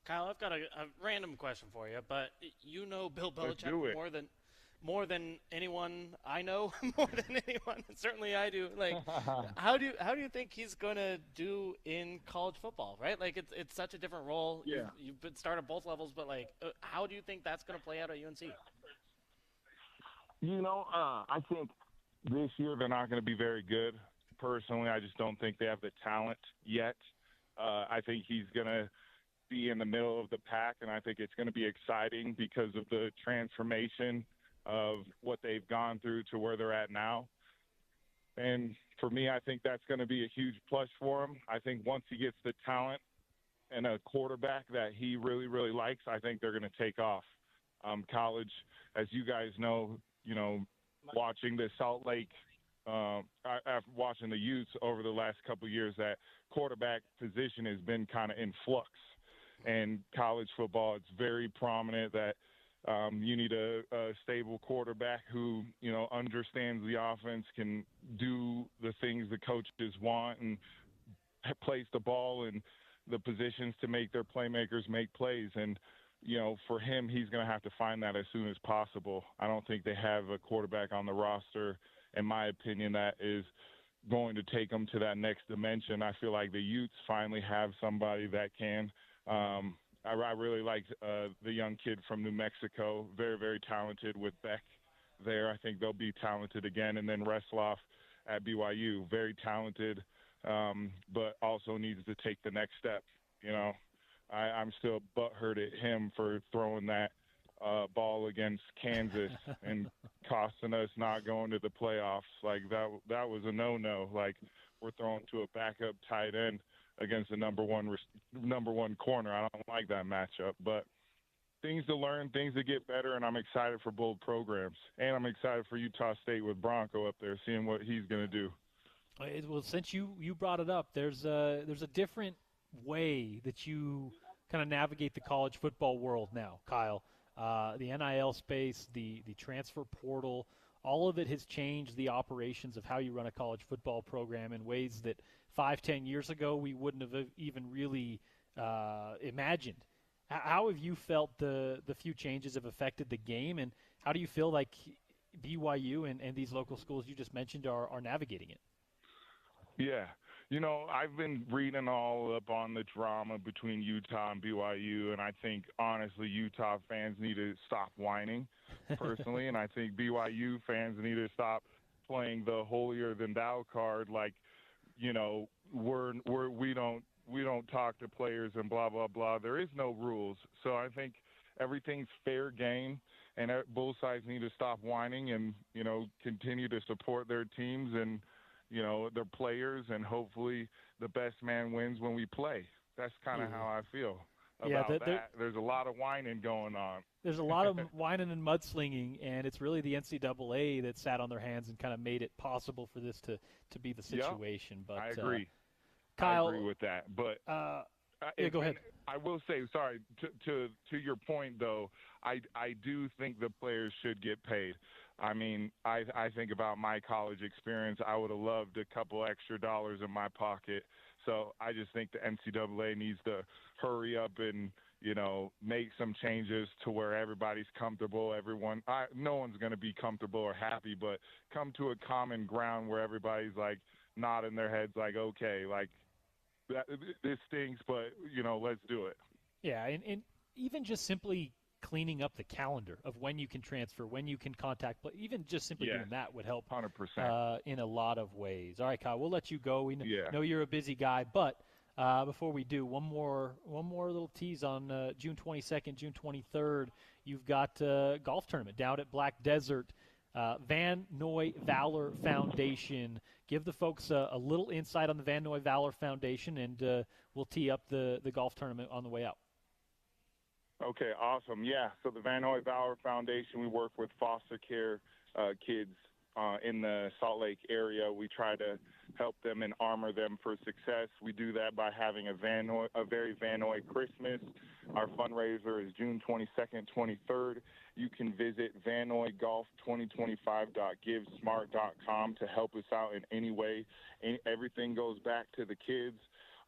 Kyle, I've got a random question for you, but you know Bill Let's do Belichick it. more than anyone I know, more than anyone. Certainly I do. Like, how do you think he's gonna do in college football? Right? Like, it's such a different role. Yeah. You've been started both levels, but like, how do you think that's gonna play out at UNC? I think this year they're not going to be very good. Personally, I just don't think they have the talent yet. I think he's going to be in the middle of the pack, and I think it's going to be exciting because of the transformation of what they've gone through to where they're at now. And for me, I think that's going to be a huge plus for him. I think once he gets the talent and a quarterback that he really, really likes, I think they're going to take off. College, as you guys know, watching the Salt Lake, after watching the Utes over the last couple of years, that quarterback position has been kind of in flux. And college football, it's very prominent that you need a stable quarterback who, understands the offense, can do the things the coaches want, and place the ball in the positions to make their playmakers make plays. And for him, he's going to have to find that as soon as possible. I don't think they have a quarterback on the roster, in my opinion, that is going to take them to that next dimension. I feel like the Utes finally have somebody that can. I really liked the young kid from New Mexico, very, very talented with Beck there. I think they'll be talented again. And then Resloff at BYU, very talented, but also needs to take the next step, I'm still butthurt at him for throwing that ball against Kansas and costing us not going to the playoffs. Like that was a no-no. Like we're throwing to a backup tight end against the number one corner. I don't like that matchup, but things to learn, things to get better, and I'm excited for both programs. And I'm excited for Utah State with Bronco up there, seeing what he's going to do. Well, since you brought it up, there's a different way that you kind of navigate the college football world now, Kyle. The NIL space, the transfer portal, all of it has changed the operations of how you run a college football program in ways that 5-10 years ago we wouldn't have even really imagined. How have you felt the few changes have affected the game, and how do you feel like BYU and these local schools you just mentioned are navigating it? Yeah. I've been reading all up on the drama between Utah and BYU, and I think, honestly, Utah fans need to stop whining, personally, and I think BYU fans need to stop playing the holier-than-thou card like, we don't talk to players and blah, blah, blah. There is no rules. So I think everything's fair game, and both sides need to stop whining and, continue to support their teams and, their players, and hopefully the best man wins when we play. That's kind of how I feel. about Yeah, that. There's a lot of whining going on. there's a lot of whining and mudslinging, and it's really the NCAA that sat on their hands and kind of made it possible for this to be the situation. But I agree. Kyle, I agree with that. But yeah, go ahead. I will say, sorry, to your point though, I do think the players should get paid. I mean, I think about my college experience. I would have loved a couple extra dollars in my pocket. So I just think the NCAA needs to hurry up and, make some changes to where everybody's comfortable. No one's going to be comfortable or happy, but come to a common ground where everybody's like nodding their heads like, okay, like this stinks, but let's do it. Yeah, and even just simply cleaning up the calendar of when you can transfer, when you can contact, but even just simply doing that would help 100%. In a lot of ways. All right, Kyle, we'll let you go. We know you're a busy guy, but before we do, one more little tease on June 22nd, June 23rd. You've got a golf tournament down at Black Desert. Van Noy Valor Foundation. Give the folks a little insight on the Van Noy Valor Foundation, and we'll tee up the golf tournament on the way out. Okay, awesome. Yeah, so the Van Noy Valor Foundation, we work with foster care kids in the Salt Lake area. We try to help them and armor them for success. We do that by having a very Van Noy Christmas. Our fundraiser is June 22nd, 23rd. You can visit vannoygolf2025.givesmart.com to help us out in any way. Everything goes back to the kids.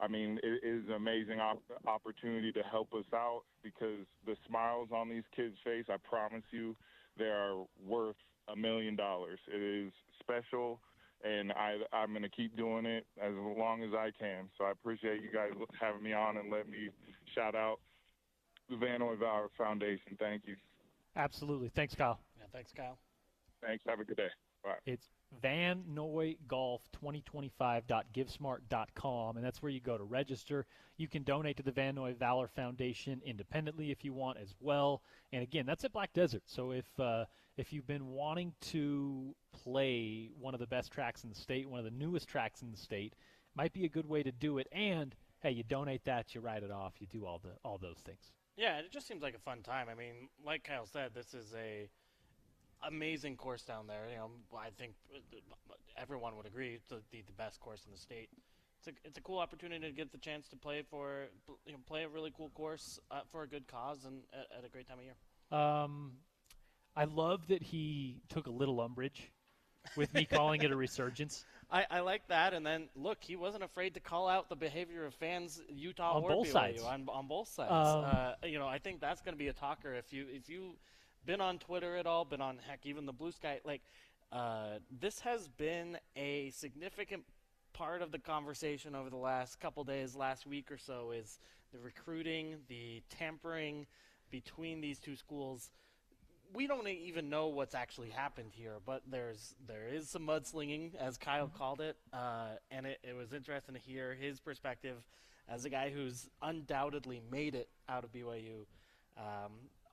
I mean, it is an amazing opportunity to help us out because the smiles on these kids' face, I promise you, they are worth $1 million. It is special, and I'm going to keep doing it as long as I can. So I appreciate you guys having me on and let me shout out the Van Noy Valor Foundation. Thank you. Absolutely. Thanks, Kyle. Yeah, thanks, Kyle. Thanks. Have a good day. Bye. It's vannoygolf2025.givesmart.com, and that's where you go to register. You can donate to the Van Noy Valor Foundation independently if you want as well. And again, that's at Black Desert. So if you've been wanting to play one of the best tracks in the state, one of the newest tracks in the state, might be a good way to do it. And hey, you donate that, you write it off, you do all those things. Yeah, it just seems like a fun time. I mean, like Kyle said, this is a amazing course down there. I think everyone would agree it's the best course in the state. It's a cool opportunity to get the chance to play play a really cool course for a good cause and at a great time of year. I love that he took a little umbrage with me calling it a resurgence. I like that, and then look, he wasn't afraid to call out the behavior of fans, Utah on or both BYU, sides. On both sides. I think that's going to be a talker. If you been on Twitter at all, been on even the Blue Sky, this has been a significant part of the conversation over the last couple days, last week or so, is the recruiting, the tampering between these two schools. We don't even know what's actually happened here, but there is some mudslinging, as Kyle called it, and it was interesting to hear his perspective as a guy who's undoubtedly made it out of BYU.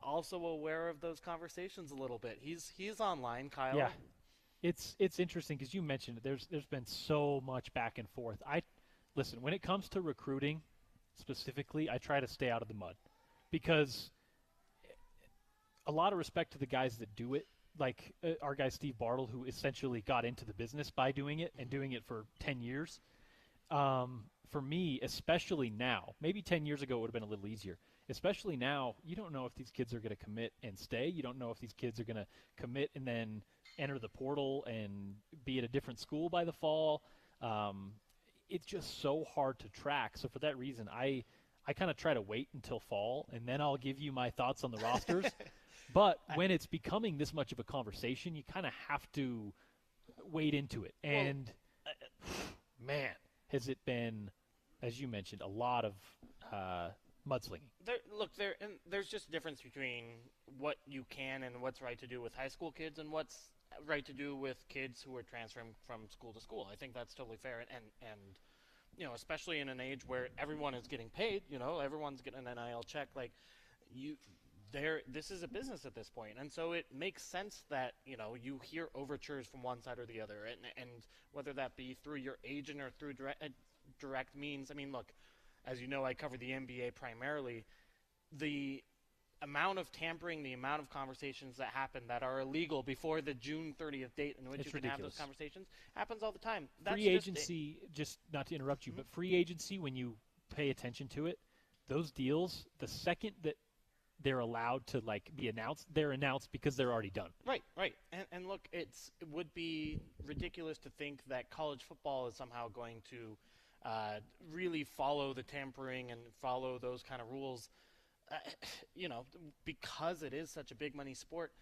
Also aware of those conversations a little bit. He's online, Kyle. Yeah, it's interesting because you mentioned it. There's been so much back and forth. Listen, when it comes to recruiting specifically, I try to stay out of the mud because a lot of respect to the guys that do it, like our guy Steve Bartle, who essentially got into the business by doing it and doing it for 10 years. For me, especially now, maybe 10 years ago it would have been a little easier. Especially now, you don't know if these kids are going to commit and stay. You don't know if these kids are going to commit and then enter the portal and be at a different school by the fall. It's just so hard to track. So for that reason, I kind of try to wait until fall, and then I'll give you my thoughts on the rosters. But when it's becoming this much of a conversation, you kind of have to wade into it. And, man, has it been, as you mentioned, a lot of mudslinging. There's just a difference between what you can and what's right to do with high school kids and what's right to do with kids who are transferring from school to school. I think that's totally fair. And especially in an age where everyone is getting paid, everyone's getting an NIL check, this is a business at this point, and so it makes sense that you hear overtures from one side or the other, and whether that be through your agent or through direct means. I mean, look, as you know, I cover the NBA primarily. the amount of tampering, the amount of conversations that happen that are illegal before the June 30th date in which It's you can have ridiculous. those conversations happens all the time. That's Free agency, just not to interrupt you, but free agency, when you pay attention to it, those deals, the second that they're allowed to be announced, they're announced because they're already done. Right. And look, it would be ridiculous to think that college football is somehow going to really follow the tampering and follow those kind of rules. Because it is such a big money sport,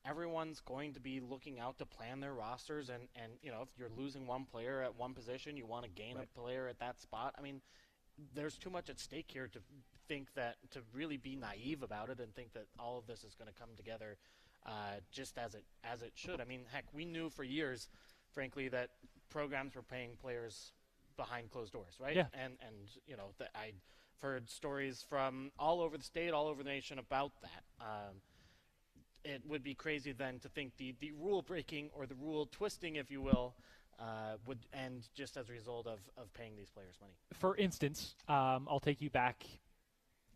everyone's going to be looking out to plan their rosters. And if you're losing one player at one position, you want to gain a player at that spot. I mean, there's too much at stake here to think that, to really be naive about it and think that all of this is going to come together just as it should. I mean, heck, we knew for years, frankly, that programs were paying players behind closed doors, right? Yeah. And I've heard stories from all over the state, all over the nation about that. It would be crazy then to think the rule breaking or the rule twisting, if you will, would end just as a result of paying these players money. For instance, I'll take you back.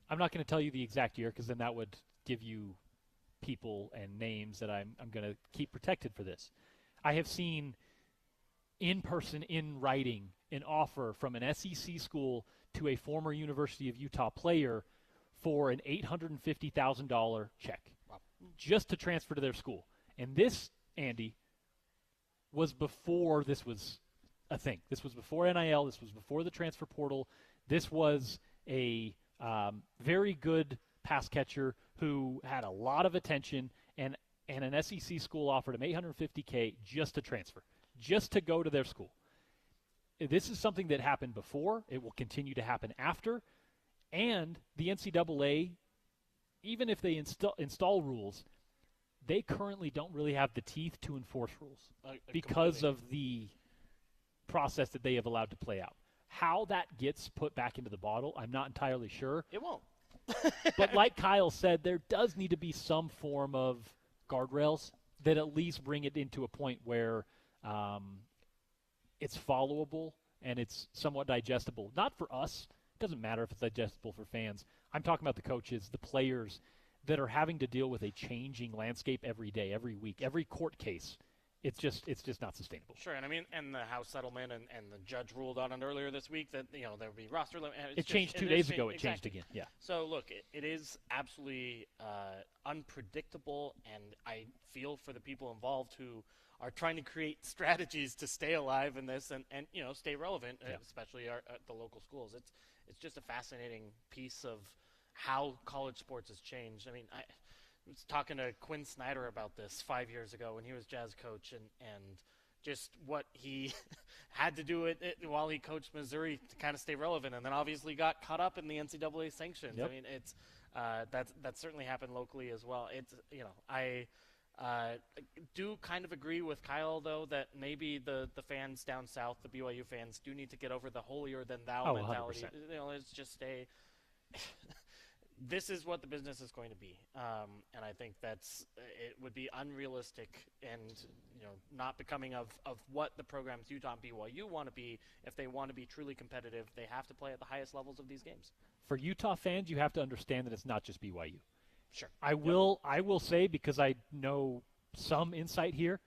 I'm not going to tell you the exact year because then that would give you people and names that I'm going to keep protected for this. I have seen in person, in writing, an offer from an SEC school to a former University of Utah player for an $850,000 check just to transfer to their school. And this, Andy, was before this was a thing. This was before NIL. This was before the transfer portal. This was a very good pass catcher who had a lot of attention, and an SEC school offered him $850K just to transfer, just to go to their school. This is something that happened before. It will continue to happen after. And the NCAA, even if they install rules, they currently don't really have the teeth to enforce rules because of the process that they have allowed to play out. How that gets put back into the bottle, I'm not entirely sure. It won't. But like Kyle said, there does need to be some form of guardrails that at least bring it into a point where it's followable and it's somewhat digestible. Not for us. It doesn't matter if it's digestible for fans. I'm talking about the coaches, the players that are having to deal with a changing landscape every day, every week, every court case. It's just not sustainable. Sure, and I mean, and the House settlement and the judge ruled on it earlier this week that there would be roster limit. It changed 2 days ago. It changed again. Yeah. So look, it is absolutely unpredictable, and I feel for the people involved who are trying to create strategies to stay alive in this and stay relevant, especially at the local schools. It's just a fascinating piece of how college sports has changed. I mean, I was talking to Quinn Snyder about this 5 years ago when he was Jazz coach, and just what he had to do while he coached Missouri to kind of stay relevant, and then obviously got caught up in the NCAA sanctions. Yep. I mean, it's that certainly happened locally as well. It's I do kind of agree with Kyle though that maybe the fans down south, the BYU fans, do need to get over the holier than thou mentality. 100%. Let's just stay. This is what the business is going to be, and I think it would be unrealistic and not becoming of what the programs Utah and BYU want to be. If they want to be truly competitive, they have to play at the highest levels of these games. For Utah fans, you have to understand that it's not just BYU. Sure. I will say, because I know some insight here,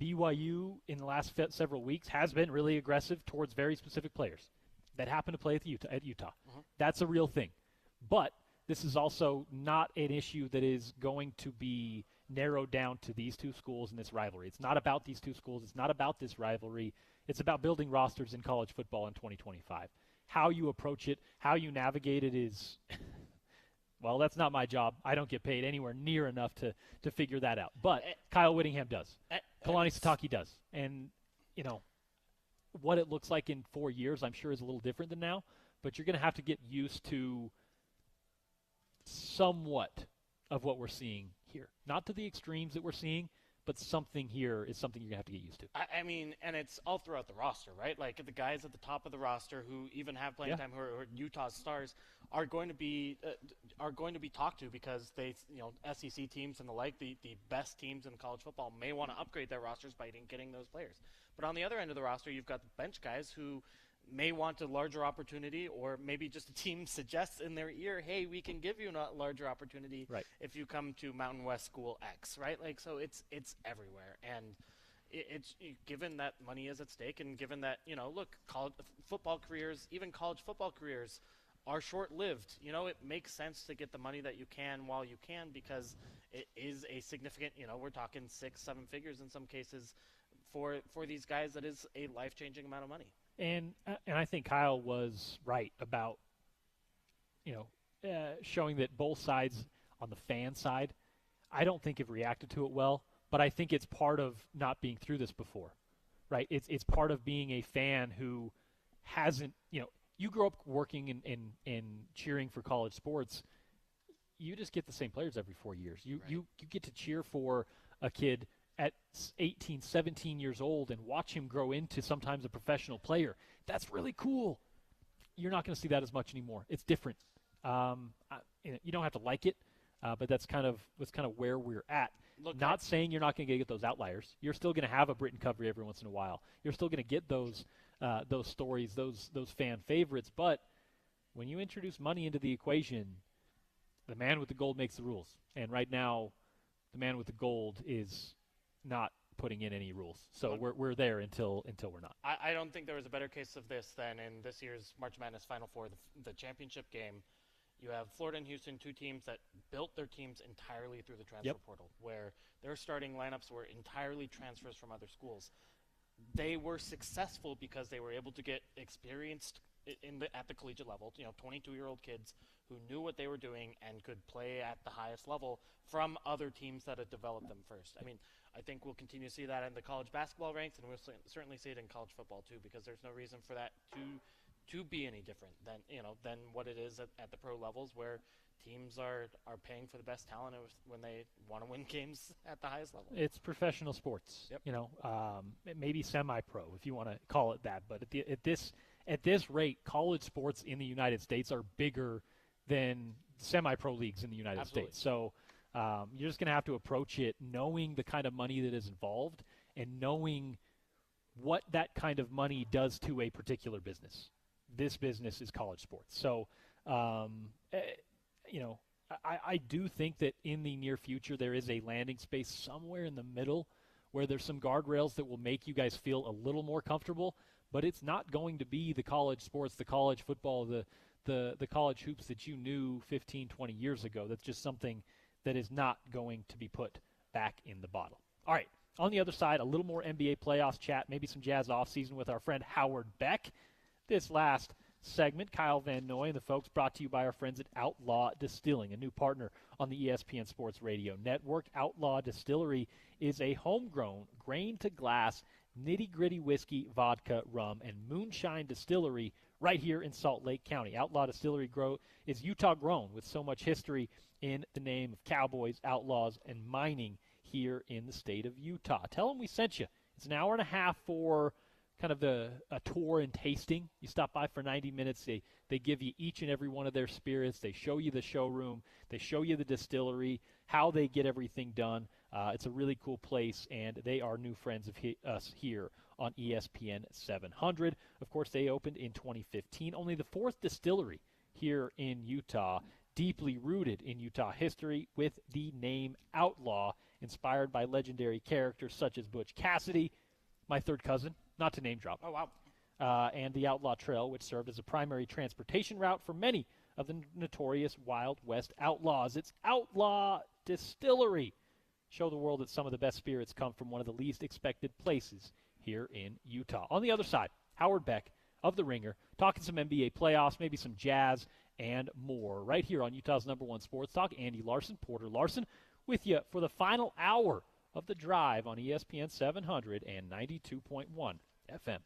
BYU in the last several weeks has been really aggressive towards very specific players that happen to play at Utah. Mm-hmm. That's a real thing. But this is also not an issue that is going to be narrowed down to these two schools in this rivalry. It's not about these two schools. It's not about this rivalry. It's about building rosters in college football in 2025. How you approach it, how you navigate it is, well, that's not my job. I don't get paid anywhere near enough to figure that out. But Kyle Whittingham does. Kalani Sitake does. And, what it looks like in 4 years, I'm sure is a little different than now. But you're going to have to get used to somewhat of what we're seeing here. Not to the extremes that we're seeing, but something here is something you're going to have to get used to. I mean, and it's all throughout the roster, right? Like the guys at the top of the roster who even have playing time, who are Utah's stars, are going to be talked to because they, SEC teams and the like, the best teams in college football may want to upgrade their rosters by getting those players. But on the other end of the roster, you've got the bench guys who may want a larger opportunity, or maybe just a team suggests in their ear, hey, we can give you a larger opportunity if you come to Mountain West School X, right? Like, so it's everywhere. And it's given that money is at stake, and given that, look, college football careers, even college football careers, are short-lived. It makes sense to get the money that you can while you can, because it is a significant, we're talking 6-7 figures in some cases for these guys. That is a life-changing amount of money. And I think Kyle was right about, showing that both sides on the fan side, I don't think have reacted to it well, but I think it's part of not being through this before, right? It's part of being a fan who hasn't, you grow up working and cheering for college sports. You just get the same players every 4 years. You get to cheer for a kid at 18, 17 years old and watch him grow into sometimes a professional player. That's really cool. You're not going to see that as much anymore. It's different. You don't have to like it, but that's kind of where we're at. Not saying you're not going to get those outliers. You're still going to have a Britton Covey every once in a while. You're still going to get those stories, those fan favorites. But when you introduce money into the equation, the man with the gold makes the rules. And right now, the man with the gold is not putting in any rules. So we're there until we're not. I don't think there was a better case of this than in this year's March Madness Final Four, the championship game. You have Florida and Houston, two teams that built their teams entirely through the transfer portal, where their starting lineups were entirely transfers from other schools. They were successful because they were able to get experienced at the collegiate level, 22-year-old kids who knew what they were doing and could play at the highest level from other teams that had developed them first. I mean, I think we'll continue to see that in the college basketball ranks, and we'll certainly see it in college football too, because there's no reason for that to be any different than what it is at the pro levels, where teams are paying for the best talent when they want to win games at the highest level. It's professional sports. Maybe semi-pro if you want to call it that, but at this rate, college sports in the United States are bigger than semi-pro leagues in the United States. So you're just going to have to approach it knowing the kind of money that is involved and knowing what that kind of money does to a particular business. This business is college sports. So, I do think that in the near future there is a landing space somewhere in the middle where there's some guardrails that will make you guys feel a little more comfortable, but it's not going to be the college sports, the college football, the college hoops that you knew 15, 20 years ago. That's just something that is not going to be put back in the bottle. All right, on the other side, a little more NBA playoffs chat, maybe some Jazz offseason with our friend Howard Beck. This last segment, Kyle Van Noy and the folks, brought to you by our friends at Outlaw Distilling, a new partner on the ESPN Sports Radio Network. Outlaw Distillery is a homegrown, grain-to-glass, nitty-gritty whiskey, vodka, rum, and moonshine distillery right here in Salt Lake County. Outlaw Distillery is Utah-grown with so much history in the name of cowboys, outlaws, and mining here in the state of Utah. Tell them we sent you. It's an hour and a half for kind of a tour and tasting. You stop by for 90 minutes. They give you each and every one of their spirits. They show you the showroom. They show you the distillery, how they get everything done. It's a really cool place, and they are new friends of us here on ESPN 700. Of course, they opened in 2015. Only the fourth distillery here in Utah, deeply rooted in Utah history with the name Outlaw, inspired by legendary characters such as Butch Cassidy, my third cousin, not to name drop. Oh, wow. And the Outlaw Trail, which served as a primary transportation route for many of the notorious Wild West outlaws. It's Outlaw Distillery. Show the world that some of the best spirits come from one of the least expected places here in Utah. On the other side, Howard Beck of The Ringer, talking some NBA playoffs, maybe some Jazz, and more. Right here on Utah's #1 Sports Talk, Andy Larson, Porter Larson, with you for the final hour of The Drive on ESPN 700 and 92.1 FM.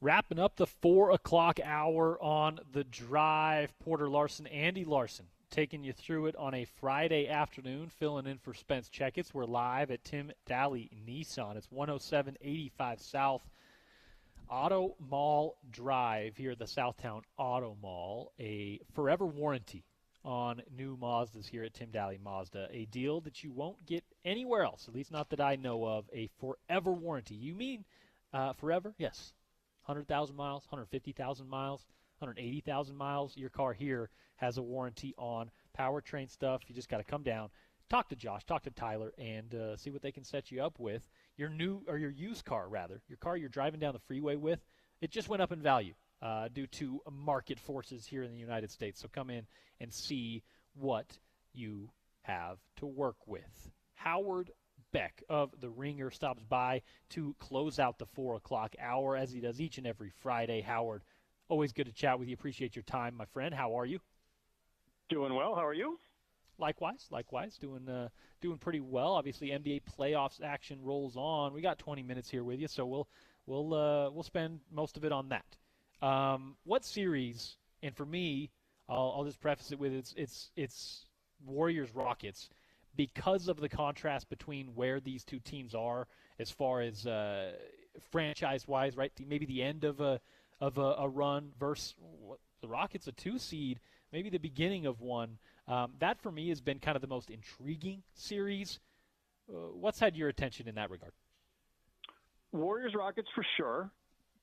Wrapping up the 4 o'clock hour on The Drive, Porter Larson, Andy Larson, taking you through it on a Friday afternoon, filling in for Spence Checketts. We're live at Tim Daly Nissan. It's 10785 South Auto Mall Drive here at the Southtown Auto Mall. A forever warranty on new Mazdas here at Tim Daly Mazda. A deal that you won't get anywhere else, at least not that I know of. A forever warranty. You mean forever? Yes. 100,000 miles, 150,000 miles, 180,000 miles. Your car here has a warranty on powertrain stuff. You just got to come down, talk to Josh, talk to Tyler, and see what they can set you up with. Your new or your used car, rather, your car you're driving down the freeway with, it just went up in value due to market forces here in the United States. So come in and see what you have to work with. Howard Beck of The Ringer stops by to close out the 4 o'clock hour, as he does each and every Friday. Howard, always good to chat with you. Appreciate your time, my friend. How are you? Doing well. How are you? Likewise. Doing pretty well. Obviously, NBA playoffs action rolls on. We got 20 minutes here with you, so we'll spend most of it on that. What series? And for me, I'll just preface it with it's Warriors Rockets. Because of the contrast between where these two teams are as far as franchise-wise, right? Maybe the end of a run versus the Rockets, a 2 seed, maybe the beginning of one. That for me has been kind of the most intriguing series. What's had your attention in that regard? Warriors Rockets for sure.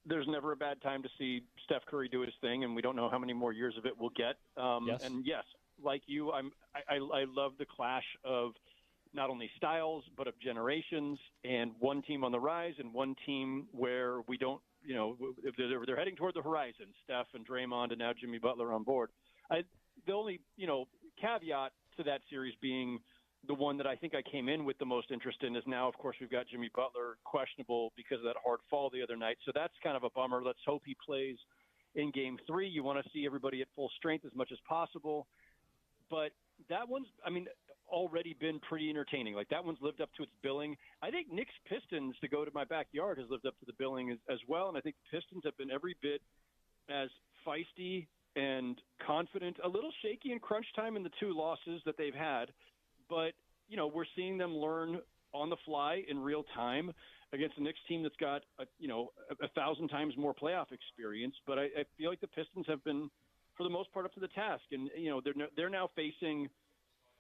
There's never a bad time to see Steph Curry do his thing, and we don't know how many more years of it we'll get. Yes. And yes, like you, I love the clash of not only styles but of generations, and one team on the rise and one team where we don't, if they're heading toward the horizon. Steph and Draymond and now Jimmy Butler on board. The only caveat to that series being the one that I think I came in with the most interest in is now, of course, we've got Jimmy Butler questionable because of that hard fall the other night. So that's kind of a bummer. Let's hope he plays in Game 3. You want to see everybody at full strength as much as possible. But that one's, already been pretty entertaining. Like, that one's lived up to its billing. I think Knicks Pistons, to go to my backyard, has lived up to the billing as well. And I think the Pistons have been every bit as feisty and confident, a little shaky in crunch time in the 2 losses that they've had. But, we're seeing them learn on the fly in real time against a Knicks team that's got, 1,000 times more playoff experience. But I feel like the Pistons have been, for the most part, up to the task. And, they're now facing,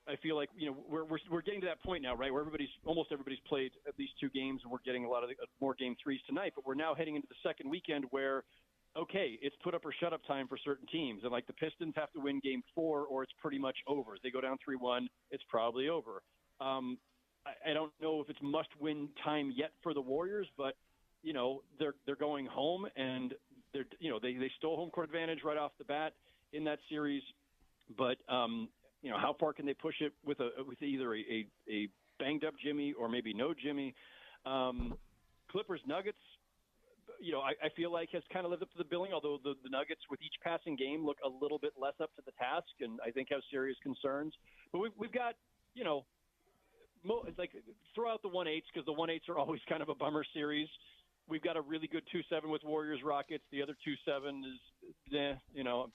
I feel like, we're getting to that point now, right, where almost everybody's played at least 2 games, and we're getting a lot of more Game 3s tonight. But we're now heading into the second weekend where, okay, it's put up or shut up time for certain teams. And, like, the Pistons have to win Game 4 or it's pretty much over. If they go down 3-1, it's probably over. I don't know if it's must-win time yet for the Warriors, but, they're going home, and they stole home court advantage right off the bat in that series. But, how far can they push it with either a banged-up Jimmy or maybe no Jimmy? Clippers Nuggets, I feel like has kind of lived up to the billing, although the Nuggets with each passing game look a little bit less up to the task, and I think have serious concerns. But we've got, like, throw out the 1-8s because the 1-8s are always kind of a bummer series. We've got a really good 2-7 with Warriors Rockets. The other 2-7 is,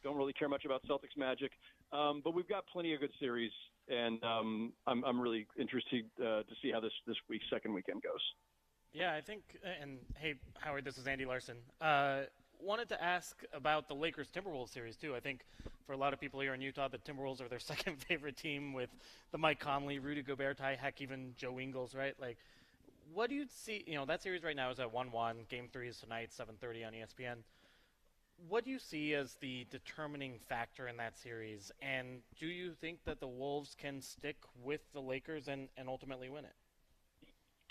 don't really care much about Celtics Magic. But we've got plenty of good series, and I'm really interested to see how this week's second weekend goes. Yeah, I think, and hey, Howard, this is Andy Larson. Wanted to ask about the Lakers-Timberwolves series, too. I think for a lot of people here in Utah, the Timberwolves are their second favorite team with the Mike Conley, Rudy Gobert tie, heck, even Joe Ingles, right? Like, what do you see? That series right now is at 1-1. Game 3 is tonight, 7:30 on ESPN. What do you see as the determining factor in that series? And do you think that the Wolves can stick with the Lakers and ultimately win it?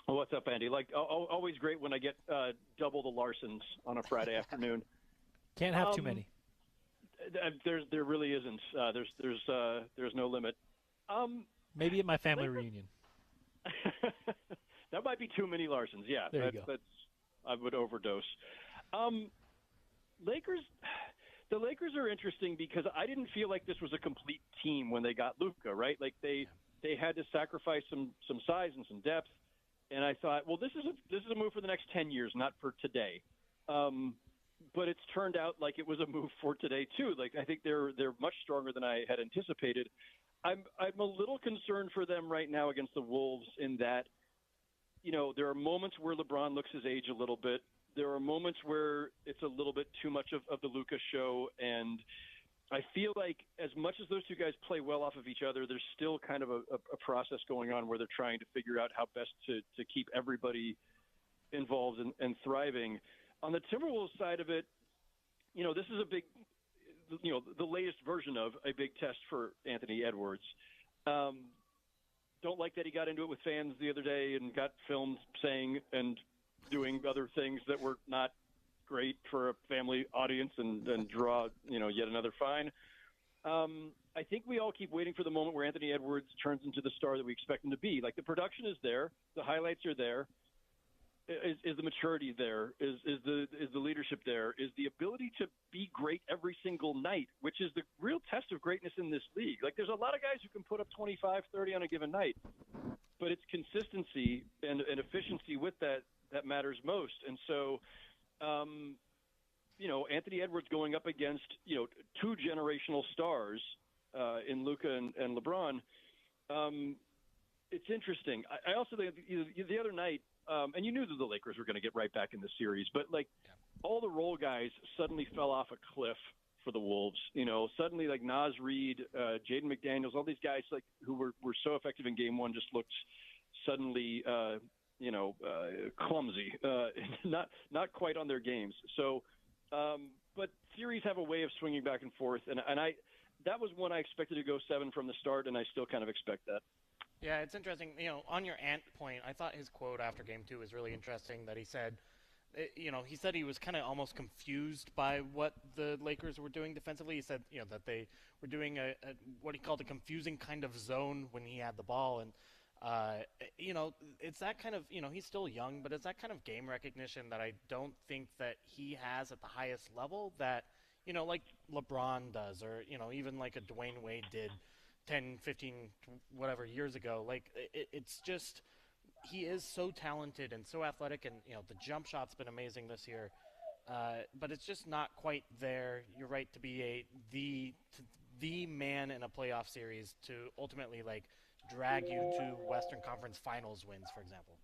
Well, what's up, Andy? Like, always great when I get double the Larsons on a Friday afternoon. Can't have too many. There really isn't. There's no limit. Maybe at my family reunion. That might be too many Larsons. Yeah, there you go. I would overdose. The Lakers are interesting because I didn't feel like this was a complete team when they got Luka, right? Like they had to sacrifice some size and some depth, and I thought, well, this is a move for the next 10 years, not for today. but it's turned out like it was a move for today too. Like I think they're much stronger than I had anticipated. I'm a little concerned for them right now against the Wolves in that, there are moments where LeBron looks his age a little bit. There are moments where it's a little bit too much of the Luka show, and I feel like as much as those two guys play well off of each other, there's still kind of a process going on where they're trying to figure out how best to keep everybody involved and thriving. On the Timberwolves side of it, this is a big, the latest version of a big test for Anthony Edwards. Don't like that he got into it with fans the other day and got filmed saying and doing other things that were not great for a family audience and draw, yet another fine. I think we all keep waiting for the moment where Anthony Edwards turns into the star that we expect him to be. Like the production is there, the highlights are there. Is the maturity there? Is the leadership there? Is the ability to be great every single night, which is the real test of greatness in this league. Like there's a lot of guys who can put up 25, 30 on a given night, but it's consistency and efficiency with that matters most. And so, Anthony Edwards going up against, two generational stars in Luka and LeBron, it's interesting. I also think the other night, and you knew that the Lakers were going to get right back in the series, but all the role guys suddenly fell off a cliff for the Wolves. Suddenly like Naz Reid, Jaden McDaniels, all these guys who were so effective in game one just looked suddenly, clumsy, not quite on their games. So, but series have a way of swinging back and forth, and that was one I expected to go 7 from the start, and I still kind of expect that. Yeah, it's interesting. On your Ant point, I thought his quote after Game 2 was really interesting. That he said, he said he was kind of almost confused by what the Lakers were doing defensively. He said, that they were doing a what he called a confusing kind of zone when he had the ball, and it's that kind of he's still young, but it's that kind of game recognition that I don't think that he has at the highest level that like LeBron does, or even like a Dwayne Wade did 10, 15, whatever years ago. Like it's just, he is so talented and so athletic, and the jump shot's been amazing this year, but it's just not quite there. You're right, to be the man in a playoff series to ultimately drag you to Western Conference Finals wins, for example.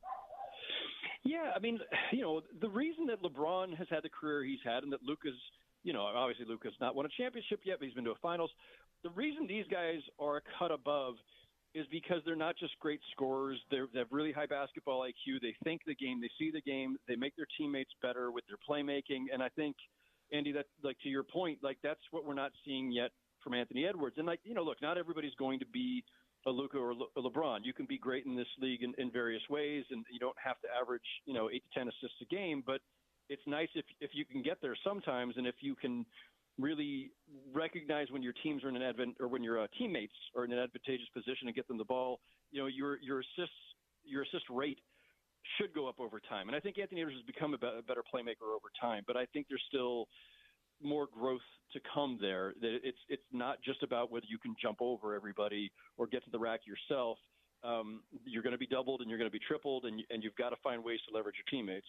Yeah, I mean, the reason that LeBron has had the career he's had, and that Luka's, obviously Luka's not won a championship yet, but he's been to a finals. The reason these guys are a cut above is because they're not just great scorers. They have really high basketball IQ. They think the game. They see the game. They make their teammates better with their playmaking. And I think, Andy, that to your point, that's what we're not seeing yet from Anthony Edwards. And look, not everybody's going to be a Luka or a LeBron. You can be great in this league in various ways, and you don't have to average 8 to 10 assists a game. But it's nice if you can get there sometimes, and if you can really recognize when your teams are in when your teammates are in an advantageous position and get them the ball. Your assist rate should go up over time, and I think Anthony Edwards has become a better playmaker over time. But I think there's still more growth to come there. That it's not just about whether you can jump over everybody or get to the rack yourself. You're going to be doubled and you're going to be tripled, and you've got to find ways to leverage your teammates.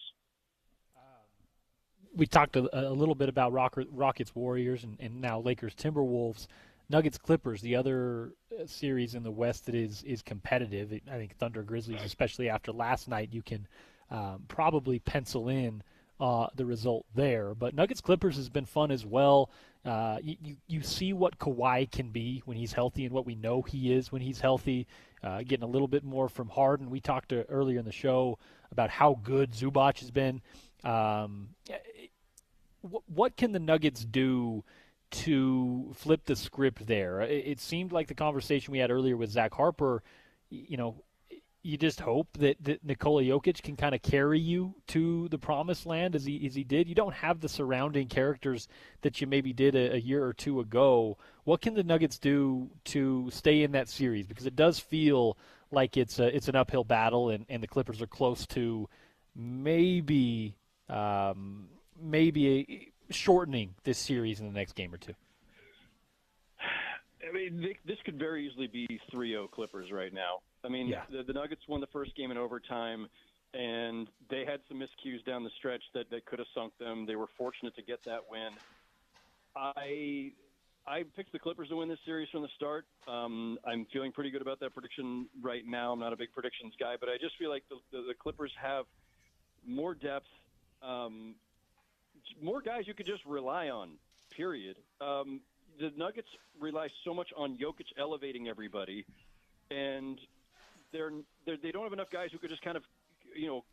We talked a little bit about Rockets Warriors and now Lakers Timberwolves. Nuggets Clippers, the other series in the West that is competitive. I think Thunder Grizzlies, especially after last night, you can probably pencil in the result there. But Nuggets Clippers has been fun as well. You see what Kawhi can be when he's healthy and what we know he is when he's healthy. Getting a little bit more from Harden. We talked earlier in the show about how good Zubac has been. What can the Nuggets do to flip the script there? It seemed like the conversation we had earlier with Zach Harper, you just hope that Nikola Jokic can kind of carry you to the promised land as he did. You don't have the surrounding characters that you maybe did a year or two ago. What can the Nuggets do to stay in that series? Because it does feel like it's an uphill battle, and the Clippers are close to maybe shortening this series in the next game or two. I mean, this could very easily be 3-0 Clippers right now. I mean, yeah. The Nuggets won the first game in overtime. and they had some miscues down the stretch that could have sunk them. They were fortunate to get that win. I picked the Clippers to win this series from the start. I'm feeling pretty good about that prediction right now. I'm not a big predictions guy, but I just feel like the Clippers have more depth, more guys you could just rely on, period. The Nuggets rely so much on Jokic elevating everybody, and they don't have enough guys who could just kind of,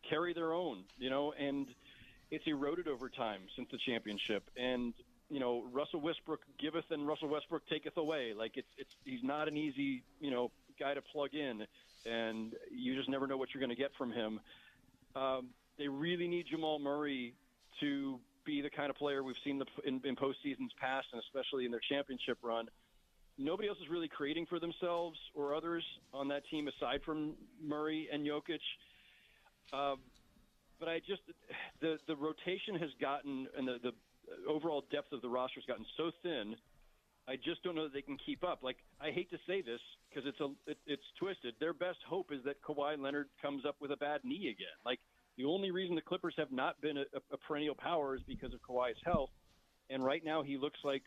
carry their own, and it's eroded over time since the championship. And, Russell Westbrook giveth and Russell Westbrook taketh away. Like he's not an easy, guy to plug in, and you just never know what you're going to get from him. They really need Jamal Murray to be the kind of player we've seen in postseasons past, and especially in their championship run. Nobody else is really creating for themselves or others on that team aside from Murray and Jokic. But the rotation has gotten, and the overall depth of the roster has gotten so thin, I just don't know that they can keep up. Like, I hate to say this because it's twisted. Their best hope is that Kawhi Leonard comes up with a bad knee again. Like, the only reason the Clippers have not been a perennial power is because of Kawhi's health. And right now he looks like,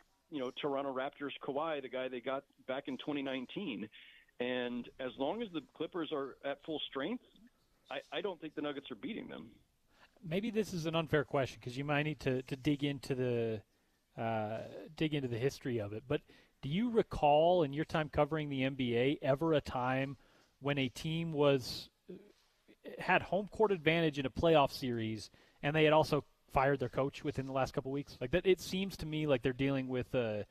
Toronto Raptors Kawhi, the guy they got back in 2019. And as long as the Clippers are at full strength, I don't think the Nuggets are beating them. Maybe this is an unfair question because you might need to dig into the history of it. But do you recall in your time covering the NBA ever a time when a team had home court advantage in a playoff series and they had also fired their coach within the last couple of weeks? Like that, it seems to me like they're dealing with a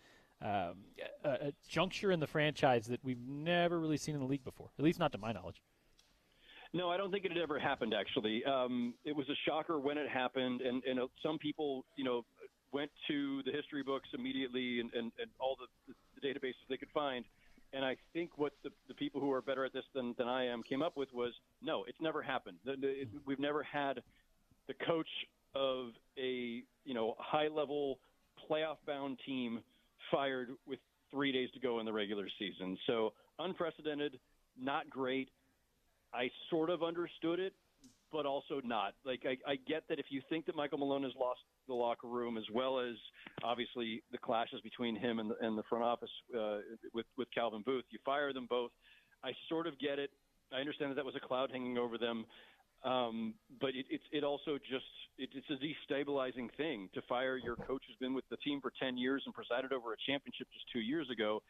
juncture in the franchise that we've never really seen in the league before, at least not to my knowledge. No, I don't think it had ever happened, actually. It was a shocker when it happened, and some people, went to the history books immediately and all the databases they could find. And I think what the people who are better at this than I am came up with was, no, it's never happened. We've never had the coach of a high-level playoff-bound team fired with 3 days to go in the regular season. So unprecedented, not great. I sort of understood it, but also not. Like, I get that if you think that Michael Malone has lost the locker room, as well as obviously the clashes between him and the front office with Calvin Booth, you fire them both. I sort of get it. I understand that was a cloud hanging over them. But it also it's a destabilizing thing to fire your coach who's been with the team for 10 years and presided over a championship just 2 years ago,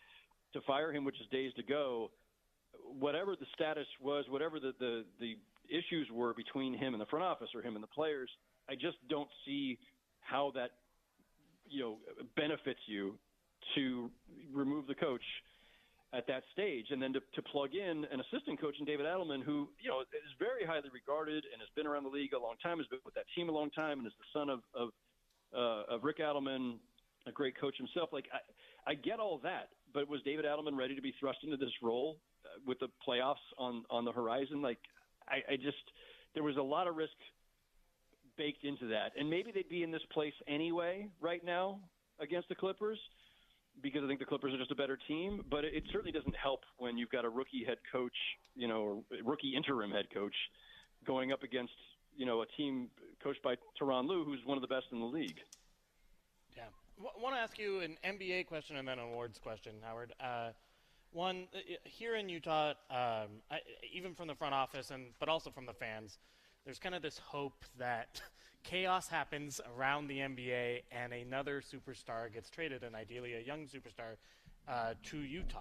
to fire him, which is days to go. Whatever the status was, whatever the issues were between him and the front office or him and the players, I just don't see how that, benefits you to remove the coach at that stage, and then to plug in an assistant coach in David Adelman, who, is very highly regarded and has been around the league a long time, has been with that team a long time, and is the son of Rick Adelman, a great coach himself. Like, I get all that, but was David Adelman ready to be thrust into this role with the playoffs on the horizon? Like, I just, there was a lot of risk baked into that. And maybe they'd be in this place anyway right now against the Clippers, because I think the Clippers are just a better team. But it certainly doesn't help when you've got a rookie head coach, or rookie interim head coach going up against, a team coached by Tyronn Lue, who's one of the best in the league. Yeah. I want to ask you an NBA question and then an awards question, Howard. One, here in Utah, even from the front office but also from the fans, there's kind of this hope that chaos happens around the NBA and another superstar gets traded, and ideally a young superstar, to Utah.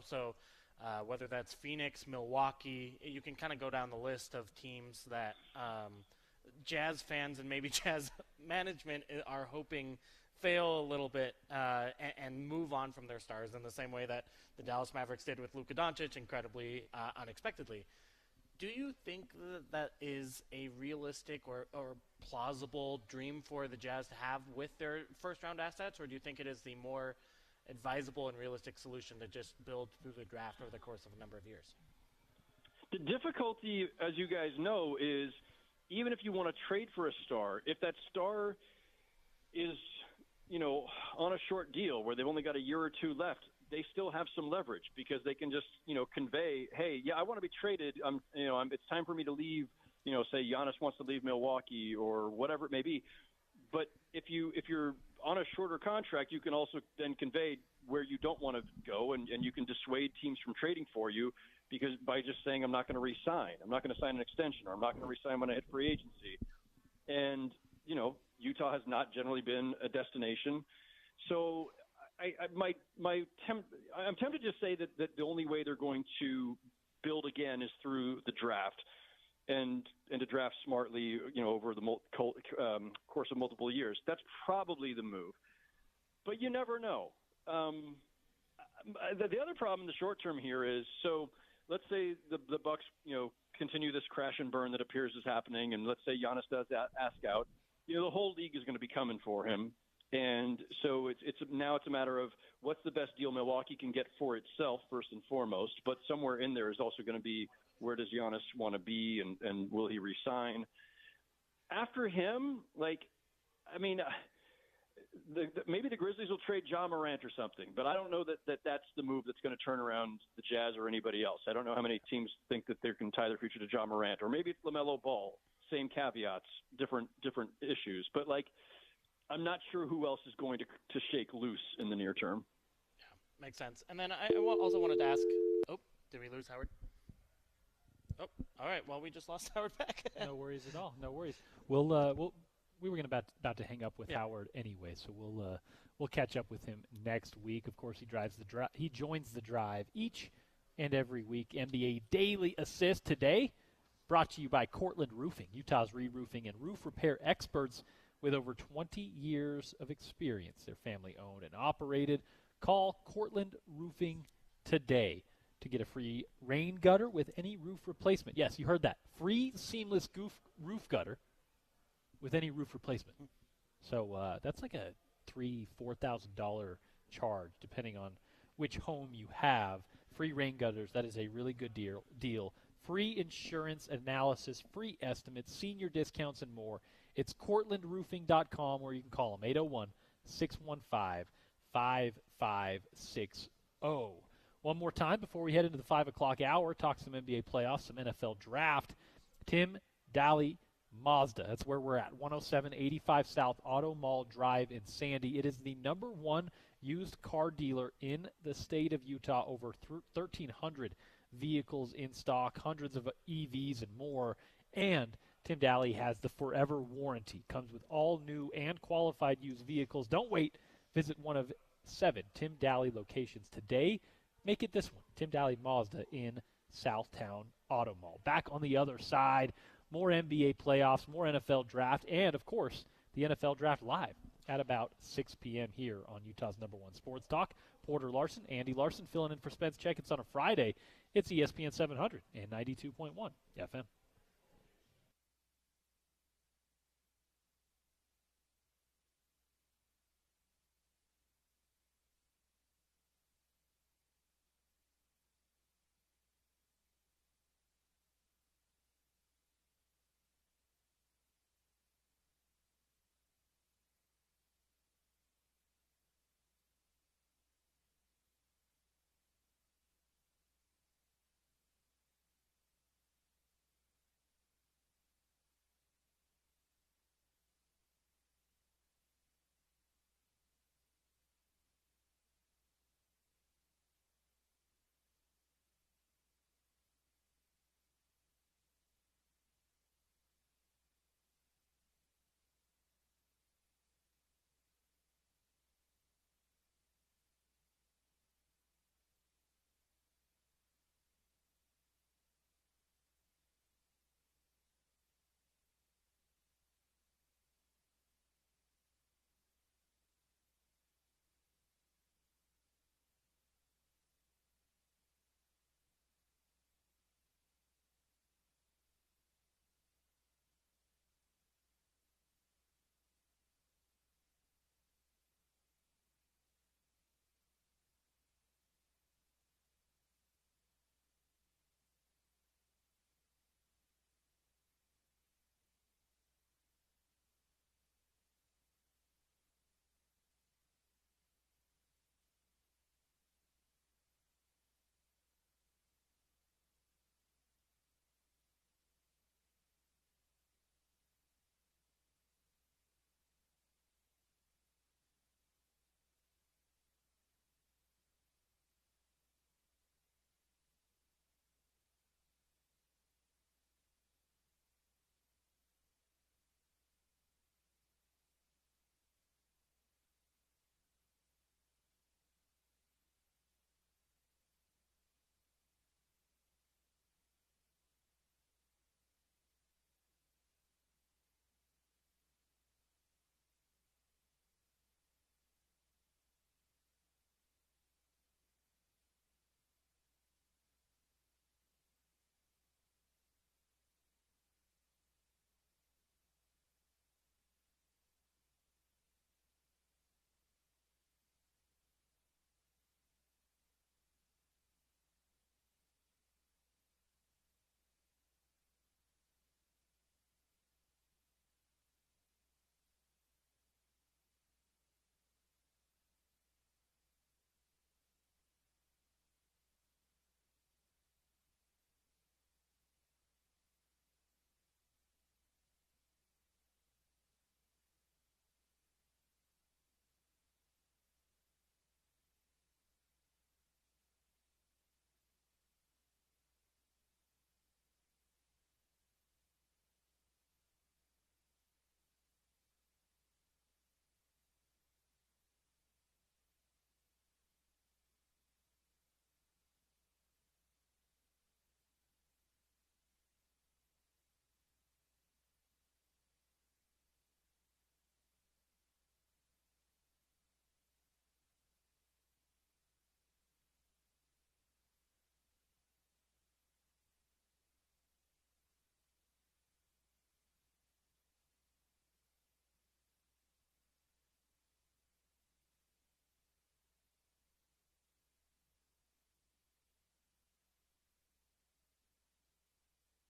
So whether that's Phoenix, Milwaukee, you can kind of go down the list of teams that Jazz fans and maybe Jazz management are hoping fail a little bit and move on from their stars in the same way that the Dallas Mavericks did with Luka Doncic, incredibly unexpectedly. Do you think that is a realistic or plausible dream for the Jazz to have with their first-round assets, or do you think it is the more advisable and realistic solution to just build through the draft over the course of a number of years? The difficulty, as you guys know, is even if you want to trade for a star, if that star is, on a short deal where they've only got a year or two left, they still have some leverage because they can just, convey, hey, yeah, I want to be traded. It's time for me to leave say Giannis wants to leave Milwaukee or whatever it may be. But if you're on a shorter contract, you can also then convey where you don't want to go, and you can dissuade teams from trading for you because by just saying I'm not going to re-sign, I'm not going to sign an extension, or I'm not going to re-sign when I hit free agency. And Utah has not generally been a destination, so I'm tempted to say that the only way they're going to build again is through the draft. And to draft smartly, over the course of multiple years. That's probably the move. But you never know. The other problem in the short term here is, so let's say the Bucks, continue this crash and burn that appears is happening, and let's say Giannis does ask out. The whole league is going to be coming for him. And so it's a matter of what's the best deal Milwaukee can get for itself, first and foremost. But somewhere in there is also going to be, where does Giannis want to be, and will he resign? After him, maybe the Grizzlies will trade Ja Morant or something, but I don't know that's the move that's going to turn around the Jazz or anybody else. I don't know how many teams think that they can tie their future to Ja Morant, or maybe it's LaMelo Ball. Same caveats, different issues, but I'm not sure who else is going to shake loose in the near term. Yeah, makes sense. And then I also wanted to ask. Oh, did we lose Howard? Oh, all right. Well, we just lost Howard back. No worries at all. No worries. We were about to hang up with Howard anyway, so we'll catch up with him next week. Of course, he joins the drive each and every week. NBA Daily Assist today, brought to you by Cortland Roofing, Utah's re-roofing and roof repair experts with over 20 years of experience. They're family owned and operated. Call Cortland Roofing today to get a free rain gutter with any roof replacement. Yes, you heard that. Free seamless roof gutter with any roof replacement. So that's like a $3,000-$4,000 charge, depending on which home you have. Free rain gutters, that is a really good deal. Free insurance analysis, free estimates, senior discounts, and more. It's CortlandRoofing.com, or you can call them 801-615-5560. One more time before we head into the 5 o'clock hour, talk some NBA playoffs, some NFL draft. Tim Daly Mazda, that's where we're at, 10785 South Auto Mall Drive in Sandy. It is the #1 used car dealer in the state of Utah, over 1,300 vehicles in stock, hundreds of EVs and more. And Tim Daly has the forever warranty. Comes with all new and qualified used vehicles. Don't wait. Visit one of 7 Tim Daly locations today. Make it this one, Tim Daly Mazda in Southtown Auto Mall. Back on the other side, more NBA playoffs, more NFL draft, and, of course, the NFL draft live at about 6 p.m. here on Utah's #1 sports talk. Porter Larson, Andy Larson filling in for Spence Checketts on a Friday. It's ESPN 700 and 92.1 FM.